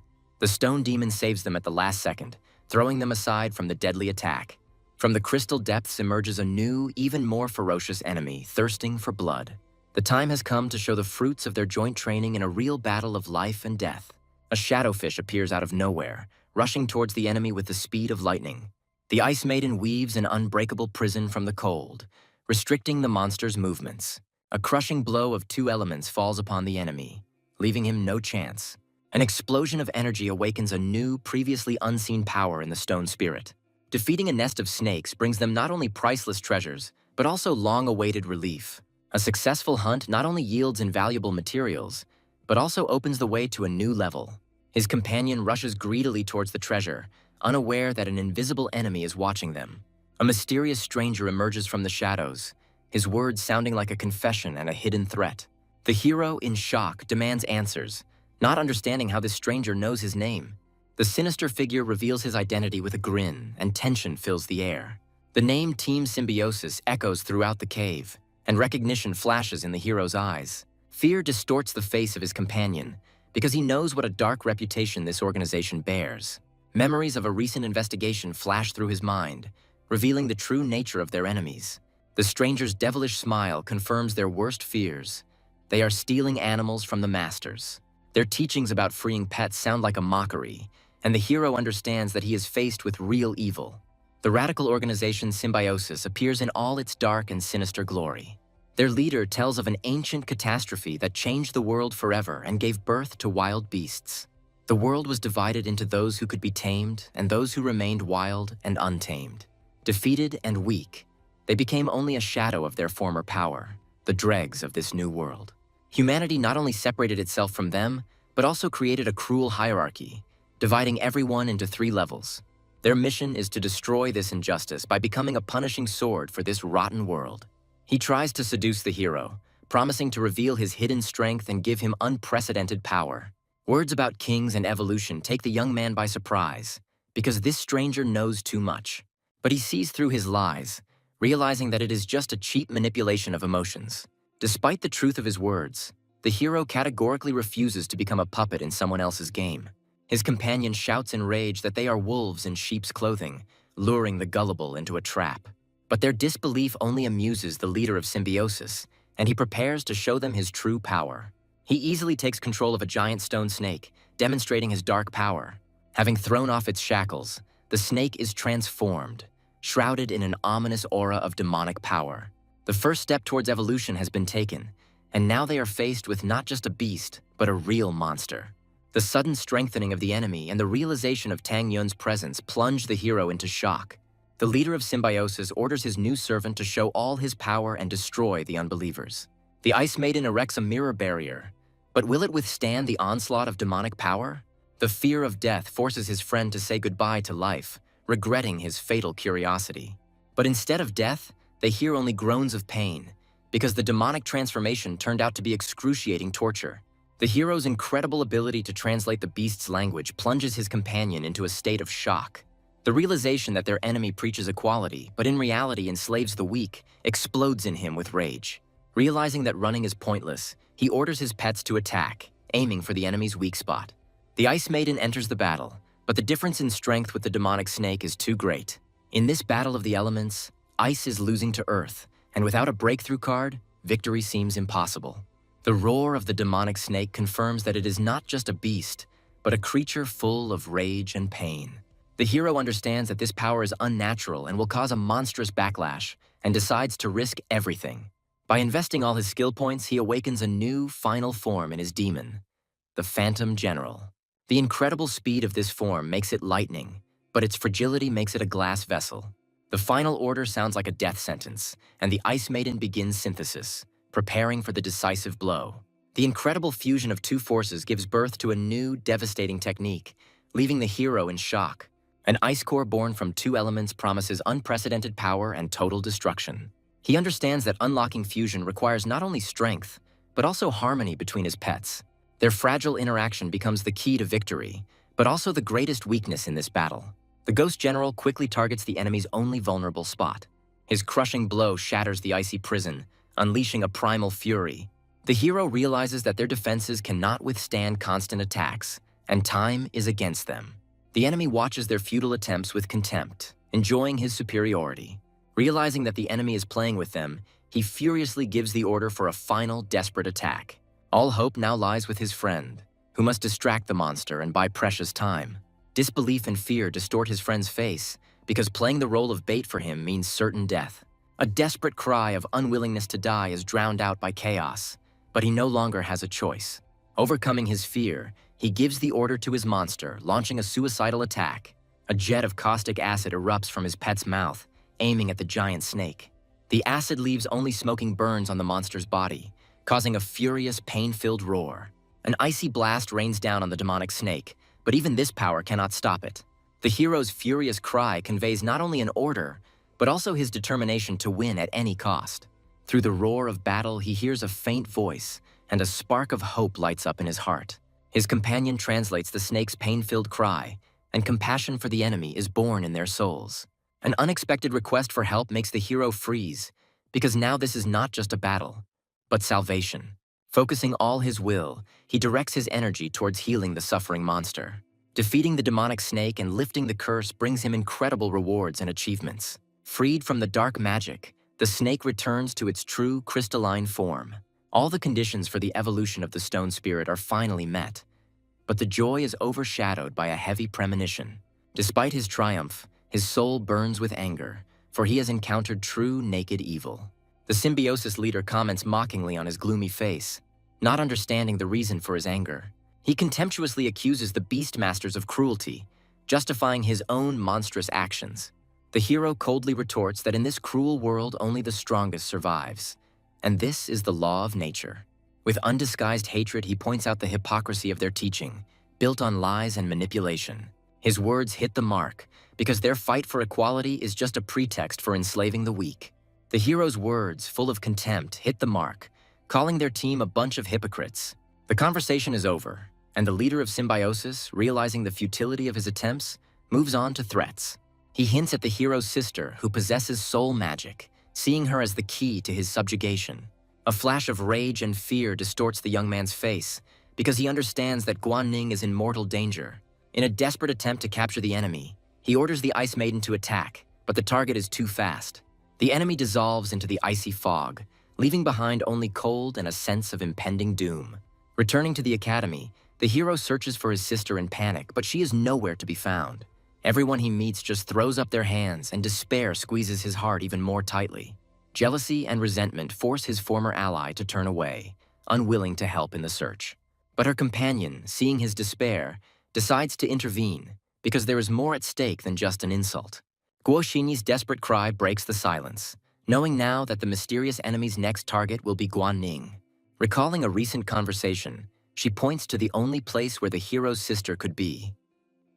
The stone demon saves them at the last second, throwing them aside from the deadly attack. From the crystal depths emerges a new, even more ferocious enemy, thirsting for blood. The time has come to show the fruits of their joint training in a real battle of life and death. A shadowfish appears out of nowhere, rushing towards the enemy with the speed of lightning. The Ice Maiden weaves an unbreakable prison from the cold, restricting the monster's movements. A crushing blow of two elements falls upon the enemy, leaving him no chance. An explosion of energy awakens a new, previously unseen power in the stone spirit. Defeating a nest of snakes brings them not only priceless treasures, but also long-awaited relief. A successful hunt not only yields invaluable materials, but also opens the way to a new level. His companion rushes greedily towards the treasure, unaware that an invisible enemy is watching them. A mysterious stranger emerges from the shadows, his words sounding like a confession and a hidden threat. The hero, in shock, demands answers, not understanding how this stranger knows his name. The sinister figure reveals his identity with a grin, and tension fills the air. The name Team Symbiosis echoes throughout the cave, and recognition flashes in the hero's eyes. Fear distorts the face of his companion, because he knows what a dark reputation this organization bears. Memories of a recent investigation flash through his mind, revealing the true nature of their enemies. The stranger's devilish smile confirms their worst fears. They are stealing animals from the masters. Their teachings about freeing pets sound like a mockery, and the hero understands that he is faced with real evil. The radical organization Symbiosis appears in all its dark and sinister glory. Their leader tells of an ancient catastrophe that changed the world forever and gave birth to wild beasts. The world was divided into those who could be tamed and those who remained wild and untamed. Defeated and weak, they became only a shadow of their former power, the dregs of this new world. Humanity not only separated itself from them, but also created a cruel hierarchy, dividing everyone into 3 levels. Their mission is to destroy this injustice by becoming a punishing sword for this rotten world. He tries to seduce the hero, promising to reveal his hidden strength and give him unprecedented power. Words about kings and evolution take the young man by surprise, because this stranger knows too much. But he sees through his lies, realizing that it is just a cheap manipulation of emotions. Despite the truth of his words, the hero categorically refuses to become a puppet in someone else's game. His companion shouts in rage that they are wolves in sheep's clothing, luring the gullible into a trap. But their disbelief only amuses the leader of Symbiosis, and he prepares to show them his true power. He easily takes control of a giant stone snake, demonstrating his dark power. Having thrown off its shackles, the snake is transformed, shrouded in an ominous aura of demonic power. The first step towards evolution has been taken, and now they are faced with not just a beast, but a real monster. The sudden strengthening of the enemy and the realization of Tang Yun's presence plunge the hero into shock. The leader of Symbiosis orders his new servant to show all his power and destroy the unbelievers. The Ice Maiden erects a mirror barrier, but will it withstand the onslaught of demonic power? The fear of death forces his friend to say goodbye to life, regretting his fatal curiosity. But instead of death, they hear only groans of pain, because the demonic transformation turned out to be excruciating torture. The hero's incredible ability to translate the beast's language plunges his companion into a state of shock. The realization that their enemy preaches equality, but in reality enslaves the weak, explodes in him with rage. Realizing that running is pointless, he orders his pets to attack, aiming for the enemy's weak spot. The Ice Maiden enters the battle, but the difference in strength with the demonic snake is too great. In this battle of the elements, ice is losing to earth, and without a breakthrough card, victory seems impossible. The roar of the demonic snake confirms that it is not just a beast, but a creature full of rage and pain. The hero understands that this power is unnatural and will cause a monstrous backlash, and decides to risk everything. By investing all his skill points, he awakens a new, final form in his demon, the Phantom General. The incredible speed of this form makes it lightning, but its fragility makes it a glass vessel. The final order sounds like a death sentence, and the Ice Maiden begins synthesis, preparing for the decisive blow. The incredible fusion of 2 forces gives birth to a new, devastating technique, leaving the hero in shock. An ice core born from 2 elements promises unprecedented power and total destruction. He understands that unlocking fusion requires not only strength, but also harmony between his pets. Their fragile interaction becomes the key to victory, but also the greatest weakness in this battle. The Ghost General quickly targets the enemy's only vulnerable spot. His crushing blow shatters the icy prison, unleashing a primal fury. The hero realizes that their defenses cannot withstand constant attacks, and time is against them. The enemy watches their futile attempts with contempt, enjoying his superiority. Realizing that the enemy is playing with them, he furiously gives the order for a final, desperate attack. All hope now lies with his friend, who must distract the monster and buy precious time. Disbelief and fear distort his friend's face, because playing the role of bait for him means certain death. A desperate cry of unwillingness to die is drowned out by chaos, but he no longer has a choice. Overcoming his fear, he gives the order to his monster, launching a suicidal attack. A jet of caustic acid erupts from his pet's mouth, aiming at the giant snake. The acid leaves only smoking burns on the monster's body, causing a furious, pain-filled roar. An icy blast rains down on the demonic snake, but even this power cannot stop it. The hero's furious cry conveys not only an order, but also his determination to win at any cost. Through the roar of battle, he hears a faint voice, and a spark of hope lights up in his heart. His companion translates the snake's pain-filled cry, and compassion for the enemy is born in their souls. An unexpected request for help makes the hero freeze, because now this is not just a battle, but salvation. Focusing all his will, he directs his energy towards healing the suffering monster. Defeating the demonic snake and lifting the curse brings him incredible rewards and achievements. Freed from the dark magic, the snake returns to its true crystalline form. All the conditions for the evolution of the stone spirit are finally met, but the joy is overshadowed by a heavy premonition. Despite his triumph, his soul burns with anger, for he has encountered true naked evil. The symbiosis leader comments mockingly on his gloomy face, not understanding the reason for his anger. He contemptuously accuses the Beastmasters of cruelty, justifying his own monstrous actions. The hero coldly retorts that in this cruel world only the strongest survives, and this is the law of nature. With undisguised hatred, he points out the hypocrisy of their teaching, built on lies and manipulation. His words hit the mark, because their fight for equality is just a pretext for enslaving the weak. The hero's words, full of contempt, hit the mark, calling their team a bunch of hypocrites. The conversation is over, and the leader of Symbiosis, realizing the futility of his attempts, moves on to threats. He hints at the hero's sister, who possesses soul magic, seeing her as the key to his subjugation. A flash of rage and fear distorts the young man's face, because he understands that Guan is in mortal danger. In a desperate attempt to capture the enemy, he orders the Ice Maiden to attack, but the target is too fast. The enemy dissolves into the icy fog, leaving behind only cold and a sense of impending doom. Returning to the academy, the hero searches for his sister in panic, but she is nowhere to be found. Everyone he meets just throws up their hands, and despair squeezes his heart even more tightly. Jealousy and resentment force his former ally to turn away, unwilling to help in the search. But her companion, seeing his despair, decides to intervene, because there is more at stake than just an insult. Guo Xinyi's desperate cry breaks the silence, knowing now that the mysterious enemy's next target will be Guan Ning. Recalling a recent conversation, she points to the only place where the hero's sister could be: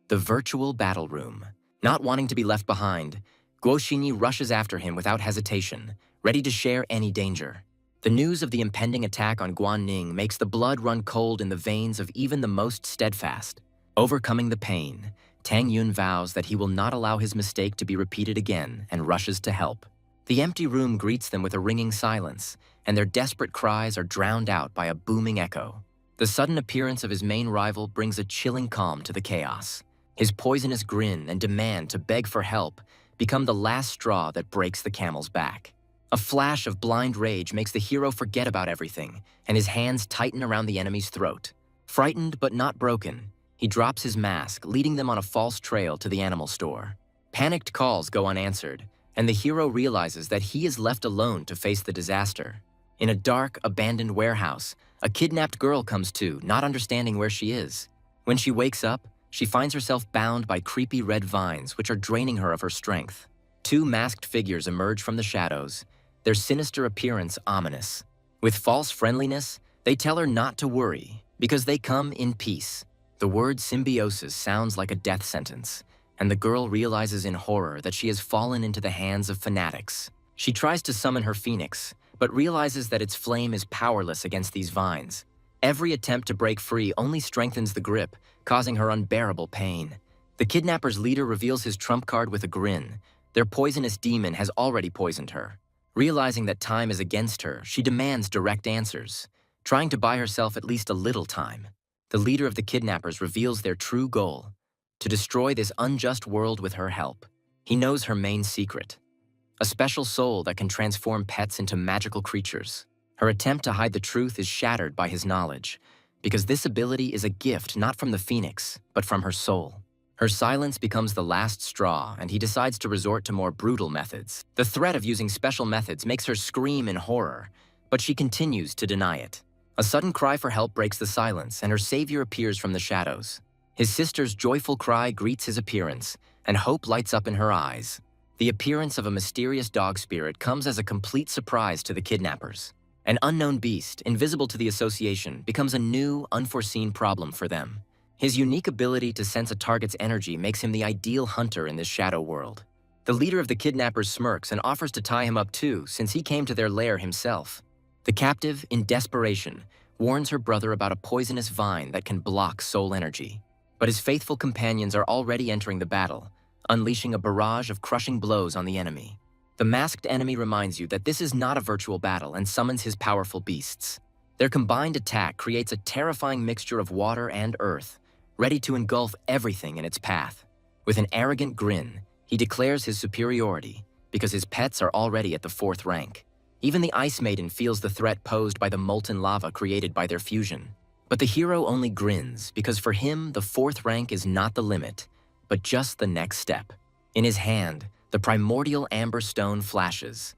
the virtual battle room. Not wanting to be left behind, Guo Xinyi rushes after him without hesitation, ready to share any danger. The news of the impending attack on Guan Ning makes the blood run cold in the veins of even the most steadfast. Overcoming the pain, Tang Yun vows that he will not allow his mistake to be repeated again and rushes to help. The empty room greets them with a ringing silence, and their desperate cries are drowned out by a booming echo. The sudden appearance of his main rival brings a chilling calm to the chaos. His poisonous grin and demand to beg for help become the last straw that breaks the camel's back. A flash of blind rage makes the hero forget about everything, and his hands tighten around the enemy's throat. Frightened but not broken, he drops his mask, leading them on a false trail to the animal store. Panicked calls go unanswered, and the hero realizes that he is left alone to face the disaster. In a dark, abandoned warehouse, a kidnapped girl comes to, not understanding where she is. When she wakes up, she finds herself bound by creepy red vines which are draining her of her strength. Two masked figures emerge from the shadows, their sinister appearance ominous. With false friendliness, they tell her not to worry, because they come in peace. The word symbiosis sounds like a death sentence, and the girl realizes in horror that she has fallen into the hands of fanatics. She tries to summon her phoenix, but realizes that its flame is powerless against these vines. Every attempt to break free only strengthens the grip, causing her unbearable pain. The kidnapper's leader reveals his trump card with a grin. Their poisonous demon has already poisoned her. Realizing that time is against her, she demands direct answers, trying to buy herself at least a little time. The leader of the kidnappers reveals their true goal: to destroy this unjust world with her help. He knows her main secret: a special soul that can transform pets into magical creatures. Her attempt to hide the truth is shattered by his knowledge, because this ability is a gift not from the phoenix, but from her soul. Her silence becomes the last straw, and he decides to resort to more brutal methods. The threat of using special methods makes her scream in horror, but she continues to deny it. A sudden cry for help breaks the silence, and her savior appears from the shadows. His sister's joyful cry greets his appearance, and hope lights up in her eyes. The appearance of a mysterious dog spirit comes as a complete surprise to the kidnappers. An unknown beast, invisible to the association, becomes a new, unforeseen problem for them. His unique ability to sense a target's energy makes him the ideal hunter in this shadow world. The leader of the kidnappers smirks and offers to tie him up too, since he came to their lair himself. The captive, in desperation, warns her brother about a poisonous vine that can block soul energy. But his faithful companions are already entering the battle, unleashing a barrage of crushing blows on the enemy. The masked enemy reminds you that this is not a virtual battle and summons his powerful beasts. Their combined attack creates a terrifying mixture of water and earth, ready to engulf everything in its path. With an arrogant grin, he declares his superiority, because his pets are already at the 4th rank. Even the Ice Maiden feels the threat posed by the molten lava created by their fusion. But the hero only grins, because for him, the 4th rank is not the limit, but just the next step. In his hand, the primordial amber stone flashes.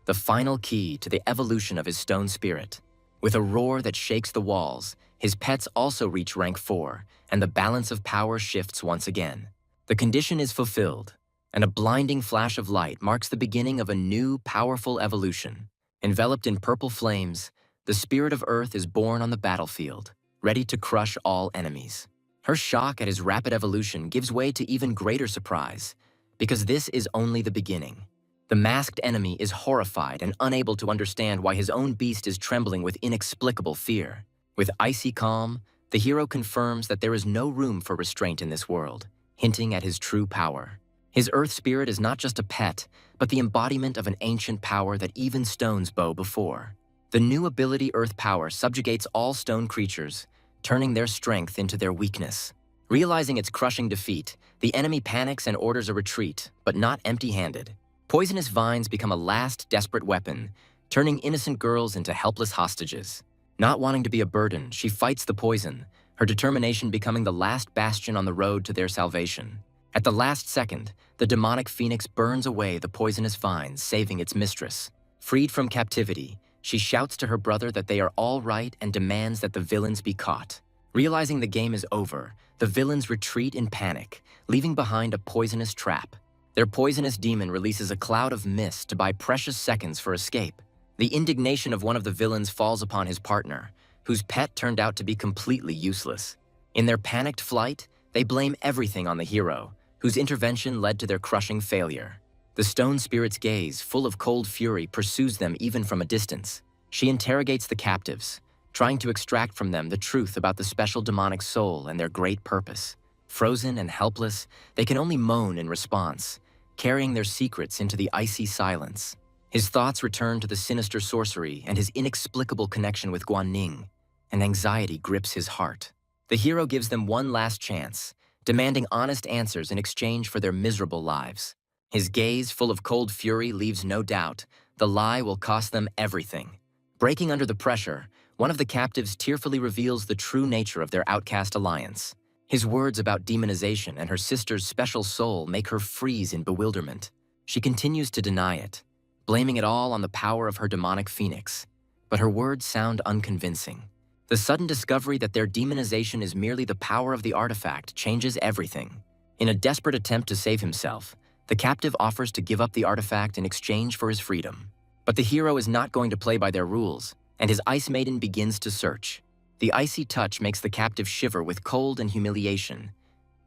the final key to the evolution of his stone spirit. With a roar that shakes the walls, his pets also reach rank 4, and the balance of power shifts once again. The condition is fulfilled, and a blinding flash of light marks the beginning of a new, powerful evolution. Enveloped in purple flames, the spirit of Earth is born on the battlefield, ready to crush all enemies. Her shock at his rapid evolution gives way to even greater surprise, because this is only the beginning. The masked enemy is horrified and unable to understand why his own beast is trembling with inexplicable fear. With icy calm, the hero confirms that there is no room for restraint in this world, hinting at his true power. His earth spirit is not just a pet, but the embodiment of an ancient power that even stones bow before. The new ability Earth Power subjugates all stone creatures, turning their strength into their weakness. Realizing its crushing defeat, the enemy panics and orders a retreat, but not empty-handed. Poisonous vines become a last desperate weapon, turning innocent girls into helpless hostages. Not wanting to be a burden, she fights the poison, her determination becoming the last bastion on the road to their salvation. At the last second, the demonic phoenix burns away the poisonous vines, saving its mistress. Freed from captivity, she shouts to her brother that they are all right and demands that the villains be caught. Realizing the game is over, the villains retreat in panic, leaving behind a poisonous trap. Their poisonous demon releases a cloud of mist to buy precious seconds for escape. The indignation of one of the villains falls upon his partner, whose pet turned out to be completely useless. In their panicked flight, they blame everything on the hero, whose intervention led to their crushing failure. The stone spirit's gaze, full of cold fury, pursues them even from a distance. She interrogates the captives, trying to extract from them the truth about the special demonic soul and their great purpose. Frozen and helpless, they can only moan in response, carrying their secrets into the icy silence. His thoughts return to the sinister sorcery and his inexplicable connection with Guanning, and anxiety grips his heart. The hero gives them one last chance, demanding honest answers in exchange for their miserable lives. His gaze, full of cold fury, leaves no doubt the lie will cost them everything. Breaking under the pressure, one of the captives tearfully reveals the true nature of their outcast alliance. His words about demonization and her sister's special soul make her freeze in bewilderment. She continues to deny it, blaming it all on the power of her demonic phoenix, but her words sound unconvincing. The sudden discovery that their demonization is merely the power of the artifact changes everything. In a desperate attempt to save himself, the captive offers to give up the artifact in exchange for his freedom. But the hero is not going to play by their rules, and his ice maiden begins to search. The icy touch makes the captive shiver with cold and humiliation,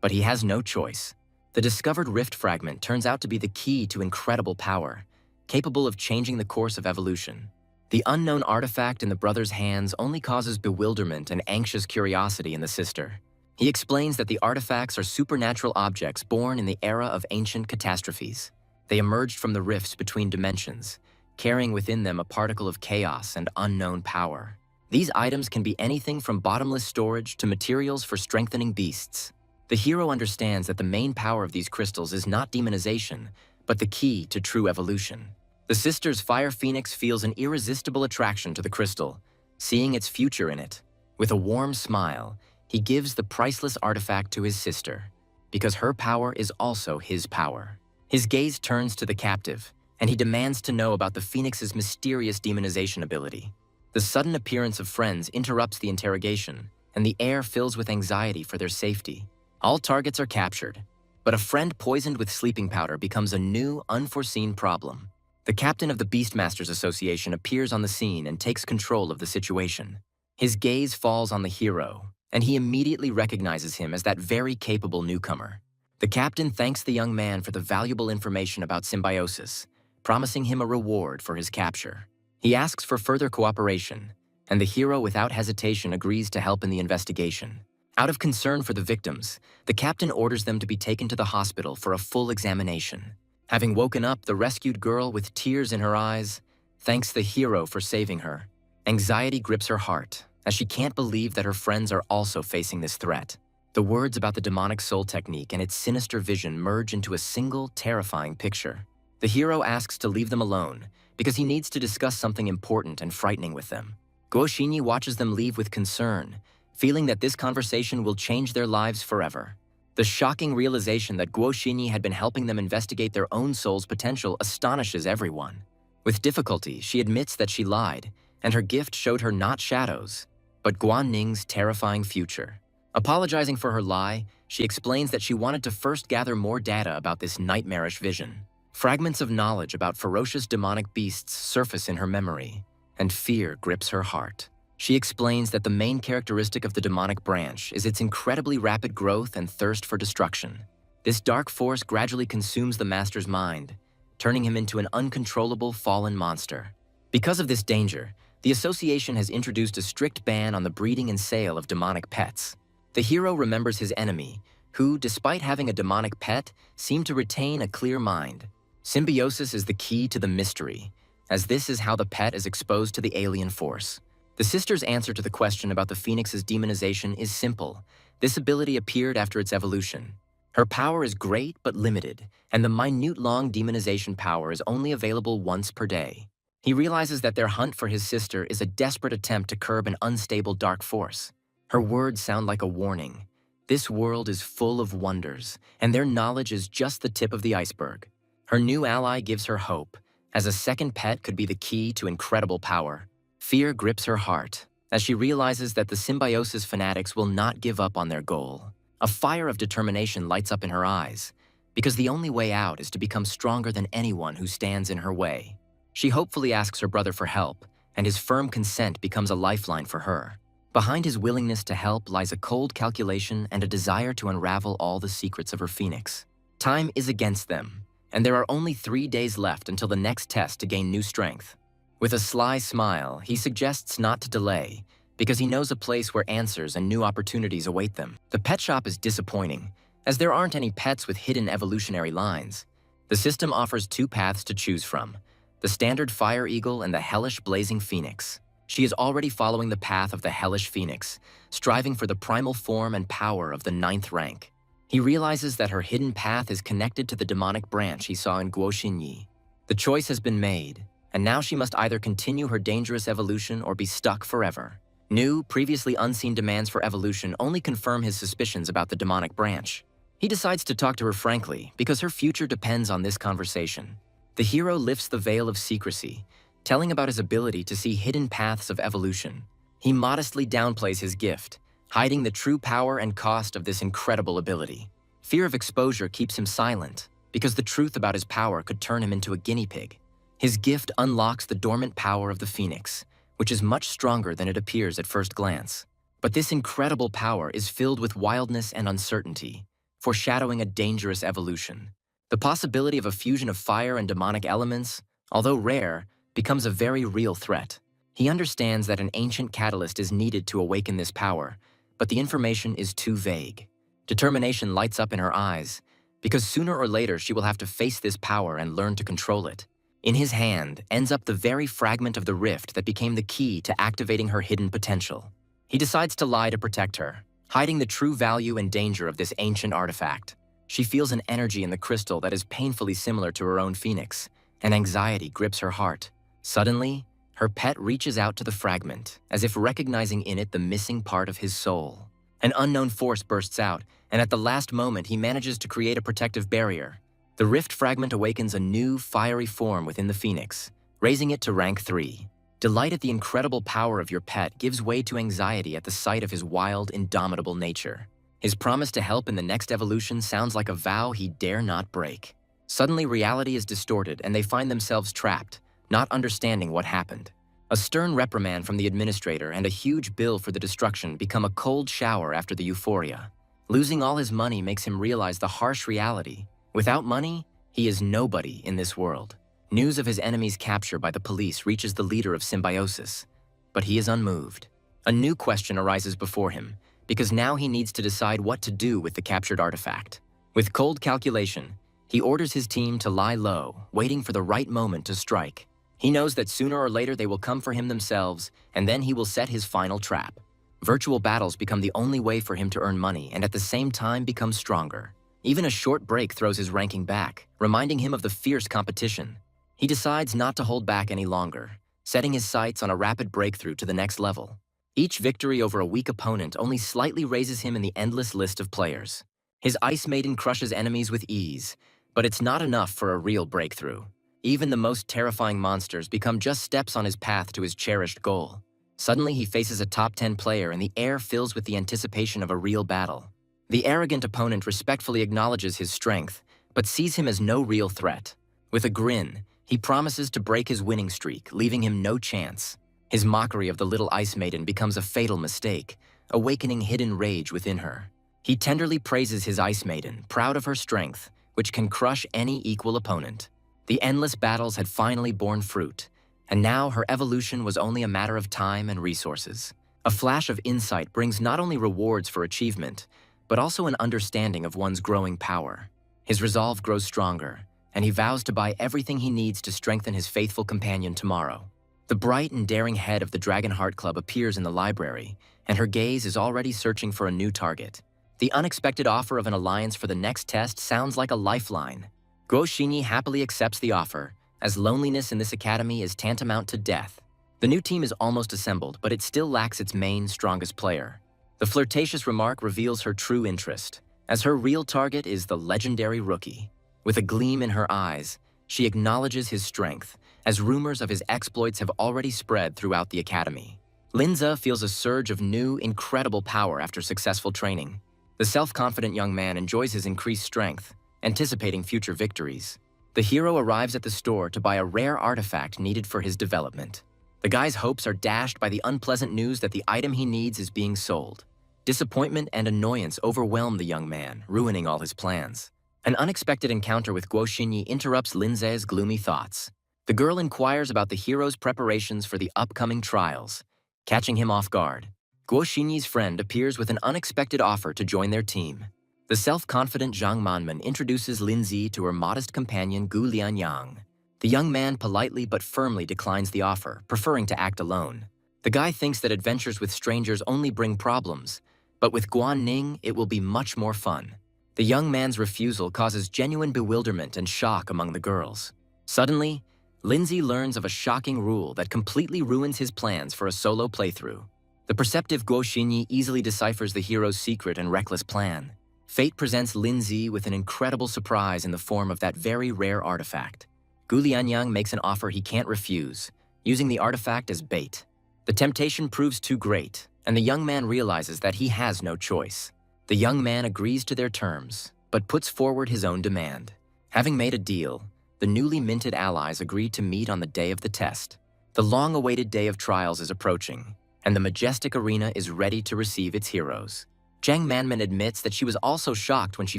but he has no choice. The discovered rift fragment turns out to be the key to incredible power, capable of changing the course of evolution. The unknown artifact in the brother's hands only causes bewilderment and anxious curiosity in the sister. He explains that the artifacts are supernatural objects born in the era of ancient catastrophes. They emerged from the rifts between dimensions, carrying within them a particle of chaos and unknown power. These items can be anything from bottomless storage to materials for strengthening beasts. The hero understands that the main power of these crystals is not demonization, but the key to true evolution. The sister's fire phoenix feels an irresistible attraction to the crystal, seeing its future in it. With a warm smile, he gives the priceless artifact to his sister, because her power is also his power. His gaze turns to the captive, and he demands to know about the phoenix's mysterious demonization ability. The sudden appearance of friends interrupts the interrogation, and the air fills with anxiety for their safety. All targets are captured, but a friend poisoned with sleeping powder becomes a new, unforeseen problem. The captain of the Beastmasters Association appears on the scene and takes control of the situation. His gaze falls on the hero, and he immediately recognizes him as that very capable newcomer. The captain thanks the young man for the valuable information about symbiosis, promising him a reward for his capture. He asks for further cooperation, and the hero without hesitation agrees to help in the investigation. Out of concern for the victims, the captain orders them to be taken to the hospital for a full examination. Having woken up, the rescued girl with tears in her eyes thanks the hero for saving her. Anxiety grips her heart, as she can't believe that her friends are also facing this threat. The words about the demonic soul technique and its sinister vision merge into a single, terrifying picture. The hero asks to leave them alone, because he needs to discuss something important and frightening with them. Guo Xinyi watches them leave with concern, feeling that this conversation will change their lives forever. The shocking realization that Guo Xinyi had been helping them investigate their own soul's potential astonishes everyone. With difficulty, she admits that she lied, and her gift showed her not shadows, but Guan Ning's terrifying future. Apologizing for her lie, she explains that she wanted to first gather more data about this nightmarish vision. Fragments of knowledge about ferocious demonic beasts surface in her memory, and fear grips her heart. She explains that the main characteristic of the demonic branch is its incredibly rapid growth and thirst for destruction. This dark force gradually consumes the master's mind, turning him into an uncontrollable fallen monster. Because of this danger, the association has introduced a strict ban on the breeding and sale of demonic pets. The hero remembers his enemy, who, despite having a demonic pet, seemed to retain a clear mind. Symbiosis is the key to the mystery, as this is how the pet is exposed to the alien force. The sister's answer to the question about the phoenix's demonization is simple. This ability appeared after its evolution. Her power is great but limited, and the minute-long demonization power is only available once per day. He realizes that their hunt for his sister is a desperate attempt to curb an unstable dark force. Her words sound like a warning. This world is full of wonders, and their knowledge is just the tip of the iceberg. Her new ally gives her hope, as a second pet could be the key to incredible power. Fear grips her heart, as she realizes that the symbiosis fanatics will not give up on their goal. A fire of determination lights up in her eyes, because the only way out is to become stronger than anyone who stands in her way. She hopefully asks her brother for help, and his firm consent becomes a lifeline for her. Behind his willingness to help lies a cold calculation and a desire to unravel all the secrets of her phoenix. Time is against them, and there are only 3 days left until the next test to gain new strength. With a sly smile, he suggests not to delay, because he knows a place where answers and new opportunities await them. The pet shop is disappointing, as there aren't any pets with hidden evolutionary lines. The system offers 2 paths to choose from: the standard fire eagle and the hellish blazing phoenix. She is already following the path of the hellish phoenix, striving for the primal form and power of the 9th rank. He realizes that her hidden path is connected to the demonic branch he saw in Guoxinyi. The choice has been made, and now she must either continue her dangerous evolution or be stuck forever. New, previously unseen demands for evolution only confirm his suspicions about the demonic branch. He decides to talk to her frankly, because her future depends on this conversation. The hero lifts the veil of secrecy, telling about his ability to see hidden paths of evolution. He modestly downplays his gift, hiding the true power and cost of this incredible ability. Fear of exposure keeps him silent, because the truth about his power could turn him into a guinea pig. His gift unlocks the dormant power of the phoenix, which is much stronger than it appears at first glance. But this incredible power is filled with wildness and uncertainty, foreshadowing a dangerous evolution. The possibility of a fusion of fire and demonic elements, although rare, becomes a very real threat. He understands that an ancient catalyst is needed to awaken this power, but the information is too vague. Determination lights up in her eyes, because sooner or later she will have to face this power and learn to control it. In his hand ends up the very fragment of the rift that became the key to activating her hidden potential. He decides to lie to protect her, hiding the true value and danger of this ancient artifact. She feels an energy in the crystal that is painfully similar to her own phoenix, and anxiety grips her heart. Suddenly, her pet reaches out to the fragment, as if recognizing in it the missing part of his soul. An unknown force bursts out, and at the last moment he manages to create a protective barrier. The rift fragment awakens a new, fiery form within the phoenix, raising it to rank 3. Delight at the incredible power of your pet gives way to anxiety at the sight of his wild, indomitable nature. His promise to help in the next evolution sounds like a vow he dare not break. Suddenly, reality is distorted and they find themselves trapped, not understanding what happened. A stern reprimand from the administrator and a huge bill for the destruction become a cold shower after the euphoria. Losing all his money makes him realize the harsh reality. Without money, he is nobody in this world. News of his enemy's capture by the police reaches the leader of Symbiosis, but he is unmoved. A new question arises before him, because now he needs to decide what to do with the captured artifact. With cold calculation, he orders his team to lie low, waiting for the right moment to strike. He knows that sooner or later they will come for him themselves, and then he will set his final trap. Virtual battles become the only way for him to earn money and at the same time become stronger. Even a short break throws his ranking back, reminding him of the fierce competition. He decides not to hold back any longer, setting his sights on a rapid breakthrough to the next level. Each victory over a weak opponent only slightly raises him in the endless list of players. His Ice Maiden crushes enemies with ease, but it's not enough for a real breakthrough. Even the most terrifying monsters become just steps on his path to his cherished goal. Suddenly, he faces a top 10 player and the air fills with the anticipation of a real battle. The arrogant opponent respectfully acknowledges his strength, but sees him as no real threat. With a grin, he promises to break his winning streak, leaving him no chance. His mockery of the little ice maiden becomes a fatal mistake, awakening hidden rage within her. He tenderly praises his ice maiden, proud of her strength, which can crush any equal opponent. The endless battles had finally borne fruit, and now her evolution was only a matter of time and resources. A flash of insight brings not only rewards for achievement, but also an understanding of one's growing power. His resolve grows stronger, and he vows to buy everything he needs to strengthen his faithful companion tomorrow. The bright and daring head of the Dragon Heart Club appears in the library, and her gaze is already searching for a new target. The unexpected offer of an alliance for the next test sounds like a lifeline. Guo Xinyi happily accepts the offer, as loneliness in this academy is tantamount to death. The new team is almost assembled, but it still lacks its main, strongest player. The flirtatious remark reveals her true interest, as her real target is the legendary rookie. With a gleam in her eyes, she acknowledges his strength, as rumors of his exploits have already spread throughout the academy. Linza feels a surge of new, incredible power after successful training. The self-confident young man enjoys his increased strength, anticipating future victories. The hero arrives at the store to buy a rare artifact needed for his development. The guy's hopes are dashed by the unpleasant news that the item he needs is being sold. Disappointment and annoyance overwhelm the young man, ruining all his plans. An unexpected encounter with Guo Xinyi interrupts Linze's gloomy thoughts. The girl inquires about the hero's preparations for the upcoming trials, catching him off guard. Guo Xinyi's friend appears with an unexpected offer to join their team. The self-confident Zhang Manman introduces Linzi to her modest companion Gu Lianyang. The young man politely but firmly declines the offer, preferring to act alone. The guy thinks that adventures with strangers only bring problems, but with Guan Ning, it will be much more fun. The young man's refusal causes genuine bewilderment and shock among the girls. Suddenly, Linzi learns of a shocking rule that completely ruins his plans for a solo playthrough. The perceptive Guo Xinyi easily deciphers the hero's secret and reckless plan. Fate presents Linzi with an incredible surprise in the form of that very rare artifact. Gu Lianyang makes an offer he can't refuse, using the artifact as bait. The temptation proves too great, and the young man realizes that he has no choice. The young man agrees to their terms, but puts forward his own demand. Having made a deal, the newly minted allies agree to meet on the day of the test. The long-awaited day of trials is approaching, and the majestic arena is ready to receive its heroes. Zhang Manman admits that she was also shocked when she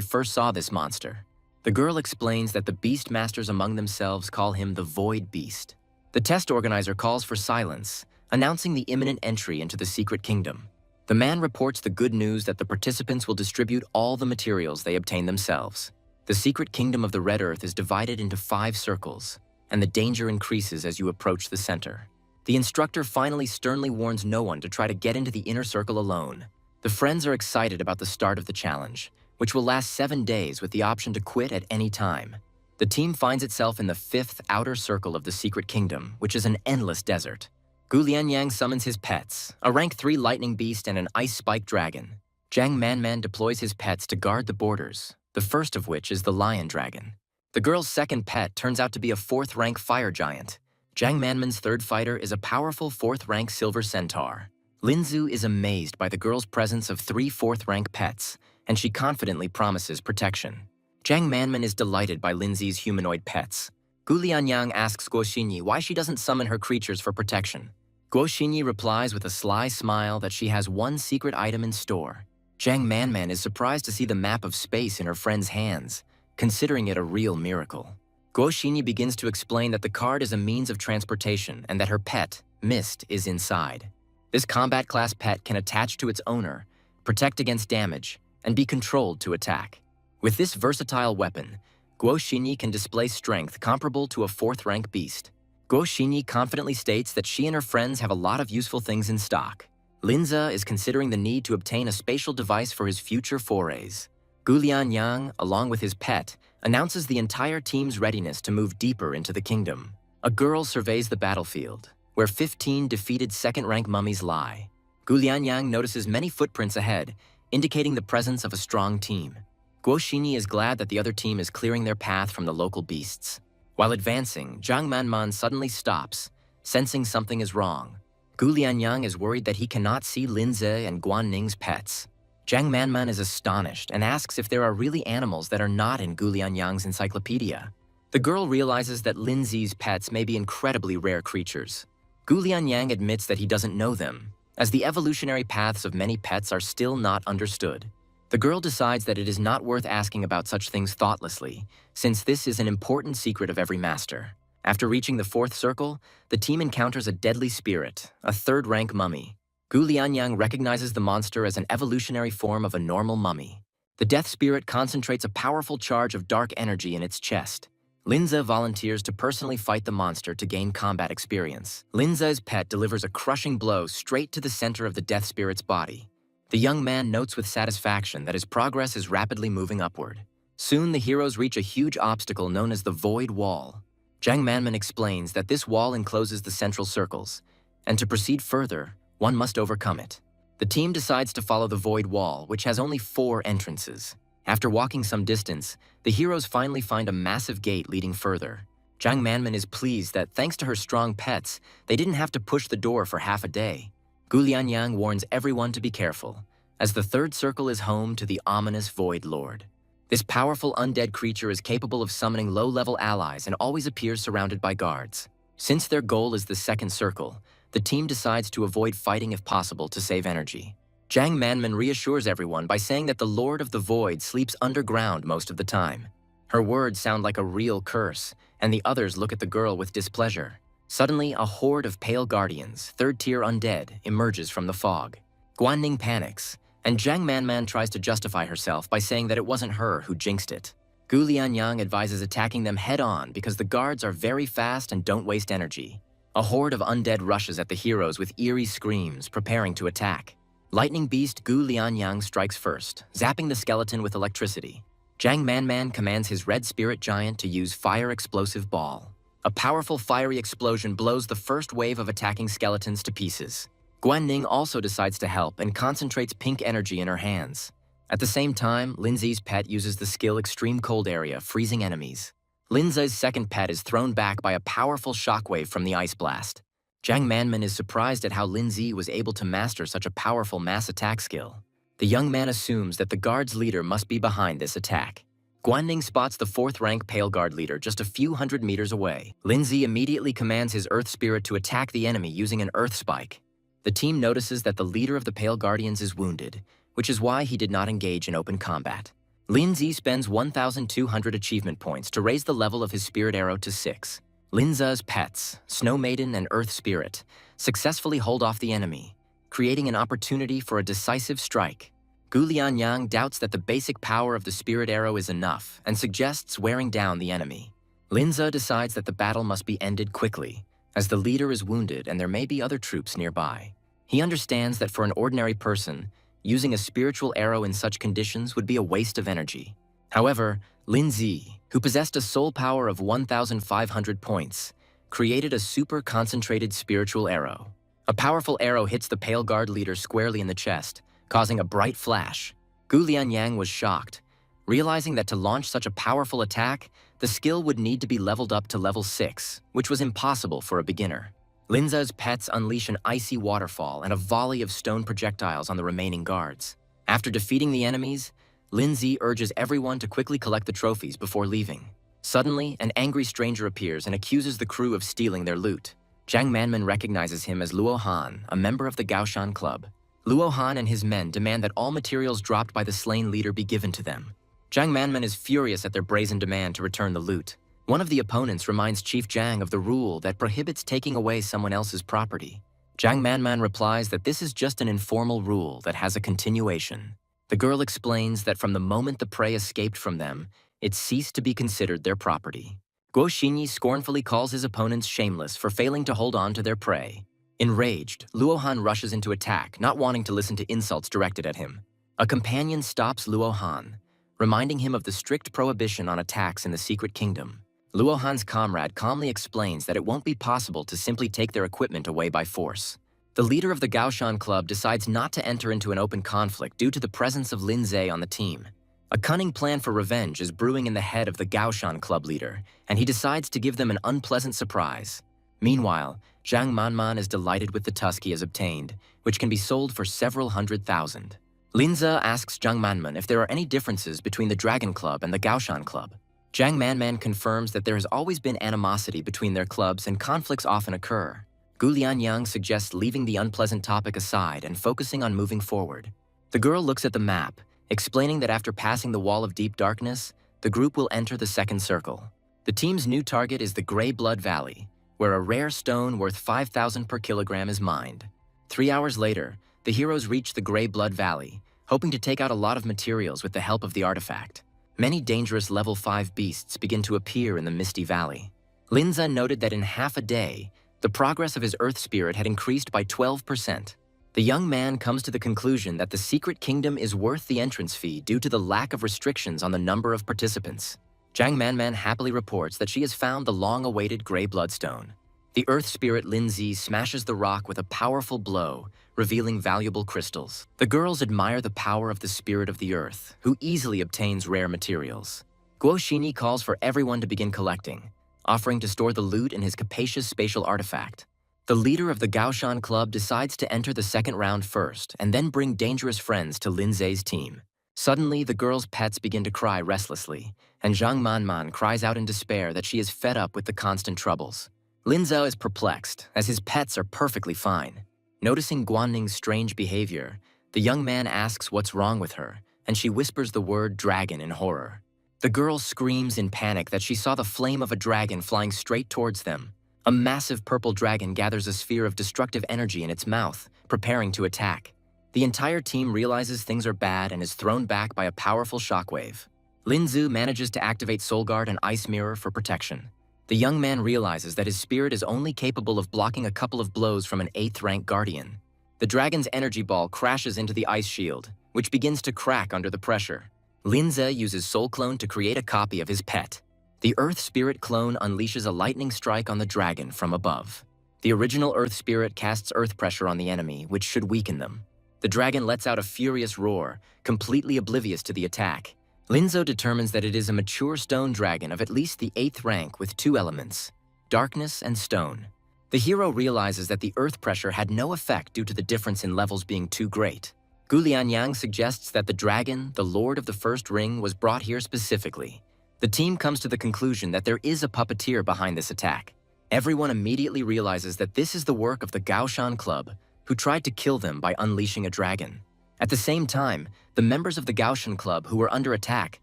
first saw this monster. The girl explains that the beast masters among themselves call him the Void Beast. The test organizer calls for silence, announcing the imminent entry into the secret kingdom. The man reports the good news that the participants will distribute all the materials they obtain themselves. The secret kingdom of the Red Earth is divided into 5 circles, and the danger increases as you approach the center. The instructor finally sternly warns no one to try to get into the inner circle alone. The friends are excited about the start of the challenge, which will last 7 days with the option to quit at any time. The team finds itself in the 5th outer circle of the secret kingdom, which is an endless desert. Gu Lianyang summons his pets, a rank 3 lightning beast and an ice spike dragon. Zhang Manman deploys his pets to guard the borders, the first of which is the lion dragon. The girl's second pet turns out to be a 4th rank fire giant. Zhang Manman's third fighter is a powerful 4th rank silver centaur. Linzu is amazed by the girl's presence of 3 4th rank pets, and she confidently promises protection. Zhang Manman is delighted by Linzi's humanoid pets. Gu Lianyang asks Guo Xinyi why she doesn't summon her creatures for protection. Guo Xinyi replies with a sly smile that she has one secret item in store. Zhang Manman is surprised to see the map of space in her friend's hands, considering it a real miracle. Guo Xinyi begins to explain that the card is a means of transportation and that her pet, Mist, is inside. This combat class pet can attach to its owner, protect against damage, and be controlled to attack. With this versatile weapon, Guo Xinyi can display strength comparable to a 4th rank beast. Guo Xinyi confidently states that she and her friends have a lot of useful things in stock. Linza is considering the need to obtain a spatial device for his future forays. Gu Lianyang, along with his pet, announces the entire team's readiness to move deeper into the kingdom. A girl surveys the battlefield, where 15 defeated 2nd rank mummies lie. Gu Lianyang notices many footprints ahead, indicating the presence of a strong team. Guo Xinyi is glad that the other team is clearing their path from the local beasts. While advancing, Zhang Manman suddenly stops, sensing something is wrong. Gu Lianyang is worried that he cannot see Linze and Guan Ning's pets. Zhang Manman is astonished and asks if there are really animals that are not in Gu Lianyang's encyclopedia. The girl realizes that Linzi's pets may be incredibly rare creatures. Gu Lianyang admits that he doesn't know them, as the evolutionary paths of many pets are still not understood. The girl decides that it is not worth asking about such things thoughtlessly, since this is an important secret of every master. After reaching the fourth circle, the team encounters a deadly spirit, a third-rank mummy. Gu Lianyang recognizes the monster as an evolutionary form of a normal mummy. The death spirit concentrates a powerful charge of dark energy in its chest. Linze volunteers to personally fight the monster to gain combat experience. Linze's pet delivers a crushing blow straight to the center of the death spirit's body. The young man notes with satisfaction that his progress is rapidly moving upward. Soon the heroes reach a huge obstacle known as the Void Wall. Zhang Manman explains that this wall encloses the central circles, and to proceed further, one must overcome it. The team decides to follow the Void Wall, which has only 4 entrances. After walking some distance, the heroes finally find a massive gate leading further. Zhang Manman is pleased that thanks to her strong pets, they didn't have to push the door for half a day. Gu Lianyang warns everyone to be careful, as the third circle is home to the ominous Void Lord. This powerful undead creature is capable of summoning low-level allies and always appears surrounded by guards. Since their goal is the second circle, the team decides to avoid fighting if possible to save energy. Zhang Manman reassures everyone by saying that the Lord of the Void sleeps underground most of the time. Her words sound like a real curse, and the others look at the girl with displeasure. Suddenly, a horde of pale guardians, third-tier undead, emerges from the fog. Guan Ning panics, and Zhang Manman tries to justify herself by saying that it wasn't her who jinxed it. Gu Lianyang advises attacking them head-on because the guards are very fast and don't waste energy. A horde of undead rushes at the heroes with eerie screams, preparing to attack. Lightning Beast Gu Lianyang strikes first, zapping the skeleton with electricity. Zhang Manman commands his red spirit giant to use Fire Explosive Ball. A powerful fiery explosion blows the first wave of attacking skeletons to pieces. Guan Ning also decides to help and concentrates pink energy in her hands. At the same time, Linzi's pet uses the skill Extreme Cold Area, freezing enemies. Linze's second pet is thrown back by a powerful shockwave from the Ice Blast. Zhang Manman is surprised at how Linzi was able to master such a powerful mass attack skill. The young man assumes that the guard's leader must be behind this attack. Guan Ning spots the 4th-rank Pale Guard leader just a few hundred meters away. Linzi immediately commands his Earth Spirit to attack the enemy using an Earth Spike. The team notices that the leader of the Pale Guardians is wounded, which is why he did not engage in open combat. Linzi spends 1,200 achievement points to raise the level of his Spirit Arrow to 6. Linza's pets, Snow Maiden and Earth Spirit, successfully hold off the enemy, creating an opportunity for a decisive strike. Gu Lianyang doubts that the basic power of the Spirit Arrow is enough and suggests wearing down the enemy. Linze decides that the battle must be ended quickly, as the leader is wounded and there may be other troops nearby. He understands that for an ordinary person, using a spiritual arrow in such conditions would be a waste of energy. However, Linzi, who possessed a soul power of 1,500 points, created a super-concentrated spiritual arrow. A powerful arrow hits the Pale Guard leader squarely in the chest, causing a bright flash. Gu Lianyang was shocked, realizing that to launch such a powerful attack, the skill would need to be leveled up to level 6, which was impossible for a beginner. Linze's pets unleash an icy waterfall and a volley of stone projectiles on the remaining guards. After defeating the enemies, Linzi urges everyone to quickly collect the trophies before leaving. Suddenly, an angry stranger appears and accuses the crew of stealing their loot. Zhang Manman recognizes him as Luo Han, a member of the Gaoshan Club. Luo Han and his men demand that all materials dropped by the slain leader be given to them. Zhang Manman is furious at their brazen demand to return the loot. One of the opponents reminds Chief Zhang of the rule that prohibits taking away someone else's property. Zhang Manman replies that this is just an informal rule that has a continuation. The girl explains that from the moment the prey escaped from them, it ceased to be considered their property. Guo Xinyi scornfully calls his opponents shameless for failing to hold on to their prey. Enraged, Luo Han rushes into attack, not wanting to listen to insults directed at him. A companion stops Luo Han, reminding him of the strict prohibition on attacks in the Secret Kingdom. Luo Han's comrade calmly explains that it won't be possible to simply take their equipment away by force. The leader of the Gaoshan Club decides not to enter into an open conflict due to the presence of Linze on the team. A cunning plan for revenge is brewing in the head of the Gaoshan club leader, and he decides to give them an unpleasant surprise. Meanwhile, Zhang Manman is delighted with the tusk he has obtained, which can be sold for several 100,000. Linza asks Zhang Manman if there are any differences between the Dragon Club and the Gaoshan Club. Zhang Manman confirms that there has always been animosity between their clubs and conflicts often occur. Gu Lianyang suggests leaving the unpleasant topic aside and focusing on moving forward. The girl looks at the map, explaining that after passing the Wall of Deep Darkness, the group will enter the second circle. The team's new target is the Grey Blood Valley, where a rare stone worth 5,000 per kilogram is mined. 3 hours later, the heroes reach the Grey Blood Valley, hoping to take out a lot of materials with the help of the artifact. Many dangerous level 5 beasts begin to appear in the misty valley. Linza noted that in half a day, the progress of his earth spirit had increased by 12%. The young man comes to the conclusion that the secret kingdom is worth the entrance fee due to the lack of restrictions on the number of participants. Zhang Manman happily reports that she has found the long-awaited Grey Bloodstone. The earth spirit Linzi smashes the rock with a powerful blow, revealing valuable crystals. The girls admire the power of the spirit of the earth, who easily obtains rare materials. Guo Xini calls for everyone to begin collecting, offering to store the loot in his capacious spatial artifact. The leader of the Gaoshan Club decides to enter the second round first and then bring dangerous friends to Linzei's team. Suddenly, the girls' pets begin to cry restlessly, and Zhang Manman cries out in despair that she is fed up with the constant troubles. Linzhou is perplexed, as his pets are perfectly fine. Noticing Guanning's strange behavior, the young man asks what's wrong with her, and she whispers the word dragon in horror. The girl screams in panic that she saw the flame of a dragon flying straight towards them. A massive purple dragon gathers a sphere of destructive energy in its mouth, preparing to attack. The entire team realizes things are bad and is thrown back by a powerful shockwave. Linzu manages to activate Soul Guard and Ice Mirror for protection. The young man realizes that his spirit is only capable of blocking a couple of blows from an 8th rank guardian. The dragon's energy ball crashes into the ice shield, which begins to crack under the pressure. Linze uses Soul Clone to create a copy of his pet. The Earth Spirit clone unleashes a lightning strike on the dragon from above. The original Earth Spirit casts earth pressure on the enemy, which should weaken them. The dragon lets out a furious roar, completely oblivious to the attack. Linzo determines that it is a mature stone dragon of at least the 8th rank with 2 elements, darkness and stone. The hero realizes that the earth pressure had no effect due to the difference in levels being too great. Gu Lianyang suggests that the dragon, the Lord of the First Ring, was brought here specifically. The team comes to the conclusion that there is a puppeteer behind this attack. Everyone immediately realizes that this is the work of the Gaoshan Club, who tried to kill them by unleashing a dragon. At the same time, the members of the Gaoshan Club who were under attack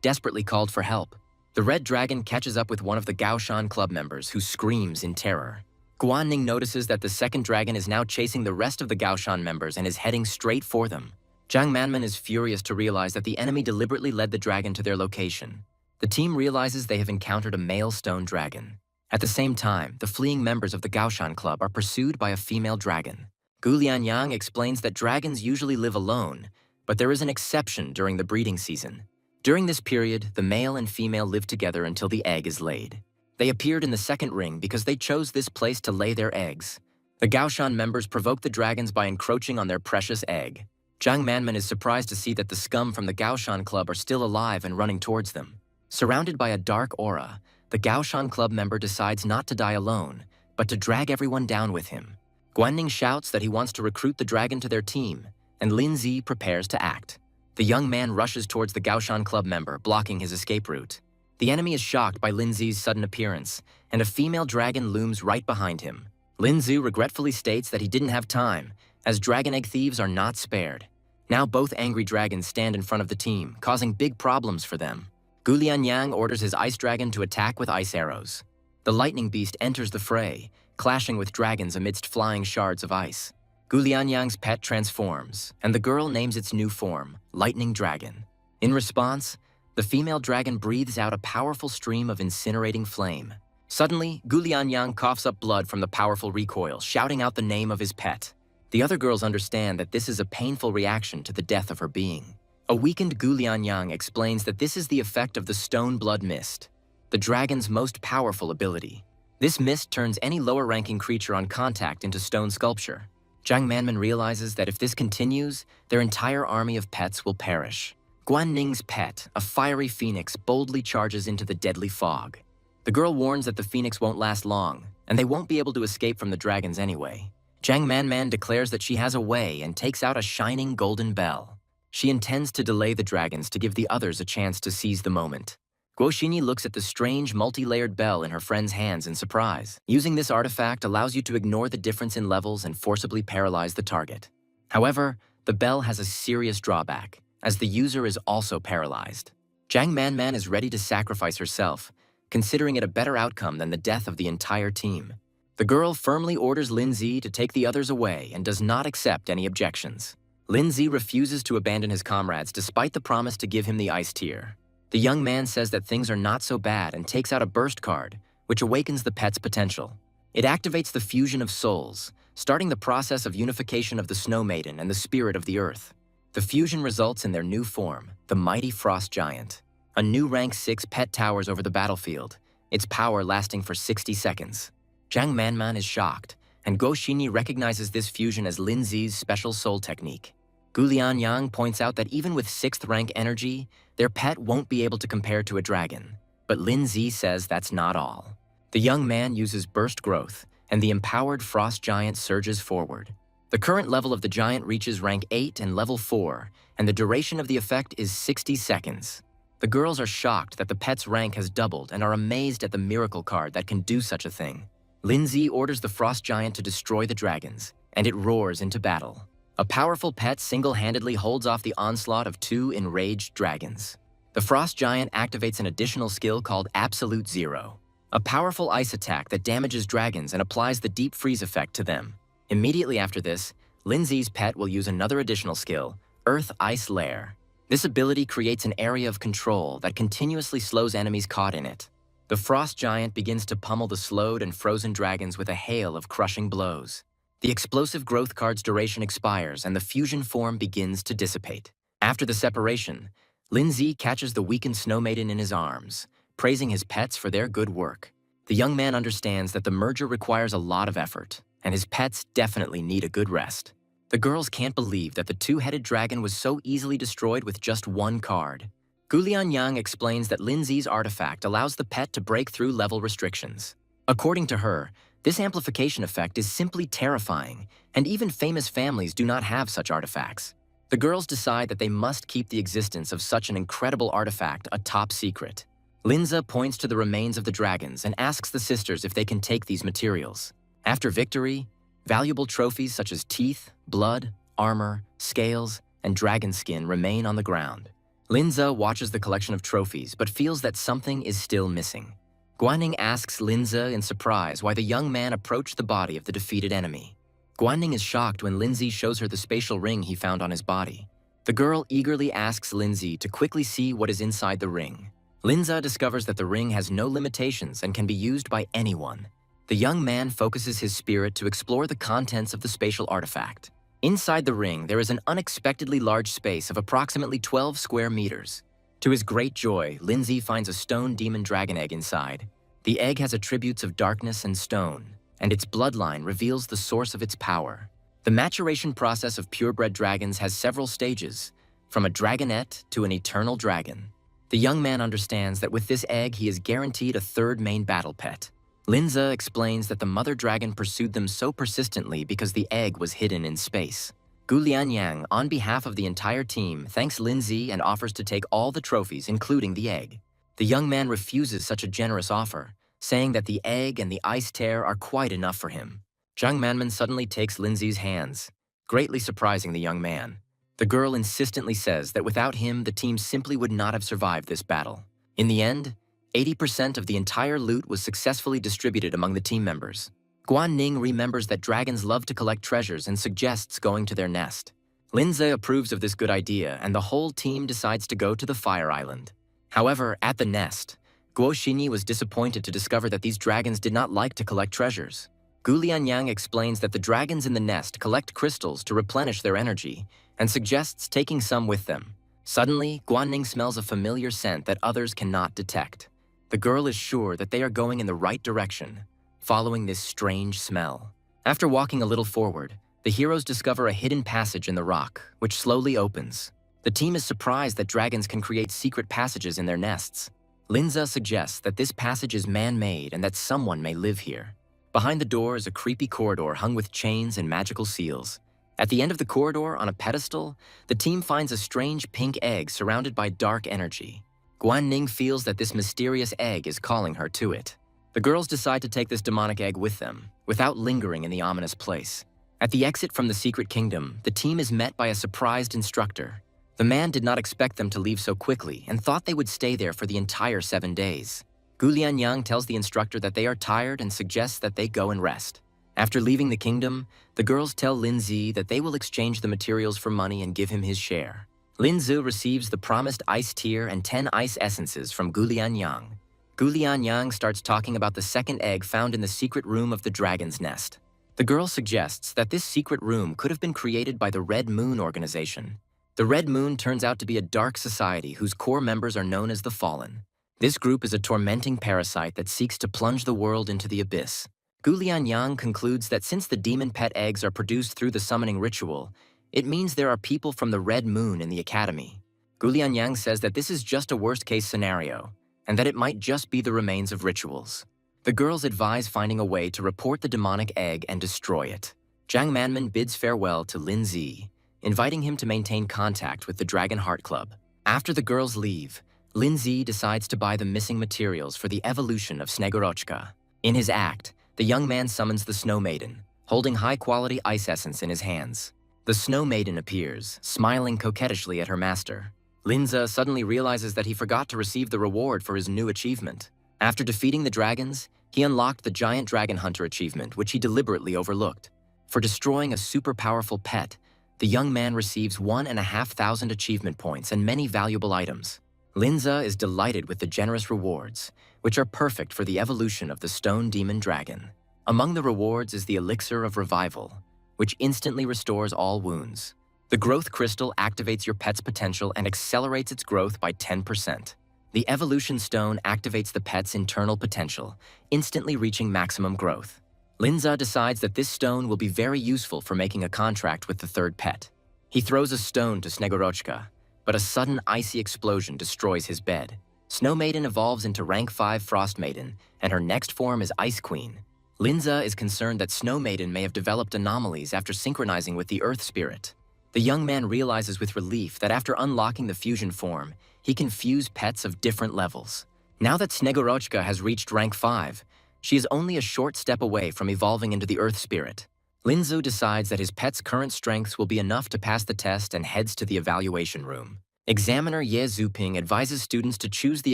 desperately called for help. The red dragon catches up with one of the Gaoshan Club members, who screams in terror. Guanning notices that the second dragon is now chasing the rest of the Gaoshan members and is heading straight for them. Zhang Manman is furious to realize that the enemy deliberately led the dragon to their location. The team realizes they have encountered a male stone dragon. At the same time, the fleeing members of the Gaoshan Club are pursued by a female dragon. Gu Lianyang explains that dragons usually live alone, but there is an exception during the breeding season. During this period, the male and female live together until the egg is laid. They appeared in the second ring because they chose this place to lay their eggs. The Gaoshan members provoke the dragons by encroaching on their precious egg. Zhang Manman is surprised to see that the scum from the Gaoshan Club are still alive and running towards them. Surrounded by a dark aura, the Gaoshan Club member decides not to die alone, but to drag everyone down with him. Guanning shouts that he wants to recruit the dragon to their team, and Linzi prepares to act. The young man rushes towards the Gaoshan Club member, blocking his escape route. The enemy is shocked by Linzi's sudden appearance, and a female dragon looms right behind him. Linzu regretfully states that he didn't have time, as dragon egg thieves are not spared. Now both angry dragons stand in front of the team, causing big problems for them. Gu Lianyang orders his ice dragon to attack with ice arrows. The lightning beast enters the fray, clashing with dragons amidst flying shards of ice. Gu Lianyang's pet transforms, and the girl names its new form, Lightning Dragon. In response, the female dragon breathes out a powerful stream of incinerating flame. Suddenly, Gu Lianyang coughs up blood from the powerful recoil, shouting out the name of his pet. The other girls understand that this is a painful reaction to the death of her being. A weakened Gu Lianyang explains that this is the effect of the Stone Blood Mist, the dragon's most powerful ability. This mist turns any lower-ranking creature on contact into stone sculpture. Zhang Manman realizes that if this continues, their entire army of pets will perish. Guan Ning's pet, a fiery phoenix, boldly charges into the deadly fog. The girl warns that the phoenix won't last long, and they won't be able to escape from the dragons anyway. Jiang Manman declares that she has a way and takes out a shining golden bell. She intends to delay the dragons to give the others a chance to seize the moment. Guo Xinyi looks at the strange, multi-layered bell in her friend's hands in surprise. Using this artifact allows you to ignore the difference in levels and forcibly paralyze the target. However, the bell has a serious drawback, as the user is also paralyzed. Jiang Manman is ready to sacrifice herself, considering it a better outcome than the death of the entire team. The girl firmly orders Lin Zi to take the others away and does not accept any objections. Lin Zi refuses to abandon his comrades despite the promise to give him the ice tier. The young man says that things are not so bad and takes out a burst card, which awakens the pet's potential. It activates the fusion of souls, starting the process of unification of the Snow Maiden and the spirit of the earth. The fusion results in their new form, the mighty Frost Giant. A new rank 6 pet towers over the battlefield, its power lasting for 60 seconds. Jiang Manman is shocked, and Guo Xinyi recognizes this fusion as Lin Zi's special soul technique. Gu Lianyang points out that even with 6th rank energy, their pet won't be able to compare to a dragon. But Lin Zi says that's not all. The young man uses burst growth, and the empowered Frost Giant surges forward. The current level of the giant reaches rank 8 and level 4, and the duration of the effect is 60 seconds. The girls are shocked that the pet's rank has doubled and are amazed at the miracle card that can do such a thing. Lin Zi orders the Frost Giant to destroy the dragons, and it roars into battle. A powerful pet single-handedly holds off the onslaught of 2 enraged dragons. The Frost Giant activates an additional skill called Absolute Zero, a powerful ice attack that damages dragons and applies the deep freeze effect to them. Immediately after this, Lin Zi's pet will use another additional skill, Earth Ice Lair. This ability creates an area of control that continuously slows enemies caught in it. The Frost Giant begins to pummel the slowed and frozen dragons with a hail of crushing blows. The explosive growth card's duration expires and the fusion form begins to dissipate. After the separation, Lin Zi catches the weakened Snow Maiden in his arms, praising his pets for their good work. The young man understands that the merger requires a lot of effort, and his pets definitely need a good rest. The girls can't believe that the two-headed dragon was so easily destroyed with just one card. Gu Lianyang explains that Lin Zi's artifact allows the pet to break through level restrictions. According to her, this amplification effect is simply terrifying, and even famous families do not have such artifacts. The girls decide that they must keep the existence of such an incredible artifact a top secret. Linza points to the remains of the dragons and asks the sisters if they can take these materials. After victory, valuable trophies such as teeth, blood, armor, scales, and dragon skin remain on the ground. Linza watches the collection of trophies but feels that something is still missing. Guanning asks Linza in surprise why the young man approached the body of the defeated enemy. Guanning is shocked when Linzi shows her the spatial ring he found on his body. The girl eagerly asks Linzi to quickly see what is inside the ring. Linza discovers that the ring has no limitations and can be used by anyone. The young man focuses his spirit to explore the contents of the spatial artifact. Inside the ring, there is an unexpectedly large space of approximately 12 square meters. To his great joy, Linzi finds a stone demon dragon egg inside. The egg has attributes of darkness and stone, and its bloodline reveals the source of its power. The maturation process of purebred dragons has several stages, from a dragonette to an eternal dragon. The young man understands that with this egg, he is guaranteed a third main battle pet. Linza explains that the mother dragon pursued them so persistently because the egg was hidden in space. Gu Lianyang, on behalf of the entire team, thanks Linzi and offers to take all the trophies, including the egg. The young man refuses such a generous offer, saying that the egg and the ice tear are quite enough for him. Jiang Manman suddenly takes Linzi's hands, greatly surprising the young man. The girl insistently says that without him, the team simply would not have survived this battle. In the end, 80% of the entire loot was successfully distributed among the team members. Guan Ning remembers that dragons love to collect treasures and suggests going to their nest. Linze approves of this good idea, and the whole team decides to go to the Fire Island. However, at the nest, Guo Xinyi was disappointed to discover that these dragons did not like to collect treasures. Gu Lianyang explains that the dragons in the nest collect crystals to replenish their energy and suggests taking some with them. Suddenly, Guan Ning smells a familiar scent that others cannot detect. The girl is sure that they are going in the right direction, following this strange smell. After walking a little forward, the heroes discover a hidden passage in the rock, which slowly opens. The team is surprised that dragons can create secret passages in their nests. Linza suggests that this passage is man-made and that someone may live here. Behind the door is a creepy corridor hung with chains and magical seals. At the end of the corridor, on a pedestal, the team finds a strange pink egg surrounded by dark energy. Guan Ning feels that this mysterious egg is calling her to it. The girls decide to take this demonic egg with them, without lingering in the ominous place. At the exit from the secret kingdom, the team is met by a surprised instructor. The man did not expect them to leave so quickly and thought they would stay there for the entire 7 days. Gu Lianyang tells the instructor that they are tired and suggests that they go and rest. After leaving the kingdom, the girls tell Lin Zi that they will exchange the materials for money and give him his share. Lin Zi receives the promised ice tear and 10 ice essences from Gu Lianyang. Gu Lianyang starts talking about the second egg found in the secret room of the dragon's nest. The girl suggests that this secret room could have been created by the Red Moon organization. The Red Moon turns out to be a dark society whose core members are known as the Fallen. This group is a tormenting parasite that seeks to plunge the world into the abyss. Gu Lianyang concludes that since the demon pet eggs are produced through the summoning ritual, it means there are people from the Red Moon in the academy. Gu Lianyang says that this is just a worst-case scenario, and that it might just be the remains of rituals. The girls advise finding a way to report the demonic egg and destroy it. Zhang Manman bids farewell to Lin Zi, inviting him to maintain contact with the Dragon Heart Club. After the girls leave, Lin Zi decides to buy the missing materials for the evolution of Snegorochka. In his act, the young man summons the Snow Maiden, holding high-quality ice essence in his hands. The Snow Maiden appears, smiling coquettishly at her master. Linza suddenly realizes that he forgot to receive the reward for his new achievement. After defeating the dragons, he unlocked the Giant Dragon Hunter achievement, which he deliberately overlooked. For destroying a super-powerful pet, the young man receives 1,500 achievement points and many valuable items. Linza is delighted with the generous rewards, which are perfect for the evolution of the Stone Demon Dragon. Among the rewards is the Elixir of Revival, which instantly restores all wounds. The Growth Crystal activates your pet's potential and accelerates its growth by 10%. The Evolution Stone activates the pet's internal potential, instantly reaching maximum growth. Linza decides that this stone will be very useful for making a contract with the third pet. He throws a stone to Snegorochka, but a sudden icy explosion destroys his bed. Snow Maiden evolves into rank 5 Frost Maiden, and her next form is Ice Queen. Linza is concerned that Snow Maiden may have developed anomalies after synchronizing with the Earth Spirit. The young man realizes with relief that after unlocking the fusion form, he can fuse pets of different levels. Now that Snegorochka has reached rank 5, she is only a short step away from evolving into the Earth Spirit. Linzu decides that his pet's current strengths will be enough to pass the test and heads to the evaluation room. Examiner Ye Zuping advises students to choose the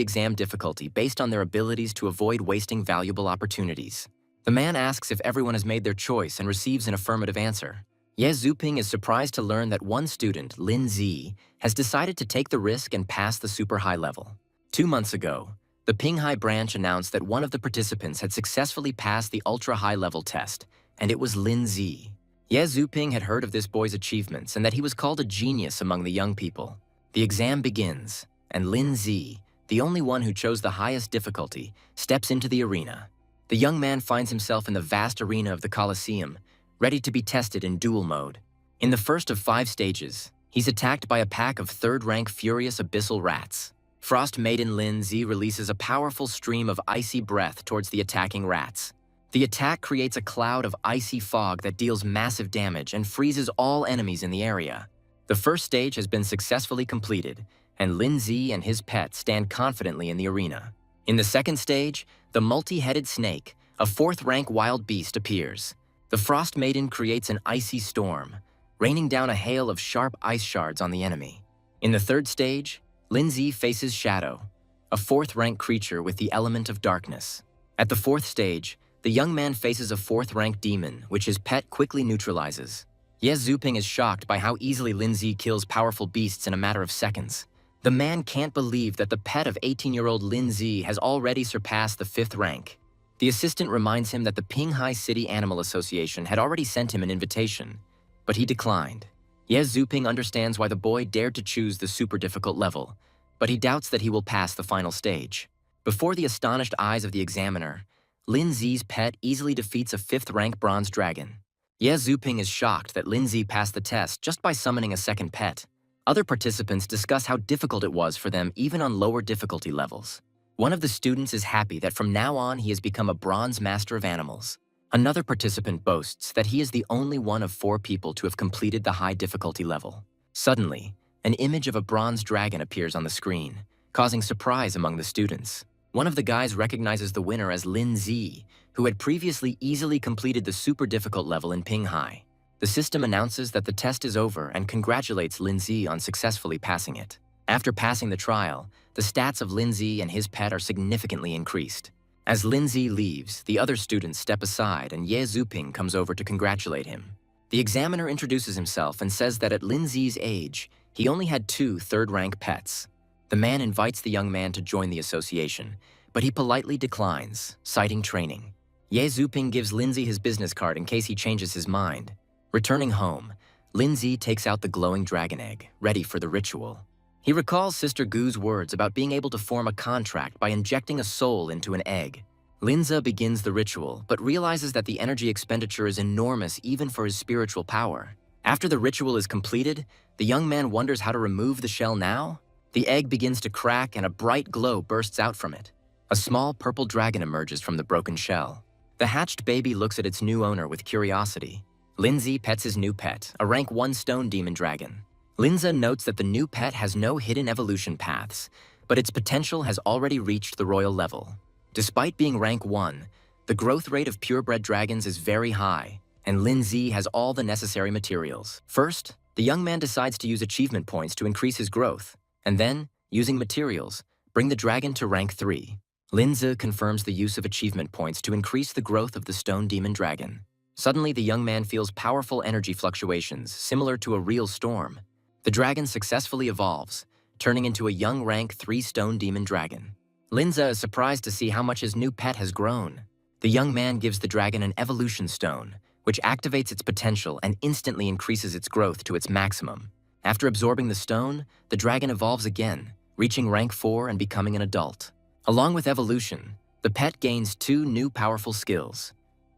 exam difficulty based on their abilities to avoid wasting valuable opportunities. The man asks if everyone has made their choice and receives an affirmative answer. Ye Zuping is surprised to learn that one student, Lin Zi, has decided to take the risk and pass the super high level. 2 months ago, the Pinghai branch announced that one of the participants had successfully passed the ultra high level test, and it was Lin Zi. Ye Zuping had heard of this boy's achievements and that he was called a genius among the young people. The exam begins, and Lin Zi, the only one who chose the highest difficulty, steps into the arena. The young man finds himself in the vast arena of the Colosseum, ready to be tested in duel mode. In the first of 5 stages, he's attacked by a pack of third-rank furious abyssal rats. Frost Maiden Lin Zi releases a powerful stream of icy breath towards the attacking rats. The attack creates a cloud of icy fog that deals massive damage and freezes all enemies in the area. The first stage has been successfully completed, and Lin Zi and his pet stand confidently in the arena. In the second stage, the multi-headed snake, a 4th-rank wild beast, appears. The Frost Maiden creates an icy storm, raining down a hail of sharp ice shards on the enemy. In the third stage, Lin Zi faces Shadow, a 4th-rank creature with the element of darkness. At the 4th stage, the young man faces a 4th-rank demon, which his pet quickly neutralizes. Ye Zuping is shocked by how easily Lin Zi kills powerful beasts in a matter of seconds. The man can't believe that the pet of 18-year-old Lin Zi has already surpassed the 5th rank. The assistant reminds him that the Pinghai City Animal Association had already sent him an invitation, but he declined. Ye Zuping understands why the boy dared to choose the super difficult level, but he doubts that he will pass the final stage. Before the astonished eyes of the examiner, Lin Zi's pet easily defeats a 5th-rank bronze dragon. Ye Zuping is shocked that Lin Zi passed the test just by summoning a second pet. Other participants discuss how difficult it was for them even on lower difficulty levels. One of the students is happy that from now on he has become a bronze master of animals. Another participant boasts that he is the only one of 4 people to have completed the high difficulty level. Suddenly, an image of a bronze dragon appears on the screen, causing surprise among the students. One of the guys recognizes the winner as Lin Zi, who had previously easily completed the super difficult level in Ping Hai. The system announces that the test is over and congratulates Lin Zi on successfully passing it. After passing the trial, the stats of Lin Zi and his pet are significantly increased. As Lin Zi leaves, the other students step aside and Ye Zuping comes over to congratulate him. The examiner introduces himself and says that at Lin Zi's age, he only had 2 third-rank pets. The man invites the young man to join the association, but he politely declines, citing training. Ye Zuping gives Lin Zi his business card in case he changes his mind. Returning home, Lin Zi takes out the glowing dragon egg, ready for the ritual. He recalls Sister Gu's words about being able to form a contract by injecting a soul into an egg. Lin Zi begins the ritual, but realizes that the energy expenditure is enormous even for his spiritual power. After the ritual is completed, the young man wonders how to remove the shell now. The egg begins to crack and a bright glow bursts out from it. A small purple dragon emerges from the broken shell. The hatched baby looks at its new owner with curiosity. Lin Zi pets his new pet, a rank 1 stone demon dragon. Lin Zi notes that the new pet has no hidden evolution paths, but its potential has already reached the royal level. Despite being rank 1, the growth rate of purebred dragons is very high, and Lin Zi has all the necessary materials. First, the young man decides to use achievement points to increase his growth, and then, using materials, bring the dragon to rank 3. Lin Zi confirms the use of achievement points to increase the growth of the stone demon dragon. Suddenly, the young man feels powerful energy fluctuations, similar to a real storm. The dragon successfully evolves, turning into a young rank 3 stone demon dragon. Lin Zi is surprised to see how much his new pet has grown. The young man gives the dragon an evolution stone, which activates its potential and instantly increases its growth to its maximum. After absorbing the stone, the dragon evolves again, reaching rank 4 and becoming an adult. Along with evolution, the pet gains 2 new powerful skills: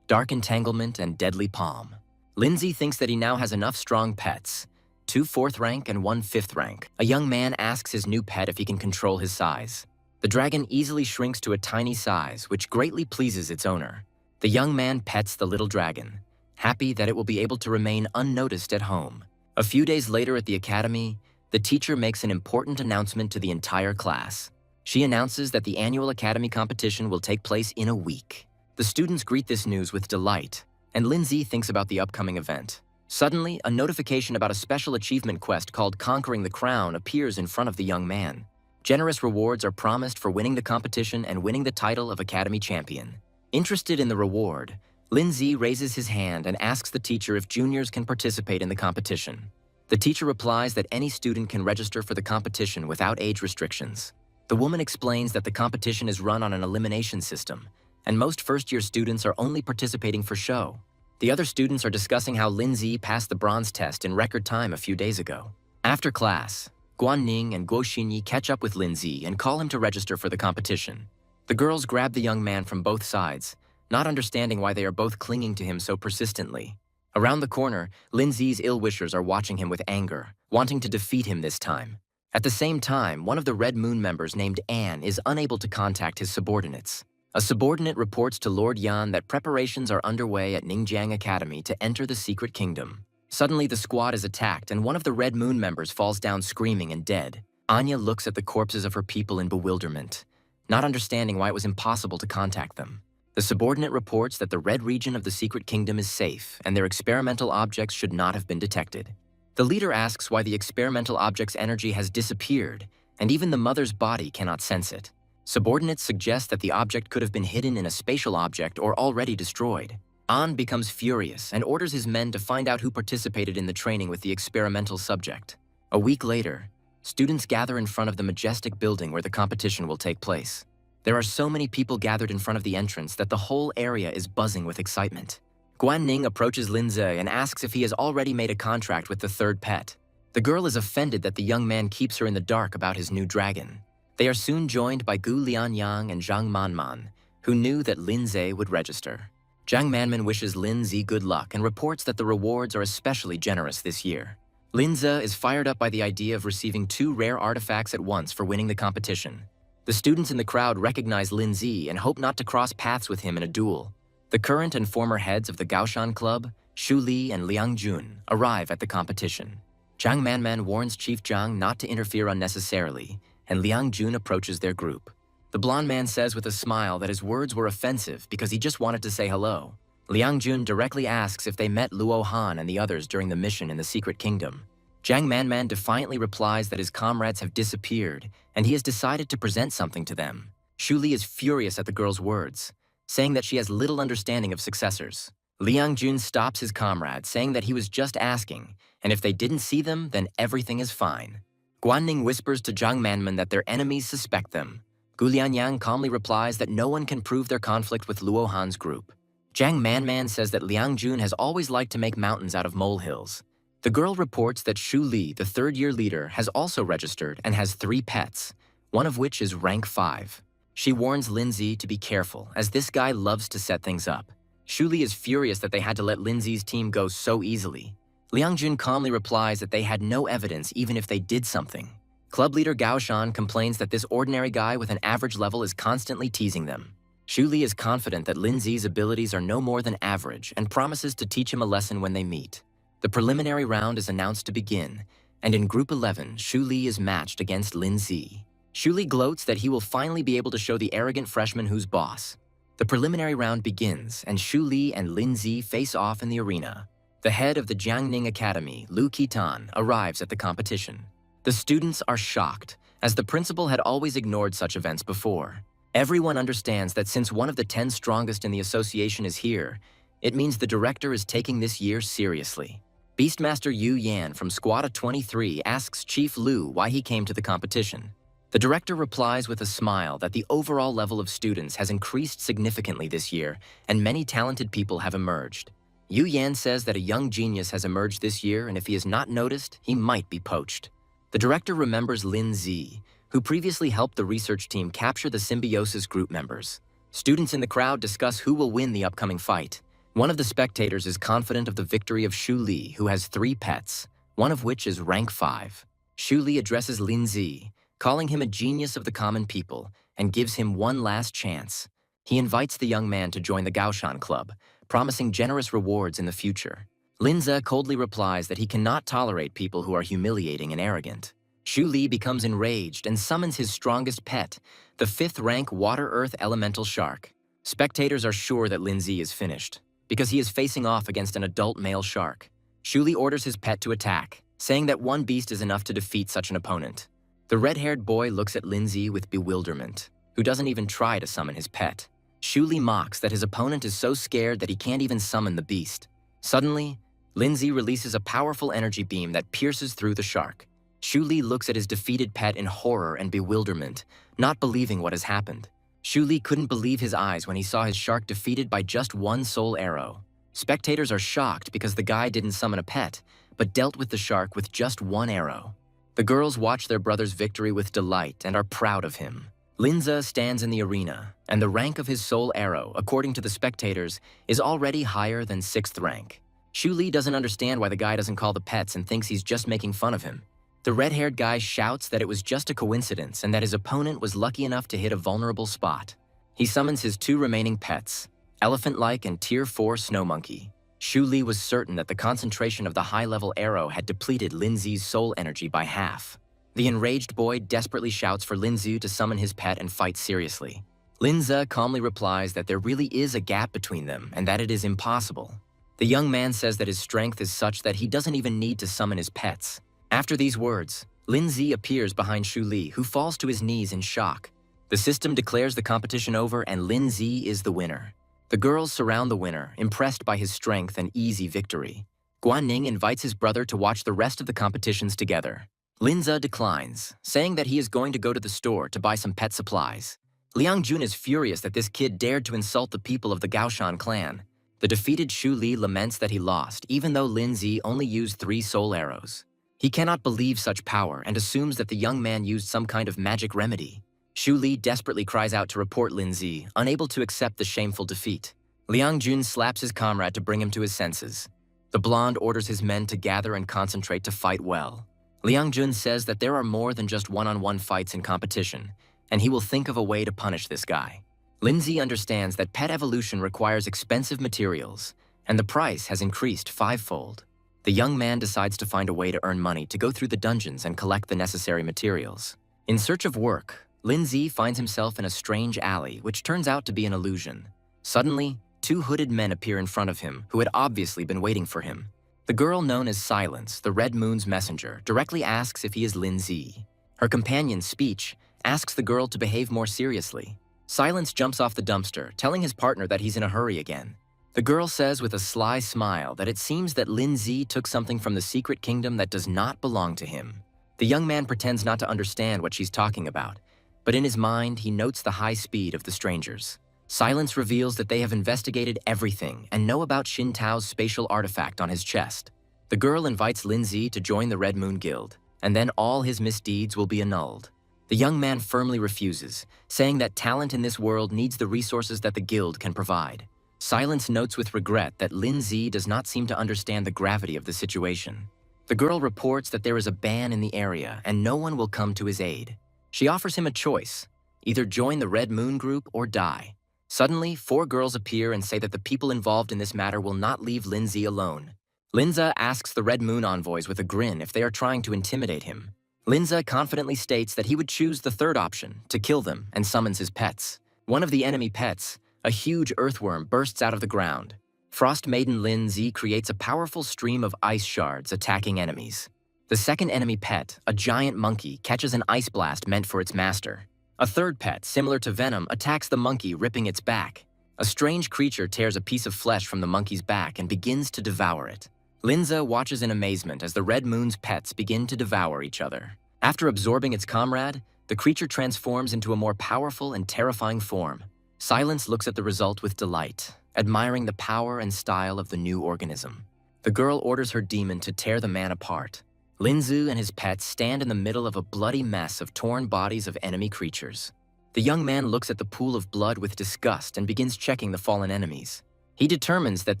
Dark Entanglement and Deadly Palm. Lin Zi thinks that he now has enough strong pets, 2 4th rank and 1 5th rank. A young man asks his new pet if he can control his size. The dragon easily shrinks to a tiny size, which greatly pleases its owner. The young man pets the little dragon, happy that it will be able to remain unnoticed at home. A few days later at the academy, the teacher makes an important announcement to the entire class. She announces that the annual academy competition will take place in a week. The students greet this news with delight, and Lin Zi thinks about the upcoming event. Suddenly, a notification about a special achievement quest called Conquering the Crown appears in front of the young man. Generous rewards are promised for winning the competition and winning the title of Academy Champion. Interested in the reward, Lin Zi raises his hand and asks the teacher if juniors can participate in the competition. The teacher replies that any student can register for the competition without age restrictions. The woman explains that the competition is run on an elimination system, and most first-year students are only participating for show. The other students are discussing how Lin Zi passed the bronze test in record time a few days ago. After class, Guan Ning and Guo Xinyi catch up with Lin Zi and call him to register for the competition. The girls grab the young man from both sides, not understanding why they are both clinging to him so persistently. Around the corner, Lin Zi's ill-wishers are watching him with anger, wanting to defeat him this time. At the same time, one of the Red Moon members named Anne is unable to contact his subordinates. A subordinate reports to Lord Yan that preparations are underway at Ningjiang Academy to enter the Secret Kingdom. Suddenly, the squad is attacked and one of the Red Moon members falls down screaming and dead. Anya looks at the corpses of her people in bewilderment, not understanding why it was impossible to contact them. The subordinate reports that the Red region of the Secret Kingdom is safe and their experimental objects should not have been detected. The leader asks why the experimental object's energy has disappeared, and even the mother's body cannot sense it. Subordinates suggest that the object could have been hidden in a spatial object or already destroyed. An becomes furious and orders his men to find out who participated in the training with the experimental subject. A week later, students gather in front of the majestic building where the competition will take place. There are so many people gathered in front of the entrance that the whole area is buzzing with excitement. Guan Ning approaches Lin Zi and asks if he has already made a contract with the 3rd pet. The girl is offended that the young man keeps her in the dark about his new dragon. They are soon joined by Gu Lianyang and Zhang Manman, who knew that Lin Zi would register. Zhang Manman wishes Lin Zi good luck and reports that the rewards are especially generous this year. Linza is fired up by the idea of receiving 2 rare artifacts at once for winning the competition. The students in the crowd recognize Linzi and hope not to cross paths with him in a duel. The current and former heads of the Gaoshan Club, Shu Li and Liang Jun, arrive at the competition. Zhang Manman warns Chief Zhang not to interfere unnecessarily, and Liang Jun approaches their group. The blonde man says with a smile that his words were offensive because he just wanted to say hello. Liang Jun directly asks if they met Luo Han and the others during the mission in the Secret Kingdom. Zhang Manman defiantly replies that his comrades have disappeared, and he has decided to present something to them. Shu Li is furious at the girl's words, saying that she has little understanding of successors. Liang Jun stops his comrade, saying that he was just asking, and if they didn't see them, then everything is fine. Guanning whispers to Zhang Manman that their enemies suspect them. Gu Lianyang calmly replies that no one can prove their conflict with Luo Han's group. Zhang Manman says that Liang Jun has always liked to make mountains out of molehills. The girl reports that Shu Li, the third-year leader, has also registered and has 3 pets, one of which is rank 5. She warns Linzi to be careful, as this guy loves to set things up. Shu Li is furious that they had to let Linzi's team go so easily. Liang Jun calmly replies that they had no evidence even if they did something. Club leader Gao Shan complains that this ordinary guy with an average level is constantly teasing them. Shu Li is confident that Linzi's abilities are no more than average and promises to teach him a lesson when they meet. The preliminary round is announced to begin, and in Group 11, Shu Li is matched against Linzi. Shu Li gloats that he will finally be able to show the arrogant freshman who's boss. The preliminary round begins, and Shu Li and Linzi face off in the arena. The head of the Jiangning Academy, Lu Qitan, arrives at the competition. The students are shocked, as the principal had always ignored such events before. Everyone understands that since one of the 10 strongest in the association is here, it means the director is taking this year seriously. Beastmaster Yu Yan from Squad 23 asks Chief Lu why he came to the competition. The director replies with a smile that the overall level of students has increased significantly this year, and many talented people have emerged. Yu Yan says that a young genius has emerged this year, and if he is not noticed, he might be poached. The director remembers Lin Zi, who previously helped the research team capture the Symbiosis group members. Students in the crowd discuss who will win the upcoming fight. One of the spectators is confident of the victory of Shu Li, who has 3 pets, one of which is rank 5. Shu Li addresses Lin Zi, calling him a genius of the common people, and gives him one last chance. He invites the young man to join the Gaoshan Club, promising generous rewards in the future. Linza coldly replies that he cannot tolerate people who are humiliating and arrogant. Shu Li becomes enraged and summons his strongest pet, the 5th-rank Water-Earth Elemental Shark. Spectators are sure that Linzi is finished, because he is facing off against an adult male shark. Shu Li orders his pet to attack, saying that one beast is enough to defeat such an opponent. The red-haired boy looks at Linzi with bewilderment, who doesn't even try to summon his pet. Shu Li mocks that his opponent is so scared that he can't even summon the beast. Suddenly, Linzi releases a powerful energy beam that pierces through the shark. Shu Li looks at his defeated pet in horror and bewilderment, not believing what has happened. Shu Li couldn't believe his eyes when he saw his shark defeated by just 1 soul arrow. Spectators are shocked because the guy didn't summon a pet, but dealt with the shark with just 1 arrow. The girls watch their brother's victory with delight and are proud of him. Linza stands in the arena, and the rank of his soul arrow, according to the spectators, is already higher than 6th rank. Shu Li doesn't understand why the guy doesn't call the pets and thinks he's just making fun of him. The red-haired guy shouts that it was just a coincidence and that his opponent was lucky enough to hit a vulnerable spot. He summons his 2 remaining pets, Elephant-like and Tier 4 Snow Monkey. Shu Li was certain that the concentration of the high-level arrow had depleted Linzi's soul energy by half. The enraged boy desperately shouts for Linzi to summon his pet and fight seriously. Linza calmly replies that there really is a gap between them and that it is impossible. The young man says that his strength is such that he doesn't even need to summon his pets. After these words, Linzi appears behind Shu Li, who falls to his knees in shock. The system declares the competition over and Linzi is the winner. The girls surround the winner, impressed by his strength and easy victory. Guanning invites his brother to watch the rest of the competitions together. Linza declines, saying that he is going to go to the store to buy some pet supplies. Liang Jun is furious that this kid dared to insult the people of the Gaoshan clan. The defeated Shu Li laments that he lost, even though Linzi only used 3 soul arrows. He cannot believe such power and assumes that the young man used some kind of magic remedy. Shu Li desperately cries out to report Linzi, unable to accept the shameful defeat. Liang Jun slaps his comrade to bring him to his senses. The blonde orders his men to gather and concentrate to fight well. Liang Jun says that there are more than just one-on-one fights in competition, and he will think of a way to punish this guy. Lindsay understands that pet evolution requires expensive materials, and the price has increased fivefold. The young man decides to find a way to earn money to go through the dungeons and collect the necessary materials. In search of work, Lindsay finds himself in a strange alley, which turns out to be an illusion. Suddenly, two hooded men appear in front of him, who had obviously been waiting for him. The girl known as Silence, the Red Moon's messenger, directly asks if he is Lindsay. Her companion, Speech, asks the girl to behave more seriously. Silence jumps off the dumpster, telling his partner that he's in a hurry again. The girl says with a sly smile that it seems that Lindsay took something from the secret kingdom that does not belong to him. The young man pretends not to understand what she's talking about, but in his mind, he notes the high speed of the strangers. Silence reveals that they have investigated everything and know about Xin Tao's spatial artifact on his chest. The girl invites Lindsay to join the Red Moon Guild, and then all his misdeeds will be annulled. The young man firmly refuses, saying that talent in this world needs the resources that the guild can provide. Silence notes with regret that Lindsay does not seem to understand the gravity of the situation. The girl reports that there is a ban in the area and no one will come to his aid. She offers him a choice: either join the Red Moon group or die. Suddenly, 4 girls appear and say that the people involved in this matter will not leave Lindsay alone. Linza asks the Red Moon envoys with a grin if they are trying to intimidate him. Linza confidently states that he would choose the third option, to kill them, and summons his pets. One of the enemy pets, a huge earthworm, bursts out of the ground. Frost Maiden Lindsay creates a powerful stream of ice shards attacking enemies. The second enemy pet, a giant monkey, catches an ice blast meant for its master. A third pet, similar to Venom, attacks the monkey, ripping its back. A strange creature tears a piece of flesh from the monkey's back and begins to devour it. Linza watches in amazement as the Red Moon's pets begin to devour each other. After absorbing its comrade, the creature transforms into a more powerful and terrifying form. Silence looks at the result with delight, admiring the power and style of the new organism. The girl orders her demon to tear the man apart. Linzu and his pets stand in the middle of a bloody mess of torn bodies of enemy creatures. The young man looks at the pool of blood with disgust and begins checking the fallen enemies. He determines that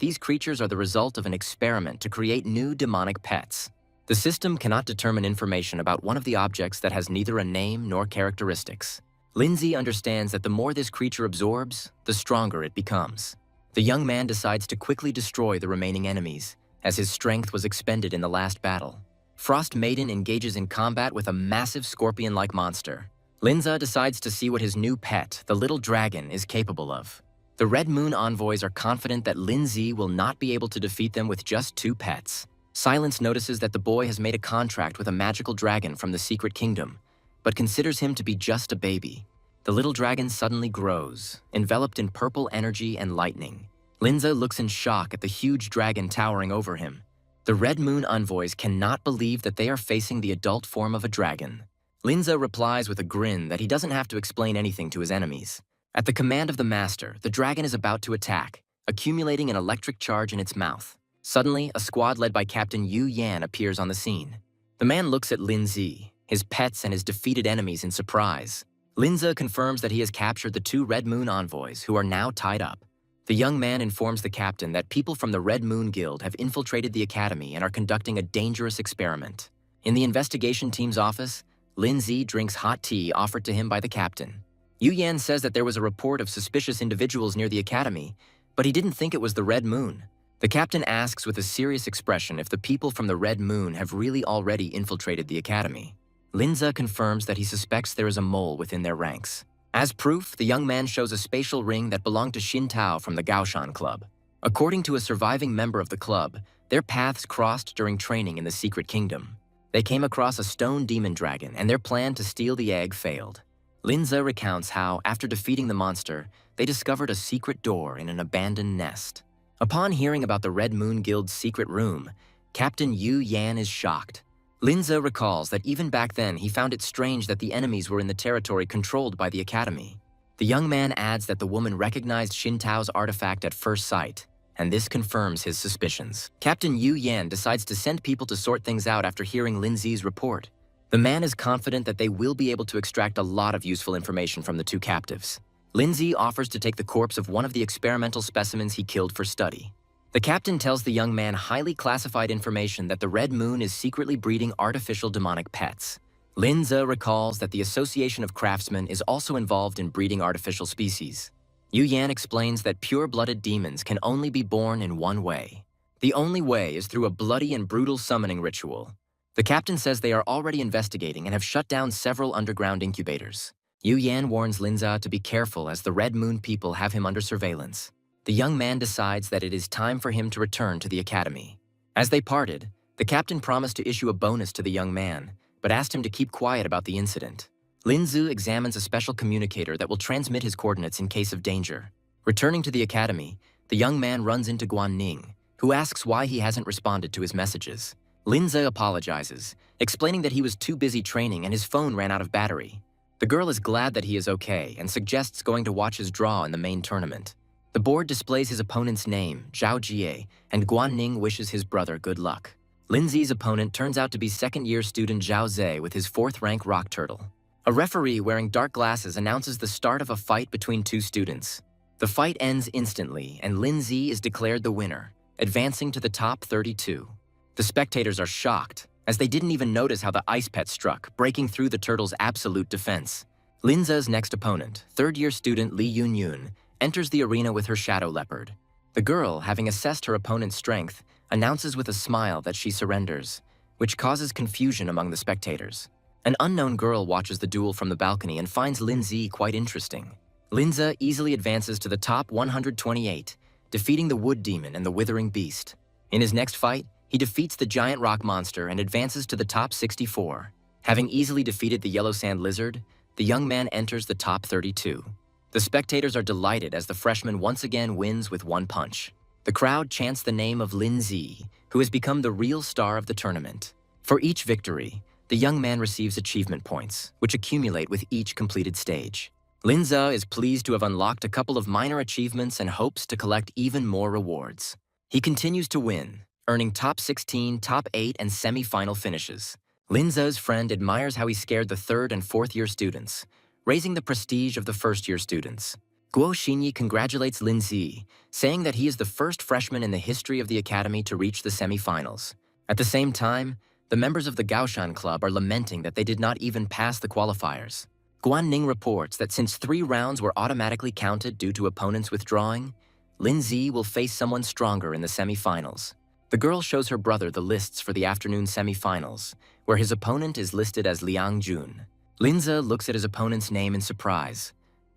these creatures are the result of an experiment to create new demonic pets. The system cannot determine information about one of the objects that has neither a name nor characteristics. Lindsay understands that the more this creature absorbs, the stronger it becomes. The young man decides to quickly destroy the remaining enemies, as his strength was expended in the last battle. Frost Maiden engages in combat with a massive scorpion-like monster. Linza decides to see what his new pet, the little dragon, is capable of. The Red Moon envoys are confident that Lindsay will not be able to defeat them with just 2 pets. Silence notices that the boy has made a contract with a magical dragon from the Secret Kingdom, but considers him to be just a baby. The little dragon suddenly grows, enveloped in purple energy and lightning. Linza looks in shock at the huge dragon towering over him. The Red Moon envoys cannot believe that they are facing the adult form of a dragon. Linza replies with a grin that he doesn't have to explain anything to his enemies. At the command of the master, the dragon is about to attack, accumulating an electric charge in its mouth. Suddenly, a squad led by Captain Yu Yan appears on the scene. The man looks at Lindsay, his pets, and his defeated enemies in surprise. Linza confirms that he has captured the 2 Red Moon envoys, who are now tied up. The young man informs the captain that people from the Red Moon Guild have infiltrated the academy and are conducting a dangerous experiment. In the investigation team's office, Lindsay drinks hot tea offered to him by the captain. Yu Yan says that there was a report of suspicious individuals near the academy, but he didn't think it was the Red Moon. The captain asks with a serious expression if the people from the Red Moon have really already infiltrated the academy. Linza confirms that he suspects there is a mole within their ranks. As proof, the young man shows a spatial ring that belonged to Xin Tao from the Gaoshan Club. According to a surviving member of the club, their paths crossed during training in the Secret Kingdom. They came across a stone demon dragon, and their plan to steal the egg failed. Linza recounts how, after defeating the monster, they discovered a secret door in an abandoned nest. Upon hearing about the Red Moon Guild's secret room, Captain Yu Yan is shocked. Linza recalls that even back then he found it strange that the enemies were in the territory controlled by the academy. The young man adds that the woman recognized Xin Tao's artifact at first sight, and this confirms his suspicions. Captain Yu Yan decides to send people to sort things out after hearing Lindsay's report. The man is confident that they will be able to extract a lot of useful information from the 2 captives. Lindsay offers to take the corpse of one of the experimental specimens he killed for study. The captain tells the young man highly classified information that the Red Moon is secretly breeding artificial demonic pets. Linza recalls that the Association of Craftsmen is also involved in breeding artificial species. Yu Yan explains that pure-blooded demons can only be born in one way. The only way is through a bloody and brutal summoning ritual. The captain says they are already investigating and have shut down several underground incubators. Yu Yan warns Linza to be careful as the Red Moon people have him under surveillance. The young man decides that it is time for him to return to the academy. As they parted, the captain promised to issue a bonus to the young man, but asked him to keep quiet about the incident. Linzu examines a special communicator that will transmit his coordinates in case of danger. Returning to the academy, the young man runs into Guan Ning, who asks why he hasn't responded to his messages. Linza apologizes, explaining that he was too busy training and his phone ran out of battery. The girl is glad that he is okay and suggests going to watch his draw in the main tournament. The board displays his opponent's name, Zhao Jie, and Guan Ning wishes his brother good luck. Lindsay's opponent turns out to be second-year student Zhao Zhe with his 4th-rank rock turtle. A referee wearing dark glasses announces the start of a fight between two students. The fight ends instantly, and Lindsay is declared the winner, advancing to the top 32. The spectators are shocked, as they didn't even notice how the ice pet struck, breaking through the turtle's absolute defense. Linza's next opponent, 3rd-year student Li Yunyun, enters the arena with her shadow leopard. The girl, having assessed her opponent's strength, announces with a smile that she surrenders, which causes confusion among the spectators. An unknown girl watches the duel from the balcony and finds Lindsay quite interesting. Linza easily advances to the top 128, defeating the Wood Demon and the Withering Beast. In his next fight, he defeats the giant rock monster and advances to the top 64. Having easily defeated the Yellow Sand Lizard, the young man enters the top 32. The spectators are delighted as the freshman once again wins with one punch. The crowd chants the name of Lindsay, who has become the real star of the tournament. For each victory, the young man receives achievement points, which accumulate with each completed stage. Linza is pleased to have unlocked a couple of minor achievements and hopes to collect even more rewards. He continues to win, earning top 16, top 8, and semi-final finishes. Linza's friend admires how he scared the 3rd and 4th-year students, raising the prestige of the 1st-year students. Guo Xinyi congratulates Linzi, saying that he is the first freshman in the history of the academy to reach the semi-finals. At the same time, the members of the Gaoshan Club are lamenting that they did not even pass the qualifiers. Guan Ning reports that since 3 rounds were automatically counted due to opponents withdrawing, Linzi will face someone stronger in the semi-finals. The girl shows her brother the lists for the afternoon semi-finals, where his opponent is listed as Liang Jun. Linza looks at his opponent's name in surprise,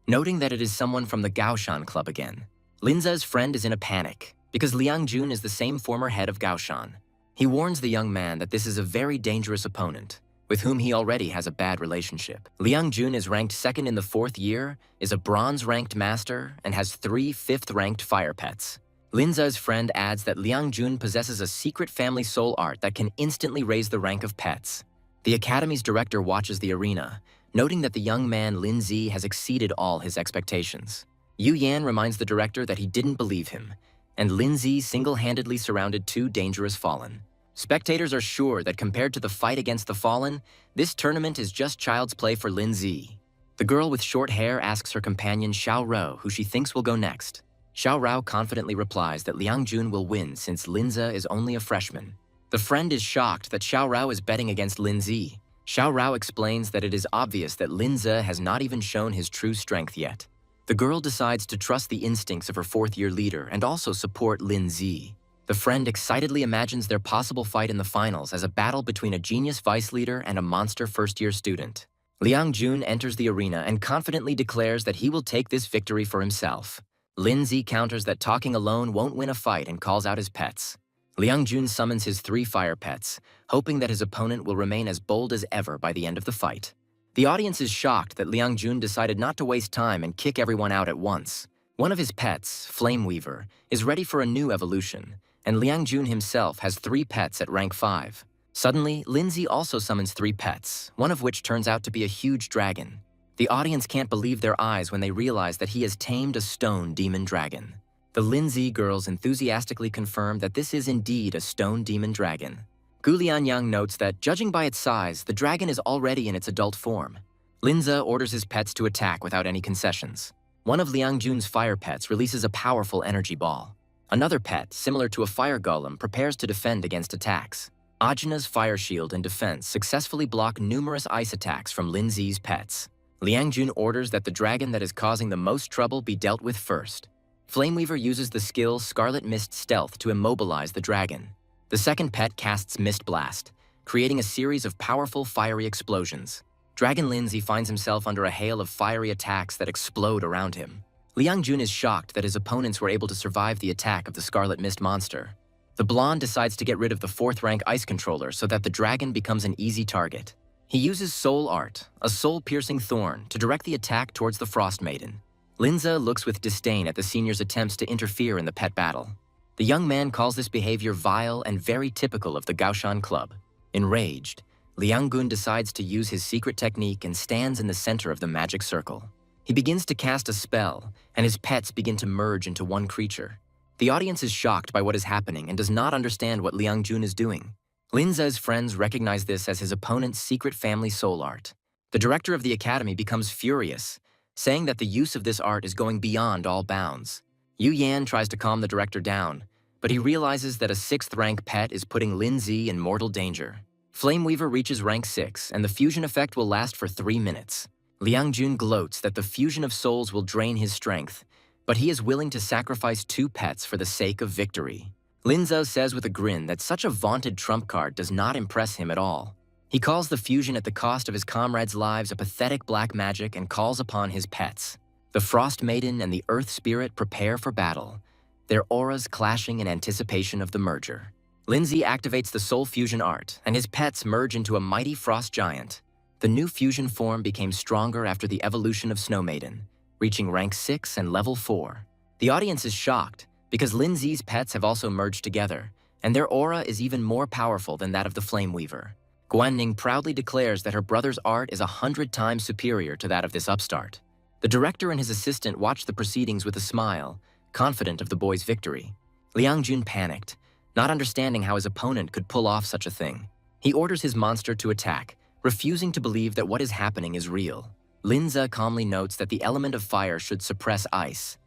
noting that it is someone from the Gaoshan Club again. Linza's friend is in a panic, because Liang Jun is the same former head of Gaoshan. He warns the young man that this is a very dangerous opponent, with whom he already has a bad relationship. Liang Jun is ranked 2nd in the 4th year, is a bronze-ranked master, and has 3 5th-ranked fire pets. Linza's friend adds that Liang Jun possesses a secret family soul art that can instantly raise the rank of pets. The academy's director watches the arena, noting that the young man Linzi has exceeded all his expectations. Yu Yan reminds the director that he didn't believe him, and Linzi single-handedly surrounded 2 dangerous fallen. Spectators are sure that compared to the fight against the fallen, this tournament is just child's play for Linzi. The girl with short hair asks her companion Xiao Rao who she thinks will go next. Xiao Rao confidently replies that Liang Jun will win since Linza is only a freshman. The friend is shocked that Xiao Rao is betting against Linzi. Xiao Rao explains that it is obvious that Linza has not even shown his true strength yet. The girl decides to trust the instincts of her 4th-year leader and also support Linzi. The friend excitedly imagines their possible fight in the finals as a battle between a genius vice leader and a monster 1st-year student. Liang Jun enters the arena and confidently declares that he will take this victory for himself. Linzi counters that talking alone won't win a fight and calls out his pets. Liang Jun summons his 3 fire pets, hoping that his opponent will remain as bold as ever by the end of the fight. The audience is shocked that Liang Jun decided not to waste time and kick everyone out at once. One of his pets, Flame Weaver, is ready for a new evolution, and Liang Jun himself has 3 pets at rank 5. Suddenly, Linzi also summons 3 pets, one of which turns out to be a huge dragon. The audience can't believe their eyes when they realize that he has tamed a stone demon dragon. The Linzi girls enthusiastically confirm that this is indeed a stone demon dragon. Gu Lianyang notes that, judging by its size, the dragon is already in its adult form. Linza orders his pets to attack without any concessions. One of Liang Jun's fire pets releases a powerful energy ball. Another pet, similar to a fire golem, prepares to defend against attacks. Ajna's fire shield and defense successfully block numerous ice attacks from Linzi's pets. Liangjun orders that the dragon that is causing the most trouble be dealt with first. Flameweaver uses the skill Scarlet Mist Stealth to immobilize the dragon. The second pet casts Mist Blast, creating a series of powerful fiery explosions. Dragon Linzi finds himself under a hail of fiery attacks that explode around him. Liangjun is shocked that his opponents were able to survive the attack of the Scarlet Mist monster. The blonde decides to get rid of the 4th rank ice controller so that the dragon becomes an easy target. He uses Soul Art, a soul-piercing thorn, to direct the attack towards the Frost Maiden. Linza looks with disdain at the senior's attempts to interfere in the pet battle. The young man calls this behavior vile and very typical of the Gaoshan Club. Enraged, Liangjun decides to use his secret technique and stands in the center of the magic circle. He begins to cast a spell, and his pets begin to merge into one creature. The audience is shocked by what is happening and does not understand what Liangjun is doing. Linza's friends recognize this as his opponent's secret family soul art. The director of the academy becomes furious, saying that the use of this art is going beyond all bounds. Yu Yan tries to calm the director down, but he realizes that a 6th rank pet is putting Linzi in mortal danger. Flameweaver reaches rank 6, and the fusion effect will last for 3 minutes. Liangjun gloats that the fusion of souls will drain his strength, but he is willing to sacrifice 2 pets for the sake of victory. Linza says with a grin that such a vaunted trump card does not impress him at all. He calls the fusion at the cost of his comrades' lives a pathetic black magic and calls upon his pets. The Frost Maiden and the Earth Spirit prepare for battle, their auras clashing in anticipation of the merger. Linzi activates the Soul Fusion art, and his pets merge into a mighty frost giant. The new fusion form became stronger after the evolution of Snow Maiden, reaching rank 6 and level 4. The audience is shocked, because Linzi's pets have also merged together, and their aura is even more powerful than that of the Flameweaver. Guanning proudly declares that her brother's art is 100 times superior to that of this upstart. The director and his assistant watch the proceedings with a smile, confident of the boy's victory. Liangjun panicked, not understanding how his opponent could pull off such a thing. He orders his monster to attack, refusing to believe that what is happening is real. Linza calmly notes that the element of fire should suppress ice,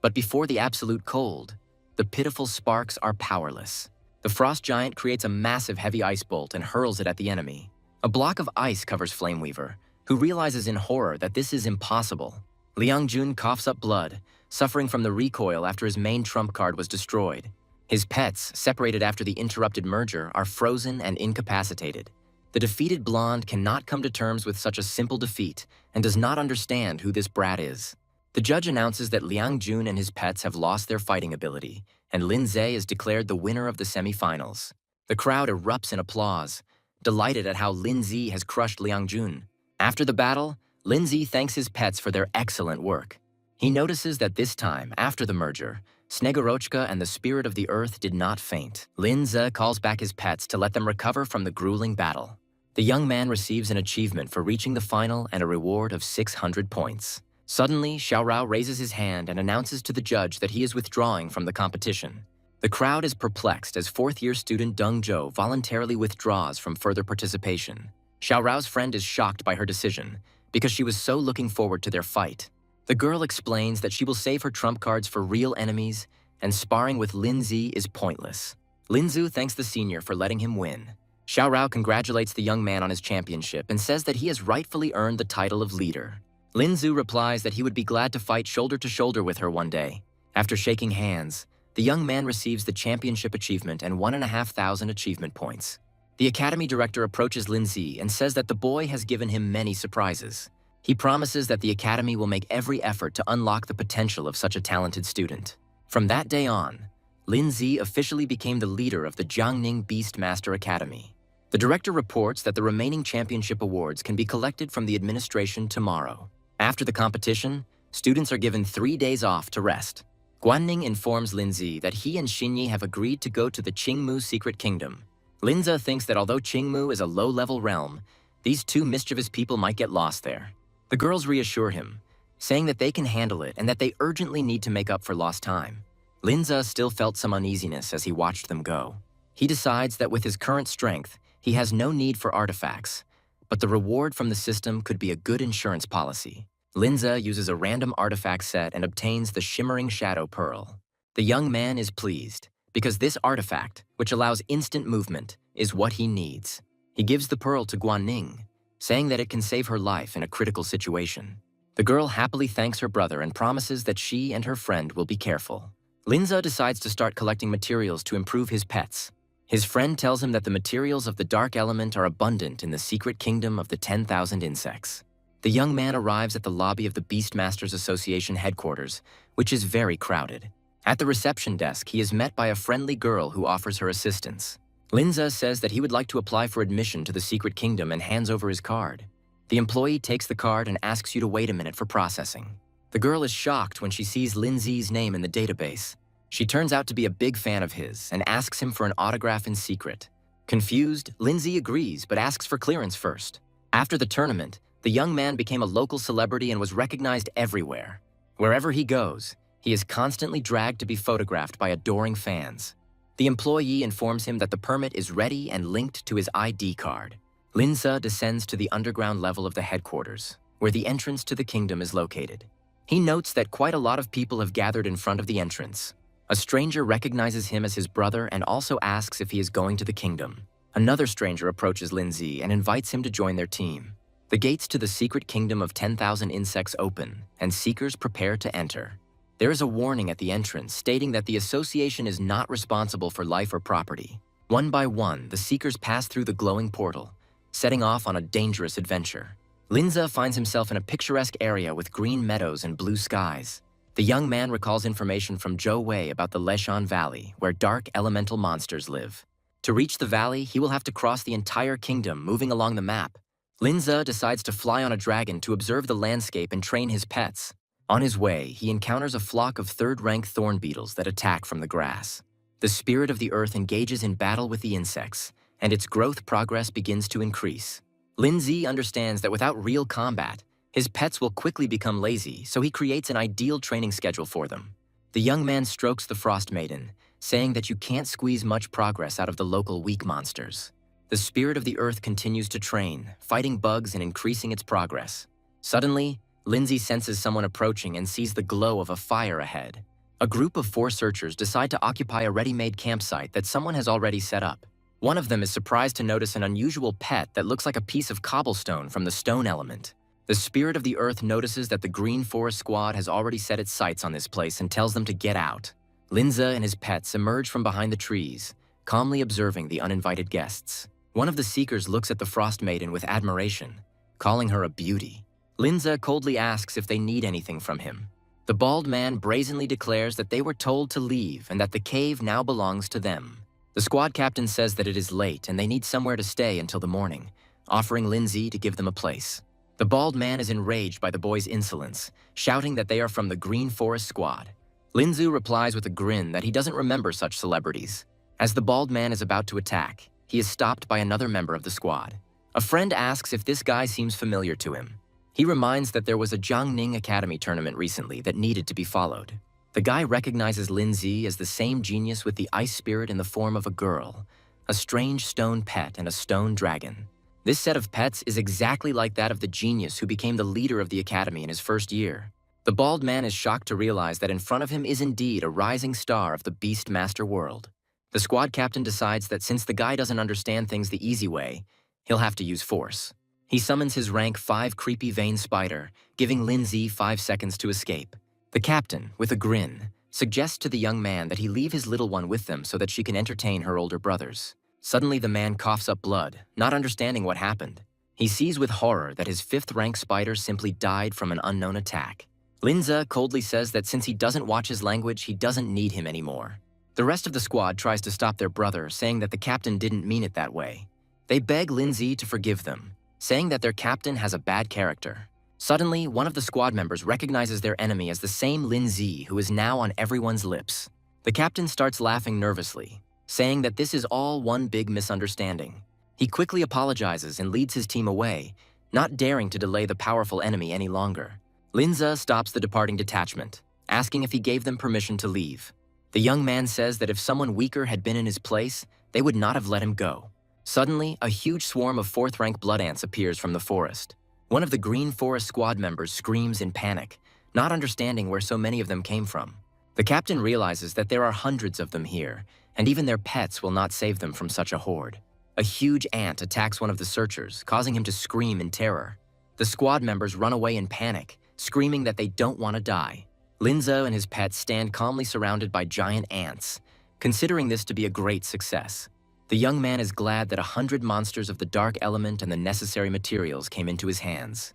but before the absolute cold, the pitiful sparks are powerless. The frost giant creates a massive heavy ice bolt and hurls it at the enemy. A block of ice covers Flameweaver, who realizes in horror that this is impossible. Liangjun coughs up blood, suffering from the recoil after his main trump card was destroyed. His pets, separated after the interrupted merger, are frozen and incapacitated. The defeated blonde cannot come to terms with such a simple defeat and does not understand who this brat is. The judge announces that Liangjun and his pets have lost their fighting ability, and Linze is declared the winner of the semifinals. The crowd erupts in applause, delighted at how Linzi has crushed Liangjun. After the battle, Linzi thanks his pets for their excellent work. He notices that this time, after the merger, Snegorochka and the spirit of the earth did not faint. Linza calls back his pets to let them recover from the grueling battle. The young man receives an achievement for reaching the final and a reward of 600 points. Suddenly, Xiaorao raises his hand and announces to the judge that he is withdrawing from the competition. The crowd is perplexed as 4th-year student Deng Zhou voluntarily withdraws from further participation. Xiaorao's friend is shocked by her decision, because she was so looking forward to their fight. The girl explains that she will save her trump cards for real enemies, and sparring with Linzi is pointless. Linzu thanks the senior for letting him win. Xiaorao congratulates the young man on his championship and says that he has rightfully earned the title of leader. Linzu replies that he would be glad to fight shoulder to shoulder with her one day. After shaking hands, the young man receives the championship achievement and 1,500 achievement points. The academy director approaches Linzi and says that the boy has given him many surprises. He promises that the academy will make every effort to unlock the potential of such a talented student. From that day on, Linzi officially became the leader of the Jiangning Beastmaster Academy. The director reports that the remaining championship awards can be collected from the administration tomorrow. After the competition, students are given 3 days off to rest. Guanning informs Linzi that he and Xinyi have agreed to go to the Qingmu Secret Kingdom. Linza thinks that although Qingmu is a low-level realm, these 2 mischievous people might get lost there. The girls reassure him, saying that they can handle it and that they urgently need to make up for lost time. Linza still felt some uneasiness as he watched them go. He decides that with his current strength, he has no need for artifacts, but the reward from the system could be a good insurance policy. Linza uses a random artifact set and obtains the Shimmering Shadow Pearl. The young man is pleased, because this artifact, which allows instant movement, is what he needs. He gives the pearl to Guanning, saying that it can save her life in a critical situation. The girl happily thanks her brother and promises that she and her friend will be careful. Linza decides to start collecting materials to improve his pets. His friend tells him that the materials of the dark element are abundant in the secret kingdom of the 10,000 insects. The young man arrives at the lobby of the Beastmasters Association headquarters, which is very crowded. At the reception desk, he is met by a friendly girl who offers her assistance. Linza says that he would like to apply for admission to the secret kingdom and hands over his card. The employee takes the card and asks you to wait a minute for processing. The girl is shocked when she sees Linzi's name in the database. She turns out to be a big fan of his and asks him for an autograph in secret. Confused, Linzi agrees but asks for clearance first. After the tournament, the young man became a local celebrity and was recognized everywhere. Wherever he goes, he is constantly dragged to be photographed by adoring fans. The employee informs him that the permit is ready and linked to his ID card. Linza descends to the underground level of the headquarters, where the entrance to the kingdom is located. He notes that quite a lot of people have gathered in front of the entrance. A stranger recognizes him as his brother and also asks if he is going to the kingdom. Another stranger approaches Linzi and invites him to join their team. The gates to the secret kingdom of 10,000 insects open, and seekers prepare to enter. There is a warning at the entrance stating that the association is not responsible for life or property. One by one, the seekers pass through the glowing portal, setting off on a dangerous adventure. Linza finds himself in a picturesque area with green meadows and blue skies. The young man recalls information from Zhou Wei about the Leshan Valley, where dark elemental monsters live. To reach the valley, he will have to cross the entire kingdom, moving along the map. Linza decides to fly on a dragon to observe the landscape and train his pets. On his way, he encounters a flock of third-rank thorn beetles that attack from the grass. The spirit of the earth engages in battle with the insects, and its growth progress begins to increase. Linzi understands that without real combat, his pets will quickly become lazy, so he creates an ideal training schedule for them. The young man strokes the Frost Maiden, saying that you can't squeeze much progress out of the local weak monsters. The spirit of the earth continues to train, fighting bugs and increasing its progress. Suddenly, Linzi senses someone approaching and sees the glow of a fire ahead. A group of 4 searchers decide to occupy a ready-made campsite that someone has already set up. One of them is surprised to notice an unusual pet that looks like a piece of cobblestone from the stone element. The spirit of the earth notices that the Green Forest Squad has already set its sights on this place and tells them to get out. Linza and his pets emerge from behind the trees, calmly observing the uninvited guests. One of the seekers looks at the Frost Maiden with admiration, calling her a beauty. Linza coldly asks if they need anything from him. The bald man brazenly declares that they were told to leave and that the cave now belongs to them. The squad captain says that it is late and they need somewhere to stay until the morning, offering Linzi to give them a place. The bald man is enraged by the boys' insolence, shouting that they are from the Green Forest Squad. Linzu replies with a grin that he doesn't remember such celebrities. As the bald man is about to attack, he is stopped by another member of the squad. A friend asks if this guy seems familiar to him. He reminds that there was a Jiangning Academy tournament recently that needed to be followed. The guy recognizes Linzi as the same genius with the ice spirit in the form of a girl, a strange stone pet, and a stone dragon. This set of pets is exactly like that of the genius who became the leader of the academy in his first year. The bald man is shocked to realize that in front of him is indeed a rising star of the Beastmaster world. The squad captain decides that since the guy doesn't understand things the easy way, he'll have to use force. He summons his rank 5 creepy vein spider, giving Linzi 5 seconds to escape. The captain, with a grin, suggests to the young man that he leave his little one with them so that she can entertain her older brothers. Suddenly the man coughs up blood, not understanding what happened. He sees with horror that his 5th rank spider simply died from an unknown attack. Linza coldly says that since he doesn't watch his language, he doesn't need him anymore. The rest of the squad tries to stop their brother, saying that the captain didn't mean it that way. They beg Linzi to forgive them, saying that their captain has a bad character. Suddenly, one of the squad members recognizes their enemy as the same Linzi who is now on everyone's lips. The captain starts laughing nervously, saying that this is all one big misunderstanding. He quickly apologizes and leads his team away, not daring to delay the powerful enemy any longer. Linza stops the departing detachment, asking if he gave them permission to leave. The young man says that if someone weaker had been in his place, they would not have let him go. Suddenly, a huge swarm of 4th rank blood ants appears from the forest. One of the Green Forest Squad members screams in panic, not understanding where so many of them came from. The captain realizes that there are hundreds of them here, and even their pets will not save them from such a horde. A huge ant attacks one of the searchers, causing him to scream in terror. The squad members run away in panic, screaming that they don't want to die. Linzo and his pets stand calmly surrounded by giant ants, considering this to be a great success. The young man is glad that 100 monsters of the dark element and the necessary materials came into his hands.